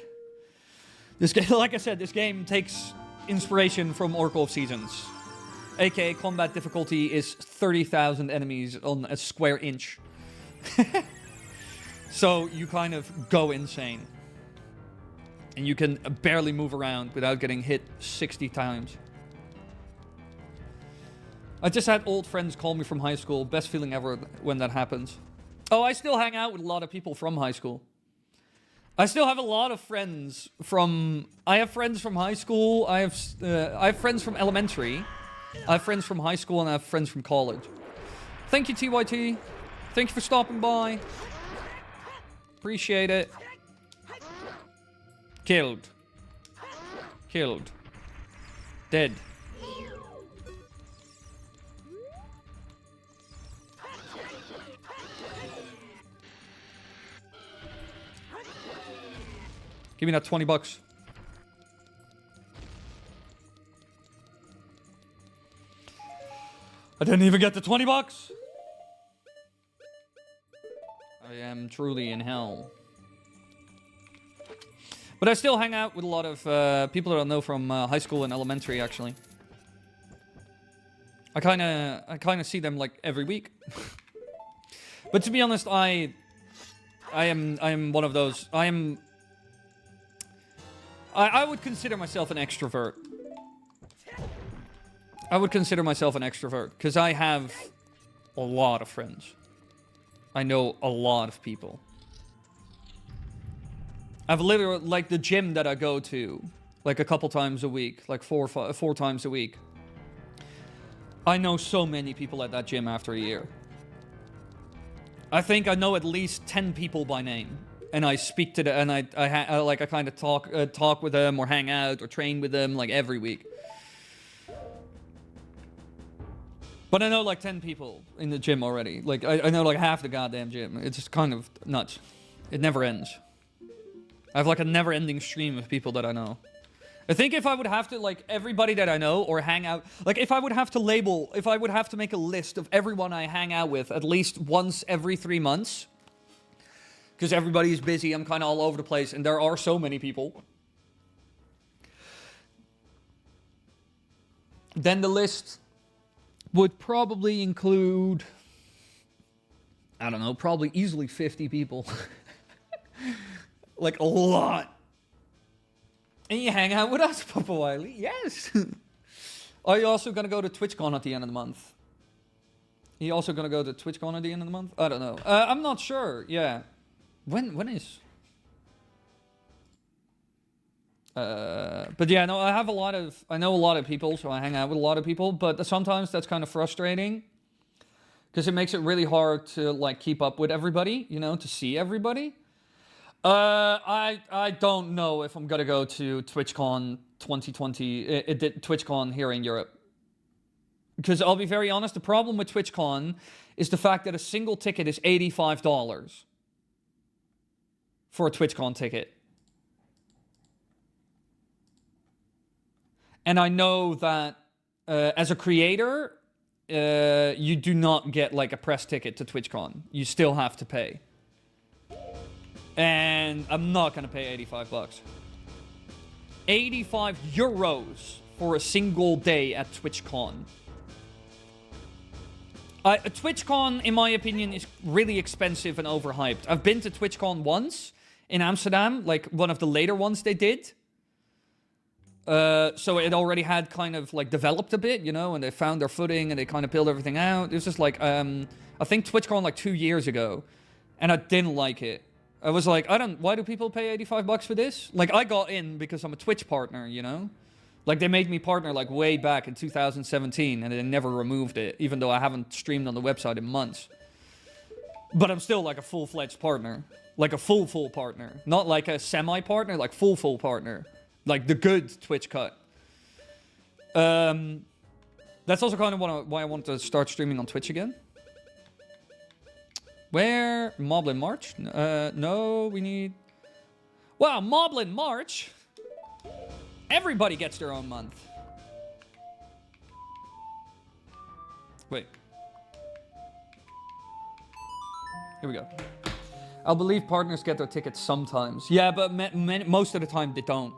This game, like I said, this game takes inspiration from Oracle of Seasons. AKA combat difficulty is 30,000 enemies on a square inch. So you kind of go insane. And you can barely move around without getting hit 60 times. I just had old friends call me from high school. Best feeling ever when that happens. Oh, I still hang out with a lot of people from high school. I still have a lot of friends from... I have friends from high school. I have friends from elementary. I have friends from high school and I have friends from college. Thank you, TYT. Thank you for stopping by. Appreciate it. Killed. Killed. Dead. Give me that 20 bucks. I didn't even get the 20 bucks. I am truly in hell. But I still hang out with a lot of people that I know from high school and elementary, actually. I kind of see them like every week. But to be honest, I am one of those. I would consider myself an extrovert. I would consider myself an extrovert because I have a lot of friends. I know a lot of people. I've literally, like the gym that I go to, like a couple times a week, like four times a week. I know so many people at that gym after a year. I think I know at least 10 people by name. And I speak to them, and I kind of talk with them or hang out or train with them like every week. But I know like 10 people in the gym already. Like, I know like half the goddamn gym. It's just kind of nuts. It never ends. I have like a never-ending stream of people that I know. I think if I would have to, like, everybody that I know or hang out... Like, if I would have to label... If I would have to make a list of everyone I hang out with at least once every 3 months... Because everybody's busy, I'm kind of all over the place, and there are so many people... Then the list would probably include... I don't know, probably easily 50 people. Like, a lot. And you hang out with us, Dr.Wily. Yes. Are you also going to go to TwitchCon at the end of the month? Are you also going to go to TwitchCon at the end of the month? I don't know. I'm not sure. Yeah. When is? But yeah, no, I know a lot of people, so I hang out with a lot of people, but sometimes that's kind of frustrating because it makes it really hard to like keep up with everybody, you know, to see everybody. I don't know if I'm gonna go to TwitchCon 2020, TwitchCon here in Europe. Because I'll be very honest, the problem with TwitchCon is the fact that a single ticket is $85 for a TwitchCon ticket. And I know that as a creator, you do not get like a press ticket to TwitchCon. You still have to pay. And I'm not going to pay 85 bucks. 85 euros for a single day at TwitchCon. TwitchCon, in my opinion, is really expensive and overhyped. I've been to TwitchCon once in Amsterdam, like one of the later ones they did. So it already had kind of like developed a bit, you know, and they found their footing and they kind of built everything out. It was just like, I think TwitchCon like 2 years ago, and I didn't like it. I was like, why do people pay 85 bucks for this? Like, I got in because I'm a Twitch partner, you know? Like, they made me partner, like, way back in 2017, and they never removed it, even though I haven't streamed on the website in months. But I'm still, like, a full-fledged partner. Like, a full partner. Not like a semi-partner, like, full partner. Like, the good Twitch cut. That's also kind of why I want to start streaming on Twitch again. Where? Moblin March? No, we need... Wow, Moblin March? Everybody gets their own month. Wait. Here we go. I believe partners get their tickets sometimes. Yeah, but most of the time they don't.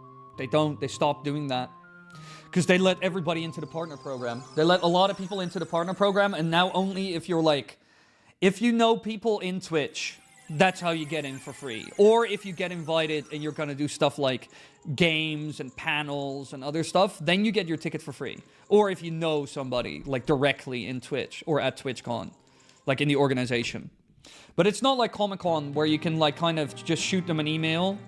They stop doing that. Because they let everybody into the partner program. They let a lot of people into the partner program, and now only if you're like... If you know people in Twitch, that's how you get in for free. Or if you get invited and you're going to do stuff like games and panels and other stuff, then you get your ticket for free. Or if you know somebody, like directly in Twitch or at TwitchCon, like in the organization. But it's not like Comic-Con where you can like kind of just shoot them an email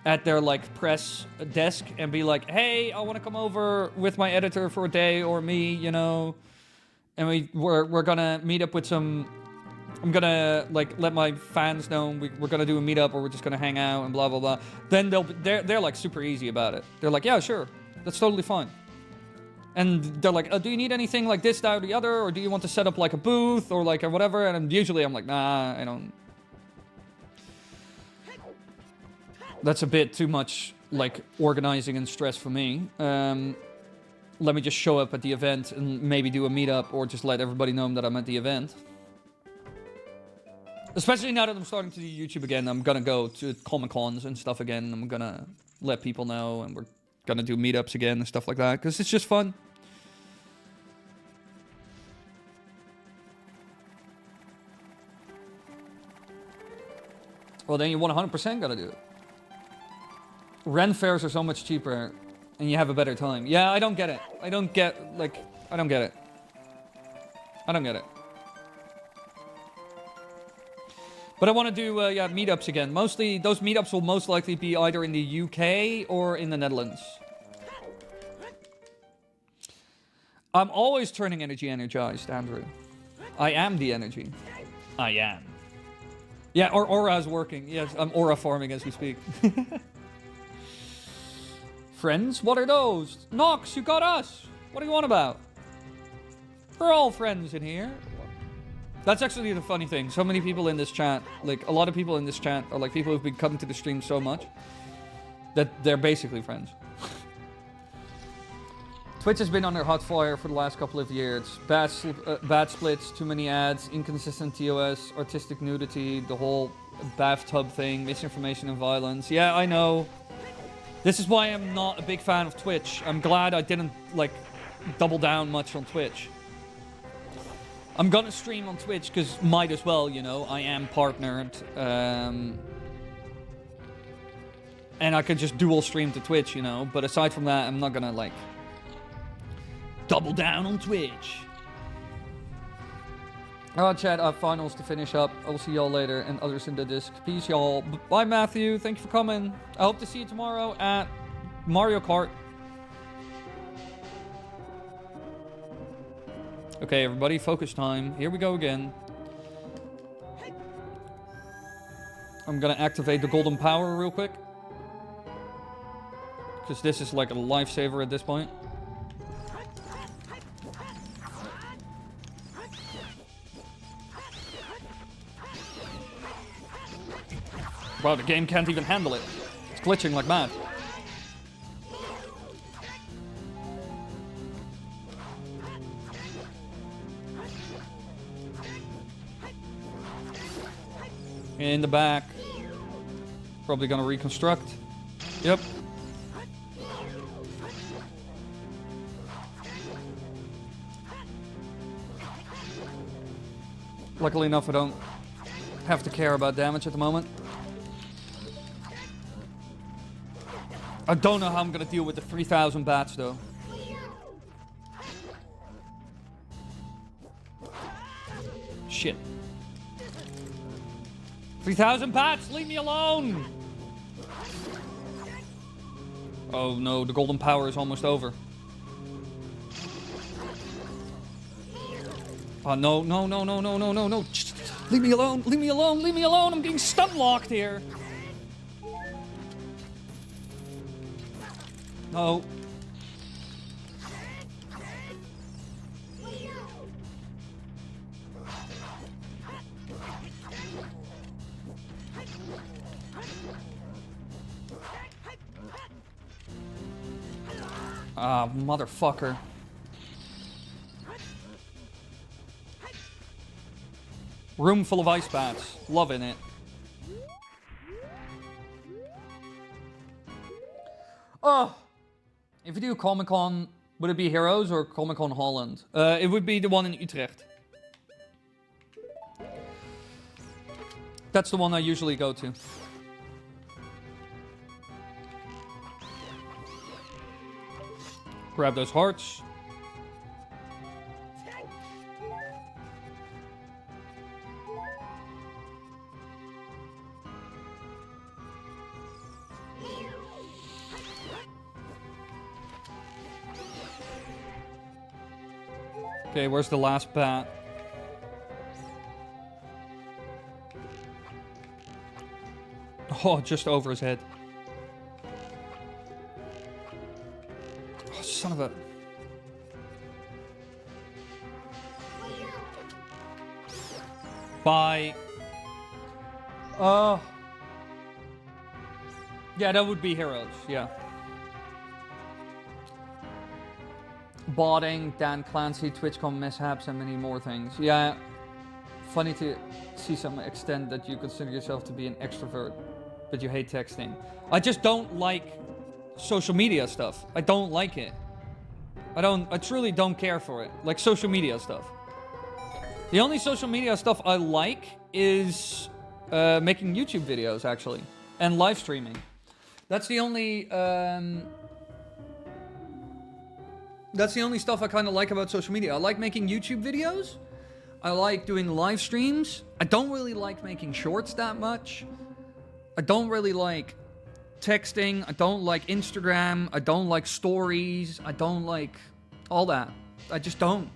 at their like press desk and be like, hey, I want to come over with my editor for a day, or me, you know. And we're going to meet up with some... I'm gonna like let my fans know we're gonna do a meetup, or we're just gonna hang out and blah blah blah. Then they're like super easy about it. They're like, yeah, sure, that's totally fine. And they're like, do you need anything like this, that, or the other, or do you want to set up like a booth or like a whatever? And usually I'm like, nah, I don't. That's a bit too much like organizing and stress for me. Let me just show up at the event and maybe do a meetup, or just let everybody know that I'm at the event. Especially now that I'm starting to do YouTube again, I'm gonna go to Comic-Cons and stuff again. I'm gonna let people know, and we're gonna do meetups again and stuff like that, because it's just fun. Well, then you 100% gotta do it. Rent fares are so much cheaper, and you have a better time. Yeah, I don't get it. I don't get it. I don't get it. But I want to do, yeah, meetups again. Mostly, those meetups will most likely be either in the UK or in the Netherlands. I'm always turning energy energized, Andrew. I am the energy. I am. Yeah, or aura's working. Yes, I'm aura farming as we speak. Friends, what are those? Nox, you got us. What do you want about? We're all friends in here. That's actually the funny thing. So many people in this chat, like a lot of people in this chat are like people who've been coming to the stream so much that they're basically friends. Twitch has been under hot fire for the last couple of years. Bad splits, too many ads, inconsistent TOS, artistic nudity, the whole bathtub thing, misinformation and violence. Yeah, I know. This is why I'm not a big fan of Twitch. I'm glad I didn't, like, double down much on Twitch. I'm gonna stream on Twitch because might as well, you know. I am partnered. And I could just dual stream to Twitch, you know. But aside from that, I'm not gonna, like, double down on Twitch. Alright, chat, I have finals to finish up. I will see y'all later and others in the disc. Peace, y'all. Bye, Matthew. Thank you for coming. I hope to see you tomorrow at Mario Kart. Okay, everybody, focus time. Here we go again. I'm gonna activate the golden power real quick. Because this is like a lifesaver at this point. Wow, the game can't even handle it. It's glitching like mad. In the back. Probably gonna reconstruct. Yep. Luckily enough, I don't have to care about damage at the moment. I don't know how I'm gonna deal with the 3,000 bats, though. Shit. 3,000 bats, leave me alone! Oh no, the golden power is almost over. Oh no, no, no, no, no, no, no, no. Leave me alone, leave me alone, leave me alone! I'm getting stun locked here! No. Ah, motherfucker. Room full of ice bats. Loving it. Oh! If you do Comic-Con, would it be Heroes or Comic-Con Holland? It would be the one in Utrecht. That's the one I usually go to. Grab those hearts. Okay, where's the last bat? Oh, just over his head. Oh, son of a... Bye. Oh. Yeah, that would be Heroes, yeah. Botting, Dan Clancy, TwitchCon mishaps, and many more things. Yeah, funny to see some extent that you consider yourself to be an extrovert, but you hate texting. I just don't like social media stuff. I don't like it. I truly don't care for it. Like social media stuff. The only social media stuff I like is making YouTube videos, actually, and live streaming. That's the only... That's the only stuff I kind of like about social media. I like making YouTube videos. I like doing live streams. I don't really like making shorts that much. I don't really like texting. I don't like Instagram. I don't like stories. I don't like all that. I just don't.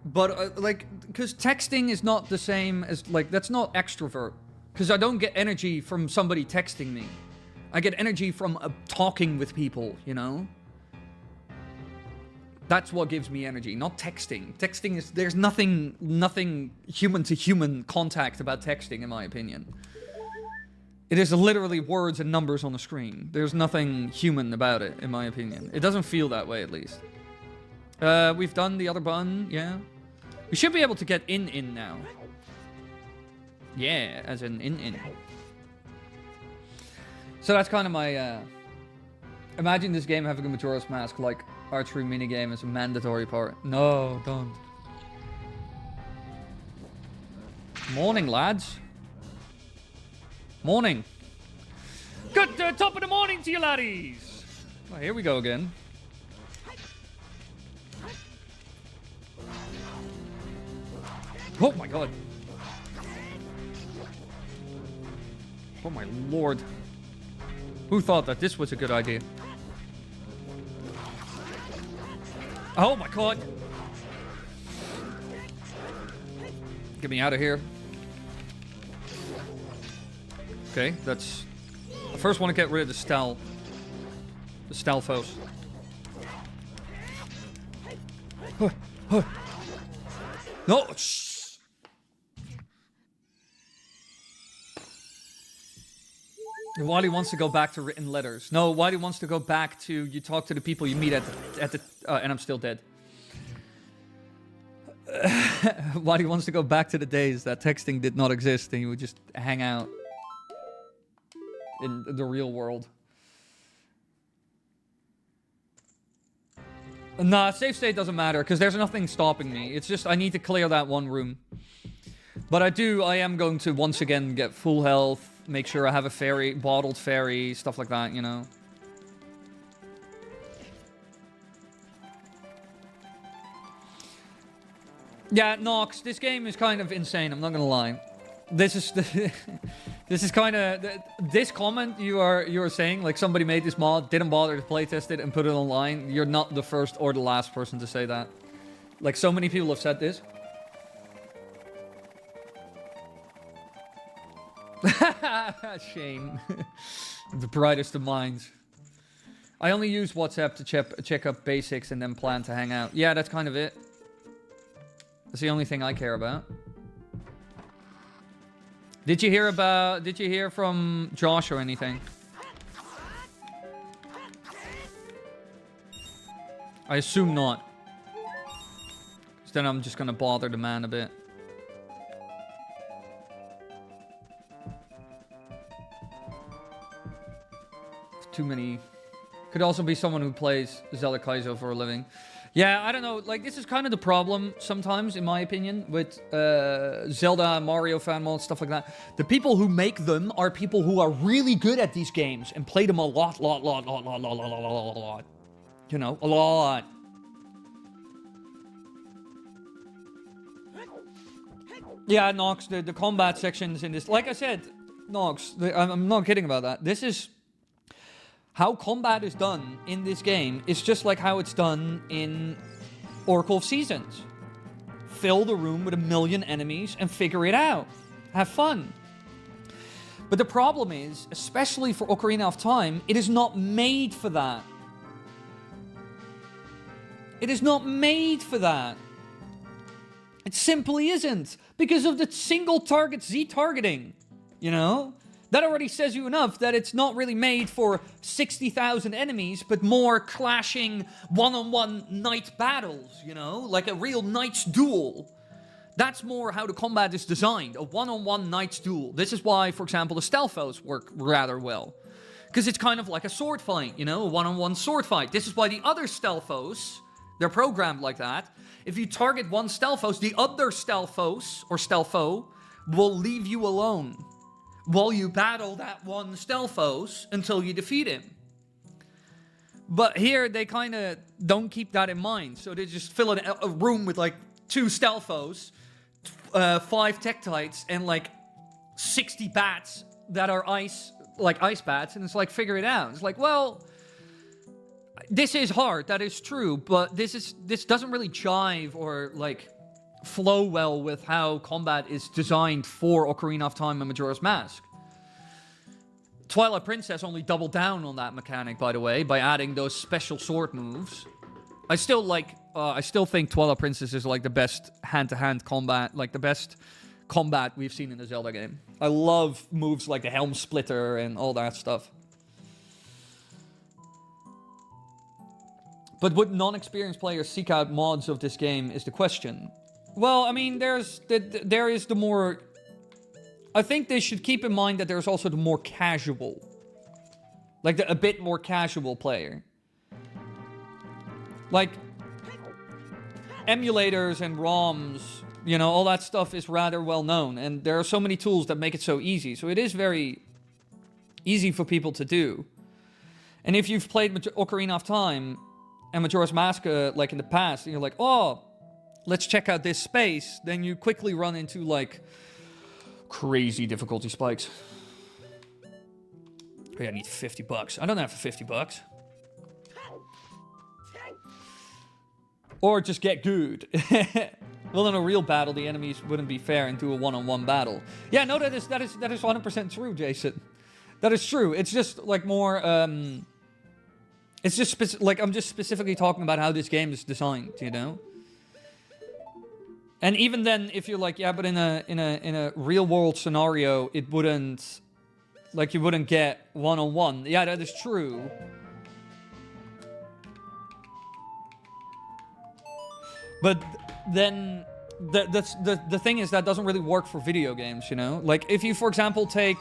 But, because texting is not the same as, that's not extrovert. Because I don't get energy from somebody texting me. I get energy from talking with people, you know? That's what gives me energy, not texting. Texting is... There's nothing human-to-human contact about texting, in my opinion. It is literally words and numbers on the screen. There's nothing human about it, in my opinion. It doesn't feel that way, at least. We've done the other button, yeah. We should be able to get in now. Yeah, as in in. So that's kind of my... Imagine this game having a Majora's Mask, like archery minigame as a mandatory part. No, don't. Morning, lads. Morning. Good top of the morning to you, laddies. Oh, here we go again. Oh my god. Oh my lord. Who thought that this was a good idea? Oh my god. Get me out of here. Okay, that's... I first want to get rid of the Stalfos. No! Shh. Wily wants to go back to written letters. No, Wily wants to go back to... You talk to the people you meet at the and I'm still dead. Wily wants to go back to the days that texting did not exist and you would just hang out in the real world. Nah, save state doesn't matter, because there's nothing stopping me. It's just, I need to clear that one room. But I am going to once again get full health, make sure I have a fairy, bottled fairy, stuff like that, you know. Yeah, Nox, this game is kind of insane, I'm not gonna lie. This is this is kind of this comment you are saying, like somebody made this mod, didn't bother to playtest it and put it online. You're not the first or the last person to say that. Like, so many people have said this. Shame. The brightest of minds. I only use WhatsApp to check up basics and then plan to hang out. Yeah, that's kind of it. That's the only thing I care about. Did you hear from Josh or anything? I assume not. Because then I'm just gonna bother the man a bit. Too many. Could also be someone who plays Zelda Kaizo for a living. Yeah, I don't know. Like, this is kind of the problem sometimes, in my opinion, with Zelda, Mario fan mods, stuff like that. The people who make them are people who are really good at these games and play them a lot. You know, a lot. Yeah, Nox, the combat sections in this... Like I said, Nox, I'm not kidding about that. This is... How combat is done in this game is just like how it's done in Oracle of Seasons. Fill the room with 1 million enemies and figure it out. Have fun. But the problem is, especially for Ocarina of Time, it is not made for that. It is not made for that. It simply isn't. Because of the single target Z targeting. You know? That already says you enough that it's not really made for 60,000 enemies, but more clashing one-on-one knight battles, you know? Like a real knight's duel. That's more how the combat is designed, a one-on-one knight's duel. This is why, for example, the Stalfos work rather well. Because it's kind of like a sword fight, you know? A one-on-one sword fight. This is why the other Stalfos, they're programmed like that. If you target one Stalfos, the other Stalfos, or Stalfo, will leave you alone while you battle that one Stalfos until you defeat him. But here, they kind of don't keep that in mind. So they just fill in a room with, like, 2 Stalfos, 5 Tektites, and, like, 60 bats that are ice bats. And it's like, figure it out. It's like, well, this is hard. That is true. But this doesn't really jive or, like, flow well with how combat is designed for Ocarina of Time and Majora's Mask. Twilight Princess only doubled down on that mechanic, by the way, by adding those special sword moves. I still think Twilight Princess is like the best hand-to-hand combat, like the best combat we've seen in a Zelda game. I love moves like the Helm Splitter and all that stuff. But would non-experienced players seek out mods of this game is the question. Well, I mean, there is the more... I think they should keep in mind that there's also the more casual. Like, a bit more casual player. Like, emulators and ROMs, you know, all that stuff is rather well known. And there are so many tools that make it so easy. So it is very easy for people to do. And if you've played Ocarina of Time and Majora's Mask, like in the past, and you're like, oh, let's check out this space, then you quickly run into, like, crazy difficulty spikes. Oh, yeah, I need $50. I don't have $50. Or just get good. Well, in a real battle, the enemies wouldn't be fair and do a one-on-one battle. Yeah, no, that is 100% true, Jason. That is true. It's just, like, more, it's just, like, I'm just specifically talking about how this game is designed, you know? And even then, if you're like, yeah, but in a real-world scenario, it wouldn't, like, you wouldn't get one-on-one. Yeah, that is true. But then the thing is that doesn't really work for video games, you know? Like, if you, for example, take...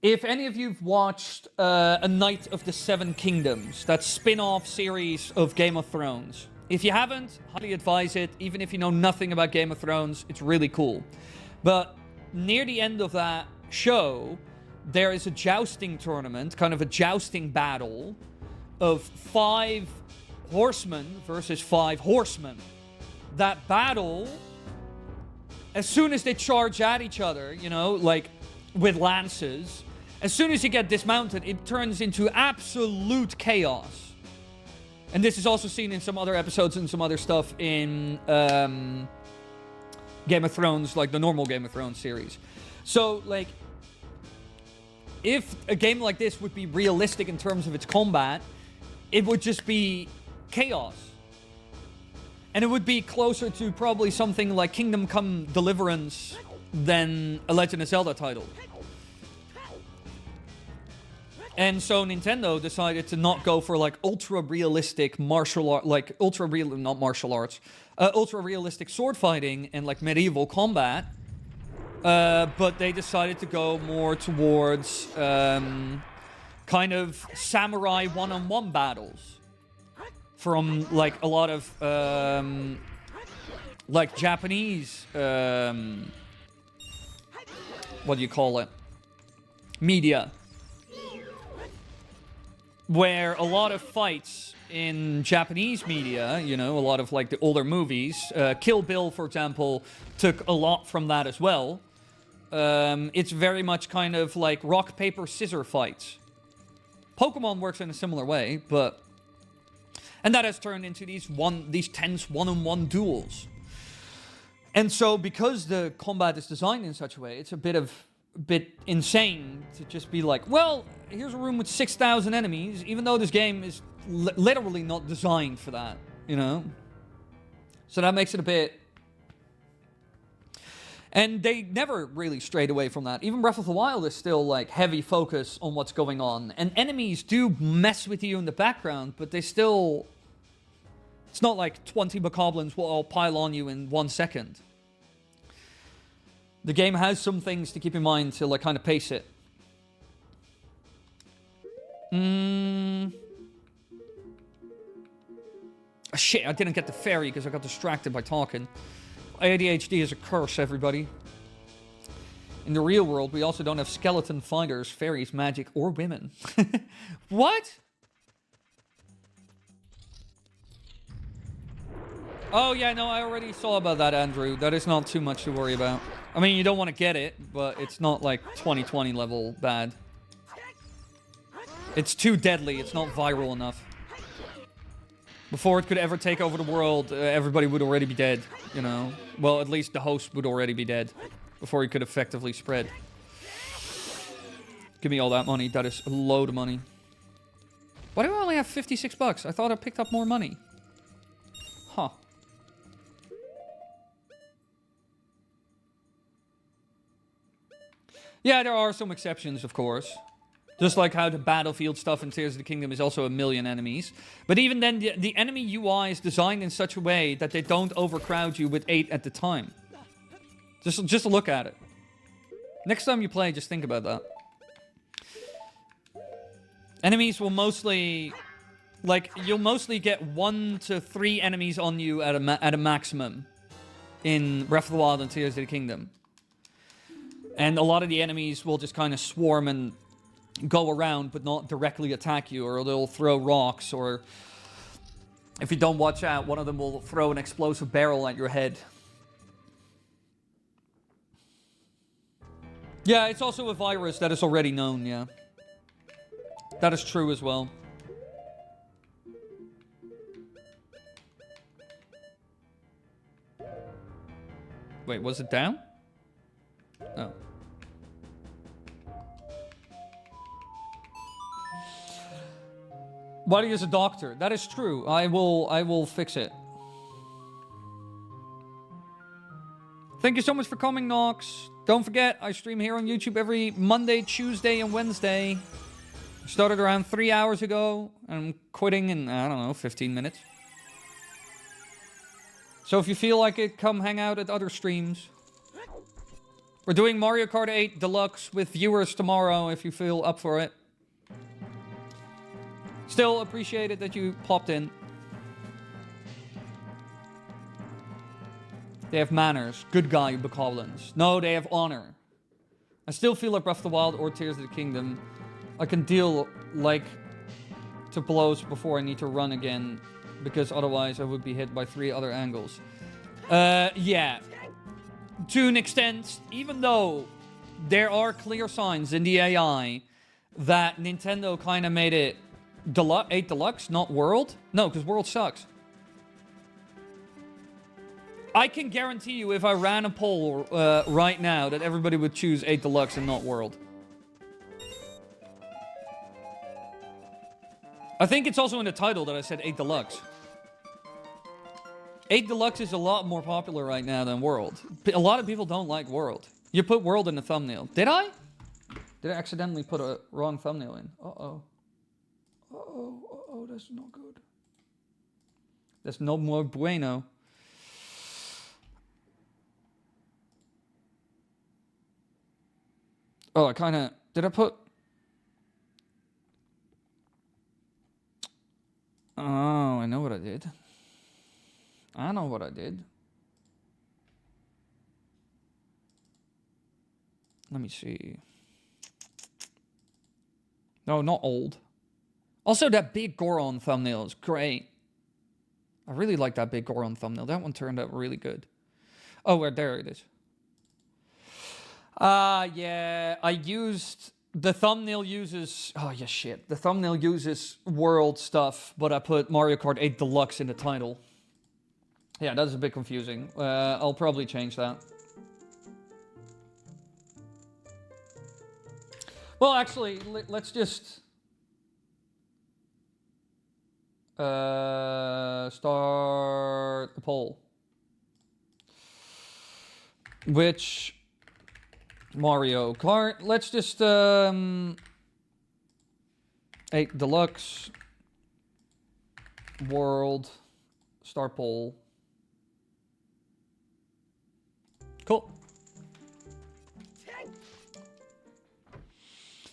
if any of you've watched A Knight of the Seven Kingdoms, that spin-off series of Game of Thrones. If you haven't, highly advise it. Even if you know nothing about Game of Thrones, it's really cool. But near the end of that show, there is a jousting tournament, kind of a jousting battle, of 5 horsemen versus 5 horsemen. That battle, as soon as they charge at each other, you know, like with lances, as soon as you get dismounted, it turns into absolute chaos. And this is also seen in some other episodes and some other stuff in Game of Thrones, like the normal Game of Thrones series. So, like, if a game like this would be realistic in terms of its combat, it would just be chaos. And it would be closer to probably something like Kingdom Come Deliverance than a Legend of Zelda title. And so Nintendo decided to not go for, like, ultra-realistic martial art, like, ultra-realistic sword fighting and, like, medieval combat. But they decided to go more towards, kind of samurai one-on-one battles from, like, a lot of, like, Japanese, what do you call it? Media. Where a lot of fights in Japanese media, you know, a lot of, like, the older movies, Kill Bill, for example, took a lot from that as well. It's very much kind of like rock, paper, scissor fights. Pokemon works in a similar way, but... And that has turned into these tense one-on-one duels. And so, because the combat is designed in such a way, it's a bit insane to just be like, well, here's a room with 6,000 enemies, even though this game is literally not designed for that, you know? So that makes it a bit... And they never really strayed away from that. Even Breath of the Wild is still, like, heavy focus on what's going on. And enemies do mess with you in the background, but they still... It's not like 20 bokoblins will all pile on you in 1 second. The game has some things to keep in mind to, like, kind of pace it. Oh, shit, I didn't get the fairy because I got distracted by talking. ADHD is a curse, everybody. In the real world, we also don't have skeleton fighters, fairies, magic, or women. What? Oh, yeah, no, I already saw about that, Andrew. That is not too much to worry about. I mean, you don't want to get it, but it's not like 2020 level bad. It's too deadly. It's not viral enough. Before it could ever take over the world, everybody would already be dead, you know? Well, at least the host would already be dead before he could effectively spread. Give me all that money. That is a load of money. Why do I only have 56 bucks? I thought I picked up more money. Huh. Yeah, there are some exceptions, of course. Just like how the battlefield stuff in Tears of the Kingdom is also 1,000,000 enemies. But even then, the enemy UI is designed in such a way that they don't overcrowd you with 8 at the time. Just look at it. Next time you play, just think about that. Enemies will mostly... Like, you'll mostly get 1 to 3 enemies on you at a maximum in Breath of the Wild and Tears of the Kingdom. And a lot of the enemies will just kind of swarm and go around, but not directly attack you, or they'll throw rocks, or if you don't watch out, one of them will throw an explosive barrel at your head. Yeah, it's also a virus that is already known, yeah. That is true as well. Wait, was it down? Oh. Wily is a doctor. That is true. I will fix it. Thank you so much for coming, Nox. Don't forget, I stream here on YouTube every Monday, Tuesday, and Wednesday. I started around 3 hours ago, and I'm quitting in, I don't know, 15 minutes. So if you feel like it, come hang out at other streams. We're doing Mario Kart 8 Deluxe with viewers tomorrow, if you feel up for it. Still appreciate it that you popped in. They have manners. Good guy, Bokoblins. No, they have honor. I still feel like Breath of the Wild or Tears of the Kingdom. I can deal, like, to blows before I need to run again, because otherwise I would be hit by 3 other angles. Yeah. To an extent, even though there are clear signs in the AI that Nintendo kind of made it 8 Deluxe, not World. No, because World sucks. I can guarantee you if I ran a poll right now that everybody would choose 8 Deluxe and not World. I think it's also in the title that I said 8 Deluxe. 8 Deluxe is a lot more popular right now than World. A lot of people don't like World. You put World in the thumbnail. Did I? Did I accidentally put a wrong thumbnail in? Uh-oh. Uh-oh, uh-oh, that's not good. That's no more bueno. Oh, I kind of... Did I put... Oh, I know what I did. I know what I did. Let me see. No, not old. Also, that big Goron thumbnail is great. I really like that big Goron thumbnail. That one turned out really good. Oh, there it is. Yeah, I used... The thumbnail uses... Oh, yeah, shit. The thumbnail uses World stuff, but I put Mario Kart 8 Deluxe in the title. Yeah, that's a bit confusing. I'll probably change that. Well, actually, let's just... start the poll. Which... Mario Kart. Let's just 8 Deluxe World Star Poll. Cool.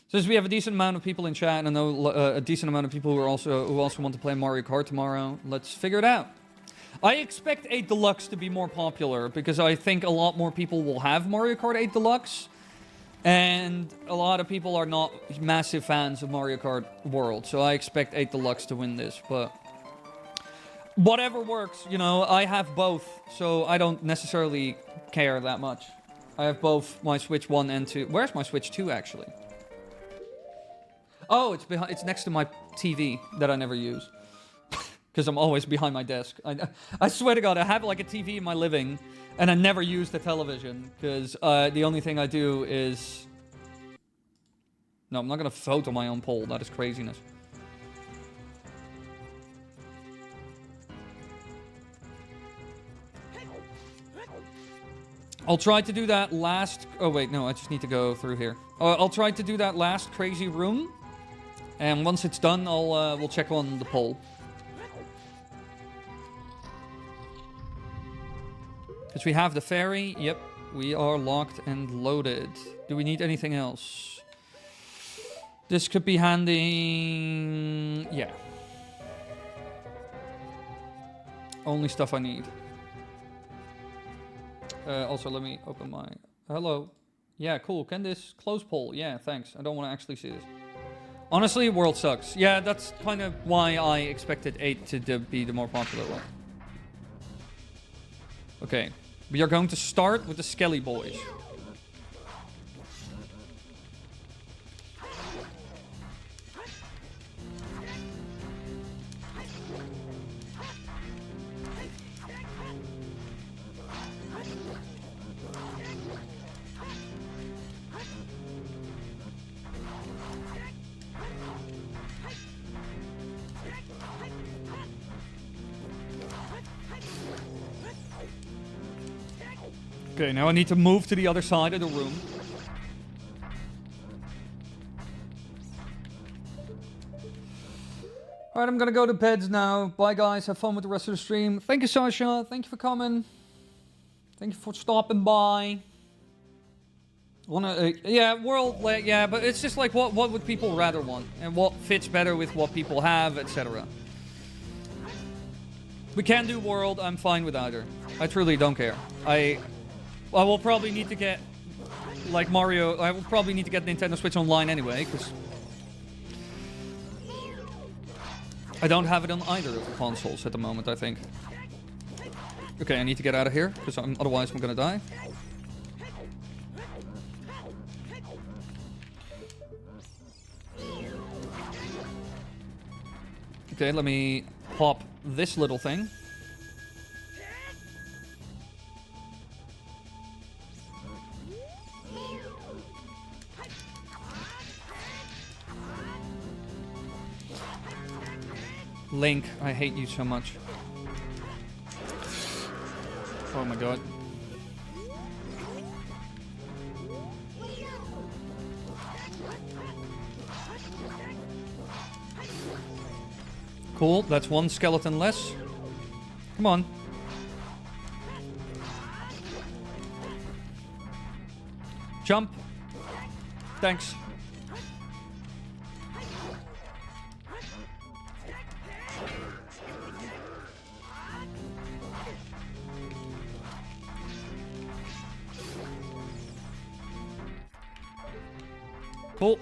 Since we have a decent amount of people in chat, and I know a decent amount of people who also want to play Mario Kart tomorrow, let's figure it out. I expect 8 Deluxe to be more popular because I think a lot more people will have Mario Kart 8 Deluxe. And a lot of people are not massive fans of Mario Kart World, so I expect 8 Deluxe to win this, but whatever works, you know, I have both, so I don't necessarily care that much. I have both my Switch 1 and 2. Where's my Switch 2, actually? Oh, it's next to my TV that I never use. Because I'm always behind my desk. I swear to God, I have like a TV in my living, and I never use the television, because the only thing I do is... No, I'm not going to vote on my own poll. That is craziness. I'll try to do that last... Oh, wait, no, I just need to go through here. I'll try to do that last crazy room. And once it's done, we'll check on the pole. Because we have the ferry. Yep, we are locked and loaded. Do we need anything else? This could be handy. Yeah. Only stuff I need. Also, let me open my... Hello. Yeah, cool. Can this close poll? Yeah, thanks. I don't want to actually see this. Honestly, world sucks. Yeah, that's kind of why I expected 8 to be the more popular one. Okay. We are going to start with the Skelly Boys. Okay, now I need to move to the other side of the room. Alright, I'm gonna go to bed now. Bye, guys. Have fun with the rest of the stream. Thank you, Sasha. Thank you for coming. Thank you for stopping by. Yeah, world, yeah, but it's just like, what would people rather want? And what fits better with what people have, etc. We can do world. I'm fine with either. I truly don't care. I will probably need to get, like Mario, I will probably need to get Nintendo Switch Online anyway, because I don't have it on either of the consoles at the moment, I think. Okay, I need to get out of here, because otherwise I'm gonna die. Okay, let me pop this little thing. Link, I hate you so much. Oh my god. Cool, that's one skeleton less. Come on. Jump. Thanks. Cool.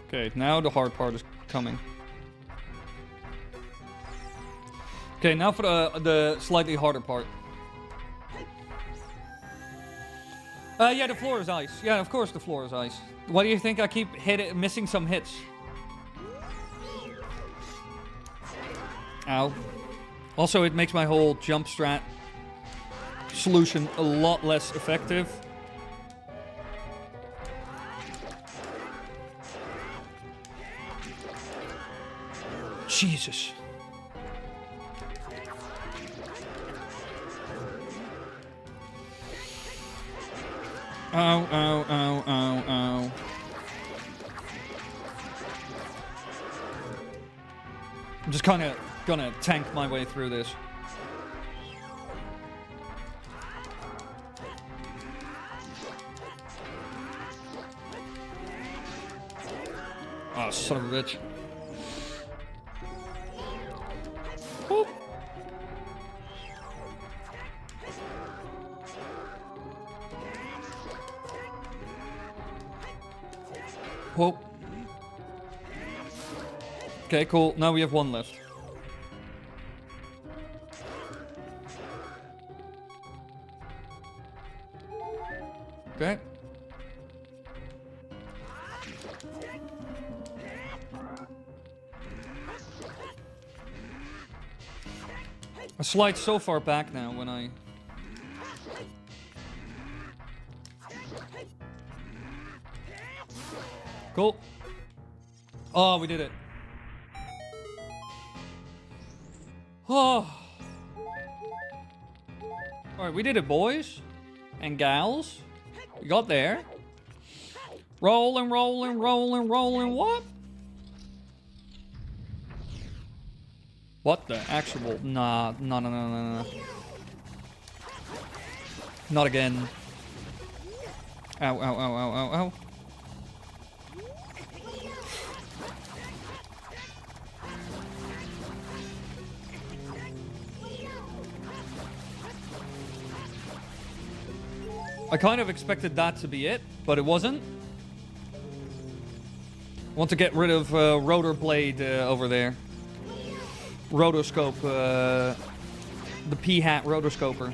Okay, now the hard part is coming. Okay, now for the slightly harder part. Yeah, the floor is ice. Yeah, of course the floor is ice. Why do you think I keep missing some hits? Ow. Also, it makes my whole jump strat solution a lot less effective. Jesus. Ow, ow, ow, ow, ow. I'm just kind of gonna tank my way through this. Oh, son of a bitch. Boop. Whoa. Okay, cool. Now we have one left. Okay. I slide so far back now when I... Cool. Oh, we did it. Oh. Alright, we did it, boys. And gals. We got there. Rolling, rolling, rolling, rolling. What? What the actual? Nah, no, no, no, no, no. Not again. Ow, ow, ow, ow, ow, ow. I kind of expected that to be it, but it wasn't. Want to get rid of rotor blade over there. Rotoscope, the P-hat rotoscoper.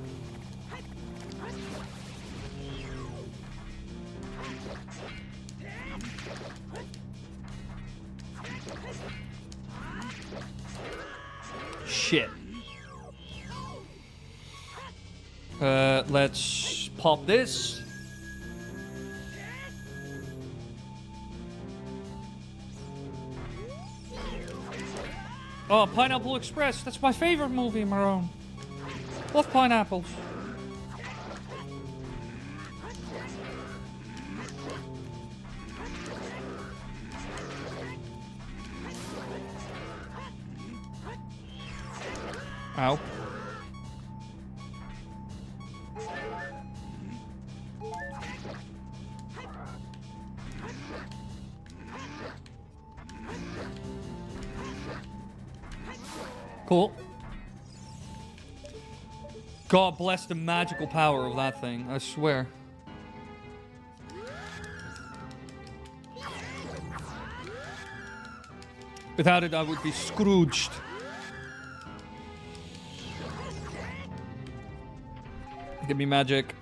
Shit. Let's pop this. Oh, Pineapple Express. That's my favorite movie, Marone. Love pineapples. Ow. Cool. God bless the magical power of that thing, I swear. Without it, I would be Scrooged. Give me magic.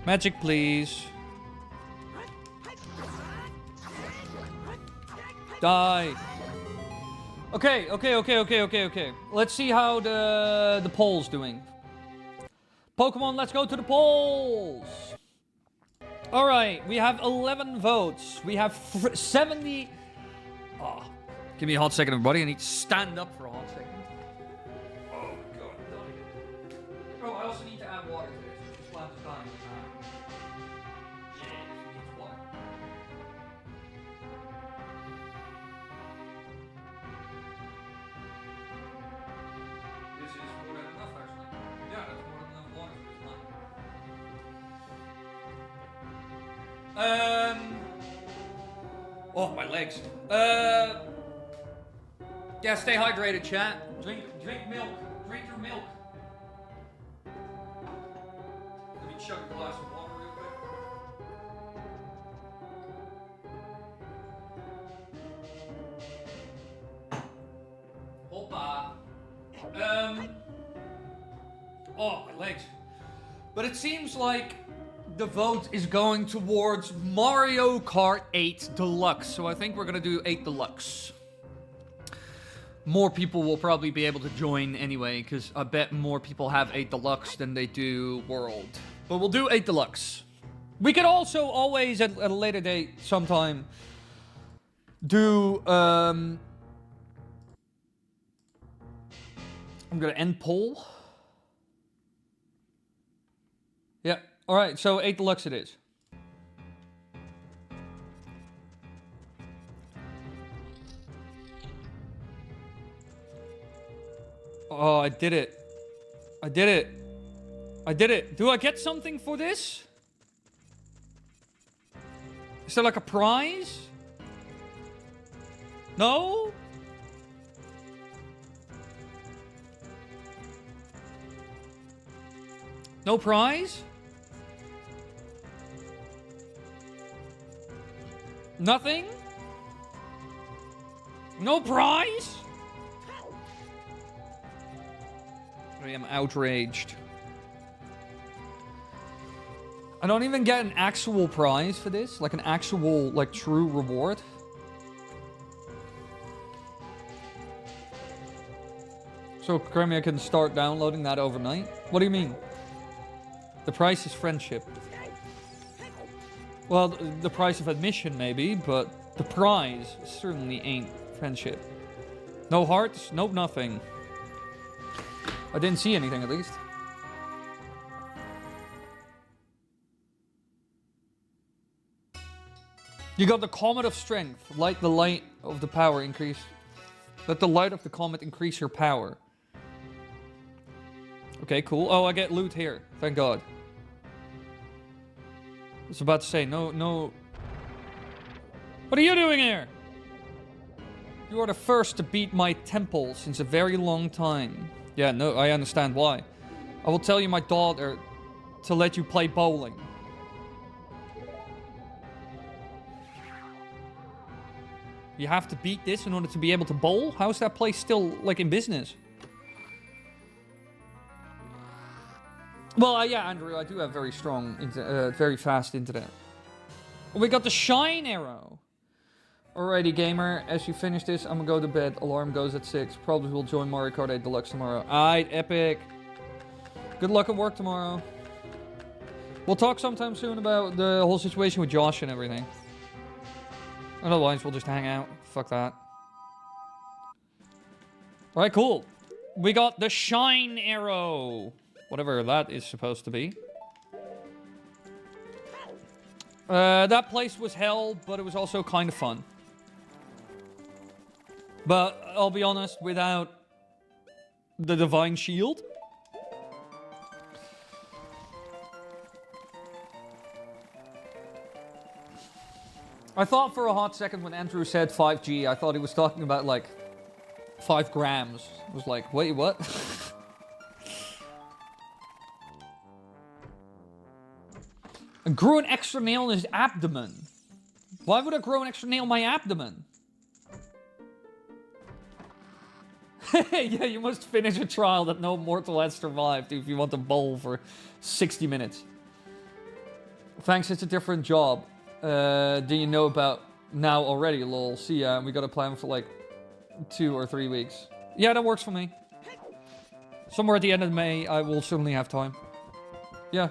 Magic, please. Die. Okay. Let's see how the poll's doing. Pokemon, let's go to the polls. All right, we have 11 votes. We have 70. Oh, give me a hot second, everybody. I need to stand up for a hot second. Oh God. Oh, I also need to add water to this. Just plan to time. Yeah, this needs water. This is more than enough, actually. Yeah, that's more than enough water for this one. Oh, my legs. Yeah, stay hydrated, chat. Drink milk. Drink your milk. Let me chug a glass of water real quick. Hoppa. Oh, my legs. But it seems like the vote is going towards Mario Kart 8 Deluxe. So I think we're going to do 8 Deluxe. More people will probably be able to join anyway, because I bet more people have 8 Deluxe than they do World. But we'll do 8 Deluxe. We could also always, at a later date, sometime, do... I'm going to end poll. Yeah. Alright, so 8 Deluxe it is. Oh, I did it. I did it. I did it. Do I get something for this? Is there like a prize? No? No prize? Nothing? No prize? I am outraged. I don't even get an actual prize for this. Like an actual, like, true reward. So, Crimea can start downloading that overnight? What do you mean? The price is friendship. Well, the price of admission maybe, but the prize certainly ain't friendship. No hearts, nope, nothing. I didn't see anything at least. You got the Comet of Strength. Light the light of the power increase. Let the light of the comet increase your power. Okay, cool. Oh, I get loot here. Thank God. I was about to say, no. What are you doing here? You are the first to beat my temple since a very long time. Yeah, no, I understand why. I will tell you my daughter to let you play bowling. You have to beat this in order to be able to bowl? How is that place still, like, in business? Well, yeah, Andrew, I do have very strong, very fast internet. We got the Shine Arrow. Alrighty, gamer, as you finish this, I'm gonna go to bed. Alarm goes at 6. Probably will join Mario Kart 8 Deluxe tomorrow. Alright, epic. Good luck at work tomorrow. We'll talk sometime soon about the whole situation with Josh and everything. Otherwise, we'll just hang out. Fuck that. Alright, cool. We got the Shine Arrow. Whatever that is supposed to be. That place was hell, but it was also kind of fun. But I'll be honest, without the Divine Shield... I thought for a hot second when Andrew said 5G, I thought he was talking about, like, 5 grams. I was like, wait, what? And grew an extra nail in his abdomen. Why would I grow an extra nail in my abdomen? Yeah, you must finish a trial that no mortal has survived if you want to bowl for 60 minutes. Thanks, it's a different job. Do you know about now already, lol? See ya, we got a plan for like 2 or 3 weeks. Yeah, that works for me. Somewhere at the end of May, I will certainly have time. Yeah.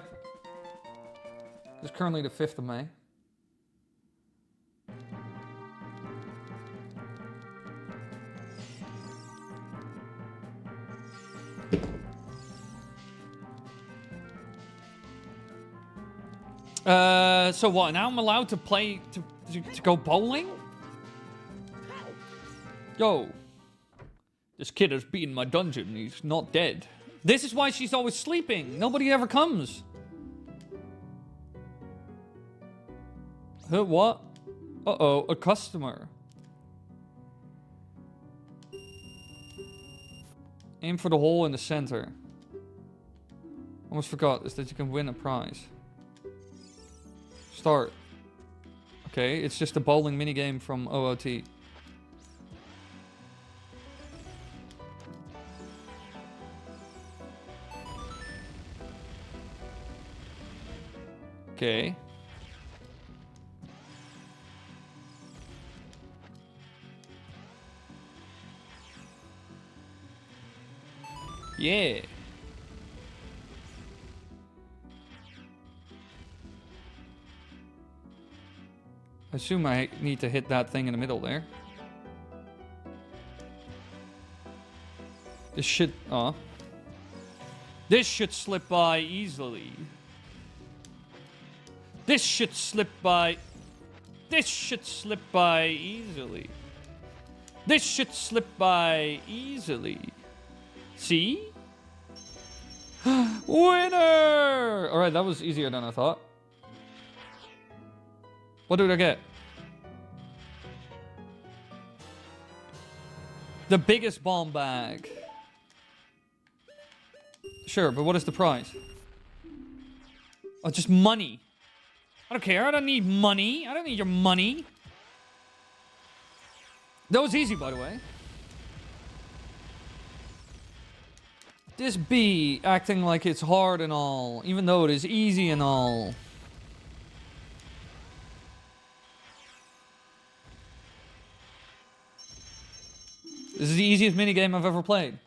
It's currently the 5th of May. So what? Now I'm allowed to play, to go bowling? Yo. This kid has beaten my dungeon. He's not dead. This is why she's always sleeping. Nobody ever comes. Huh, what? Uh-oh, a customer. Aim for the hole in the center. Almost forgot, is that you can win a prize. Start. Okay, it's just a bowling minigame from OOT. Okay. Yeah. I assume I need to hit that thing in the middle there. This should... Aw. This should slip by easily. This should slip by... This should slip by easily. This should slip by easily. See? Winner! Alright, that was easier than I thought. What did I get? The biggest bomb bag. Sure, but what is the prize? Oh, just money. I don't care. I don't need money. I don't need your money. That was easy, by the way. This bee acting like it's hard and all, even though it is easy and all. This is the easiest minigame I've ever played.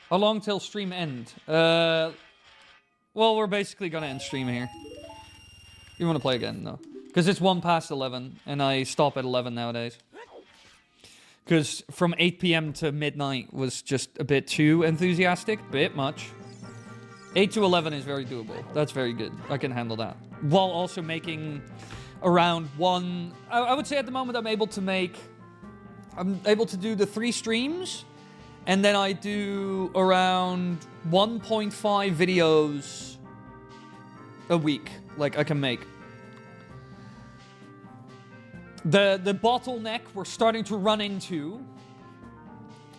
How long till stream end? Well, we're basically gonna end stream here. You want to play again? No. Because it's 1 past 11, and I stop at 11 nowadays. Because from 8 p.m. to midnight was just a bit too enthusiastic. Bit much. 8 to 11 is very doable. That's very good. I can handle that. While also making around one... I would say at the moment I'm able to do the 3 streams. And then I do around 1.5 videos a week. Like, I can make. The bottleneck we're starting to run into,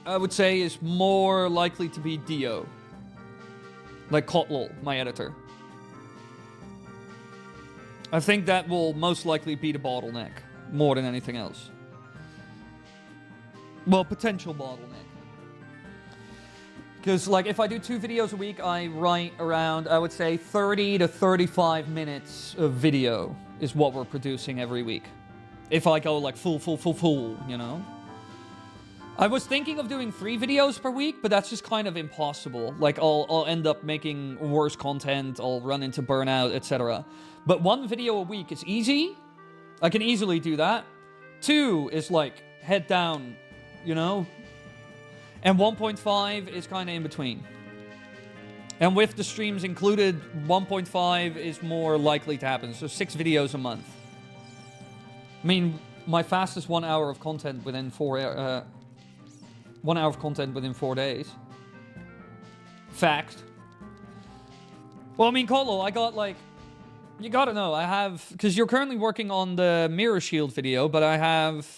I would say, is more likely to be Dio. Like Kotlol, my editor. I think that will most likely be the bottleneck, more than anything else. Well, potential bottleneck. Because, like, if I do 2 videos a week, I write around, I would say, 30 to 35 minutes of video is what we're producing every week. If I go, like, full, you know? I was thinking of doing 3 videos per week, but that's just kind of impossible. Like, I'll end up making worse content, I'll run into burnout, etc. But 1 video a week is easy. I can easily do that. 2 is, like, head down, you know? And 1.5 is kind of in between. And with the streams included, 1.5 is more likely to happen. So 6 videos a month. I mean, my fastest 1 hour of content within 4 1 hour of content within 4 days. Fact. Well, I mean, Kolo, I got like... You gotta know, I have... Because you're currently working on the Mirror Shield video, but I have...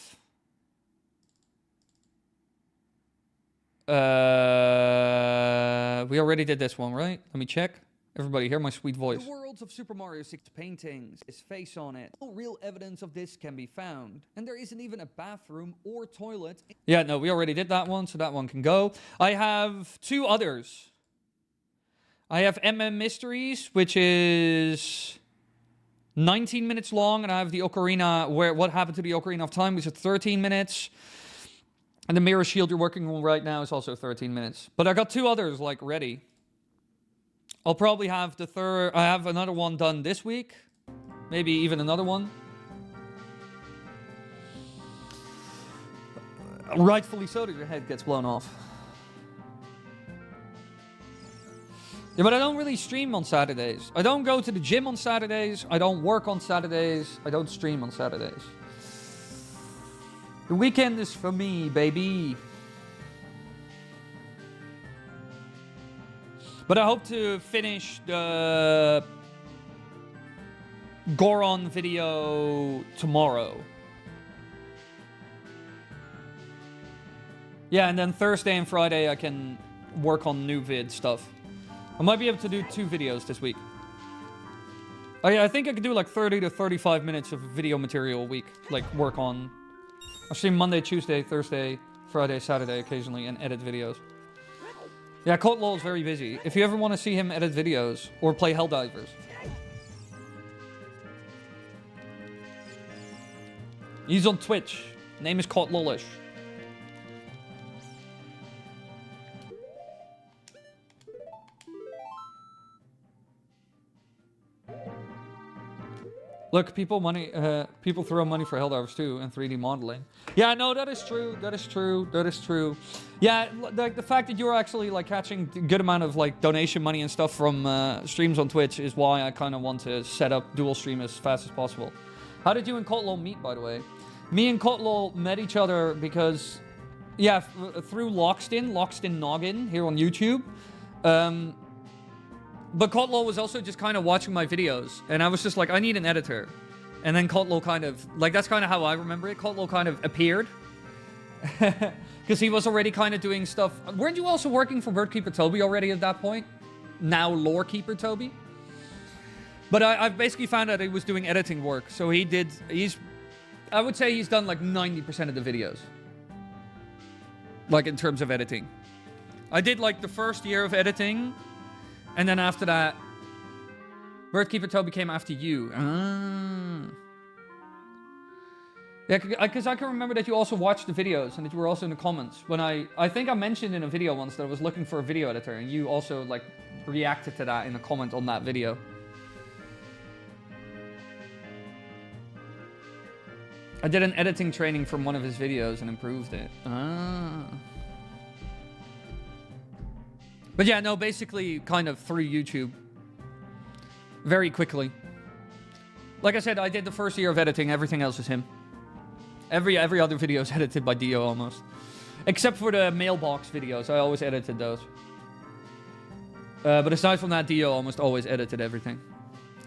We already did this one, right? Let me check. Everybody, hear my sweet voice. The worlds of Super Mario 6 paintings, his face on it. No real evidence of this can be found. And there isn't even a bathroom or toilet. Yeah, no, we already did that one, so that one can go. I have 2 others. I have MM Mysteries, which is 19 minutes long, and I have the Ocarina, what happened to the Ocarina of Time, which is 13 minutes. And the Mirror Shield you're working on right now is also 13 minutes. But I got 2 others, like, ready. I'll probably have the third... I have another one done this week. Maybe even another one. Rightfully so that your head gets blown off. Yeah, but I don't really stream on Saturdays. I don't go to the gym on Saturdays. I don't work on Saturdays. I don't stream on Saturdays. The weekend is for me, baby. But I hope to finish the Goron video tomorrow. Yeah, and then Thursday and Friday I can work on new vid stuff. I might be able to do 2 videos this week. I think I could do like 30 to 35 minutes of video material a week. Like work on... I stream Monday, Tuesday, Thursday, Friday, Saturday occasionally and edit videos. Yeah, Kotlol is very busy. If you ever want to see him edit videos or play Helldivers. He's on Twitch. Name is Kotlolish. Look, people throw money for Helldivers too and 3D modeling. Yeah, no, that is true. That is true. That is true. Yeah, like the fact that you're actually like catching a good amount of like donation money and stuff from streams on Twitch is why I kind of want to set up dual stream as fast as possible. How did you and Kotlol meet, by the way? Me and Kotlol met each other because, yeah, through Lockstin Noggin here on YouTube. But Kotlol was also just kind of watching my videos. And I was just like, I need an editor. And then Kotlol kind of... Like, that's kind of how I remember it. Kotlol kind of appeared. Because he was already kind of doing stuff... Weren't you also working for Birdkeeper Toby already at that point? Now Lorekeeper Toby? But I've basically found out he was doing editing work. So I would say he's done like 90% of the videos. Like, in terms of editing. I did like the first year of editing... And then after that, Birdkeeper Toby came after you. Yeah, because I can remember that you also watched the videos and that you were also in the comments. When I think I mentioned in a video once that I was looking for a video editor, and you also like reacted to that in a comment on that video. I did an editing training from one of his videos and improved it. Ah. But yeah, no, basically kind of through YouTube. Very quickly. Like I said, I did the first year of editing. Everything else is him. Every other video is edited by Dio almost. Except for the mailbox videos. I always edited those. But aside from that, Dio almost always edited everything.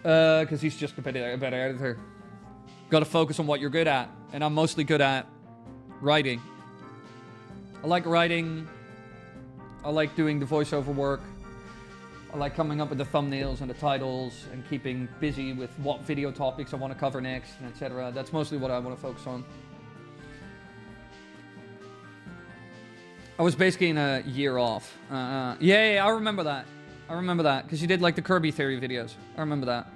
Because he's just a better editor. Gotta focus on what you're good at. And I'm mostly good at writing. I like writing. I like doing the voiceover work. I like coming up with the thumbnails and the titles and keeping busy with what video topics I want to cover next, and etc. That's mostly what I want to focus on. I was basically in a year off. Yeah, I remember that. I remember that, because you did like the Kirby Theory videos. I remember that.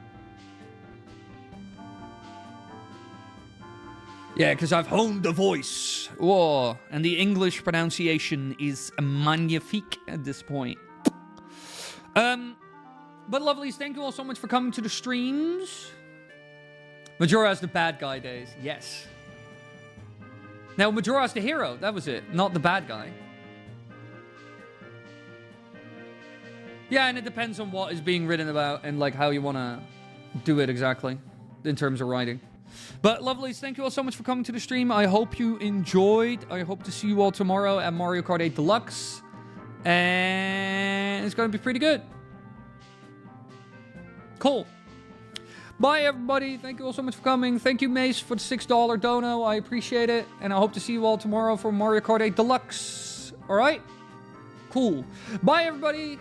Yeah, because I've honed the voice. Whoa. And the English pronunciation is magnifique at this point. But lovelies, thank you all so much for coming to the streams. Majora's the bad guy days. Yes. Now, Majora's the hero. That was it. Not the bad guy. Yeah, and it depends on what is being written about and like how you want to do it exactly in terms of writing. But lovelies, thank you all so much for coming to the stream. I hope you enjoyed. I hope to see you all tomorrow at Mario Kart 8 Deluxe. And it's going to be pretty good. Cool. Bye, everybody. Thank you all so much for coming. Thank you, Mace, for the $6 dono. I appreciate it. And I hope to see you all tomorrow for Mario Kart 8 Deluxe. All right? Cool. Bye, everybody.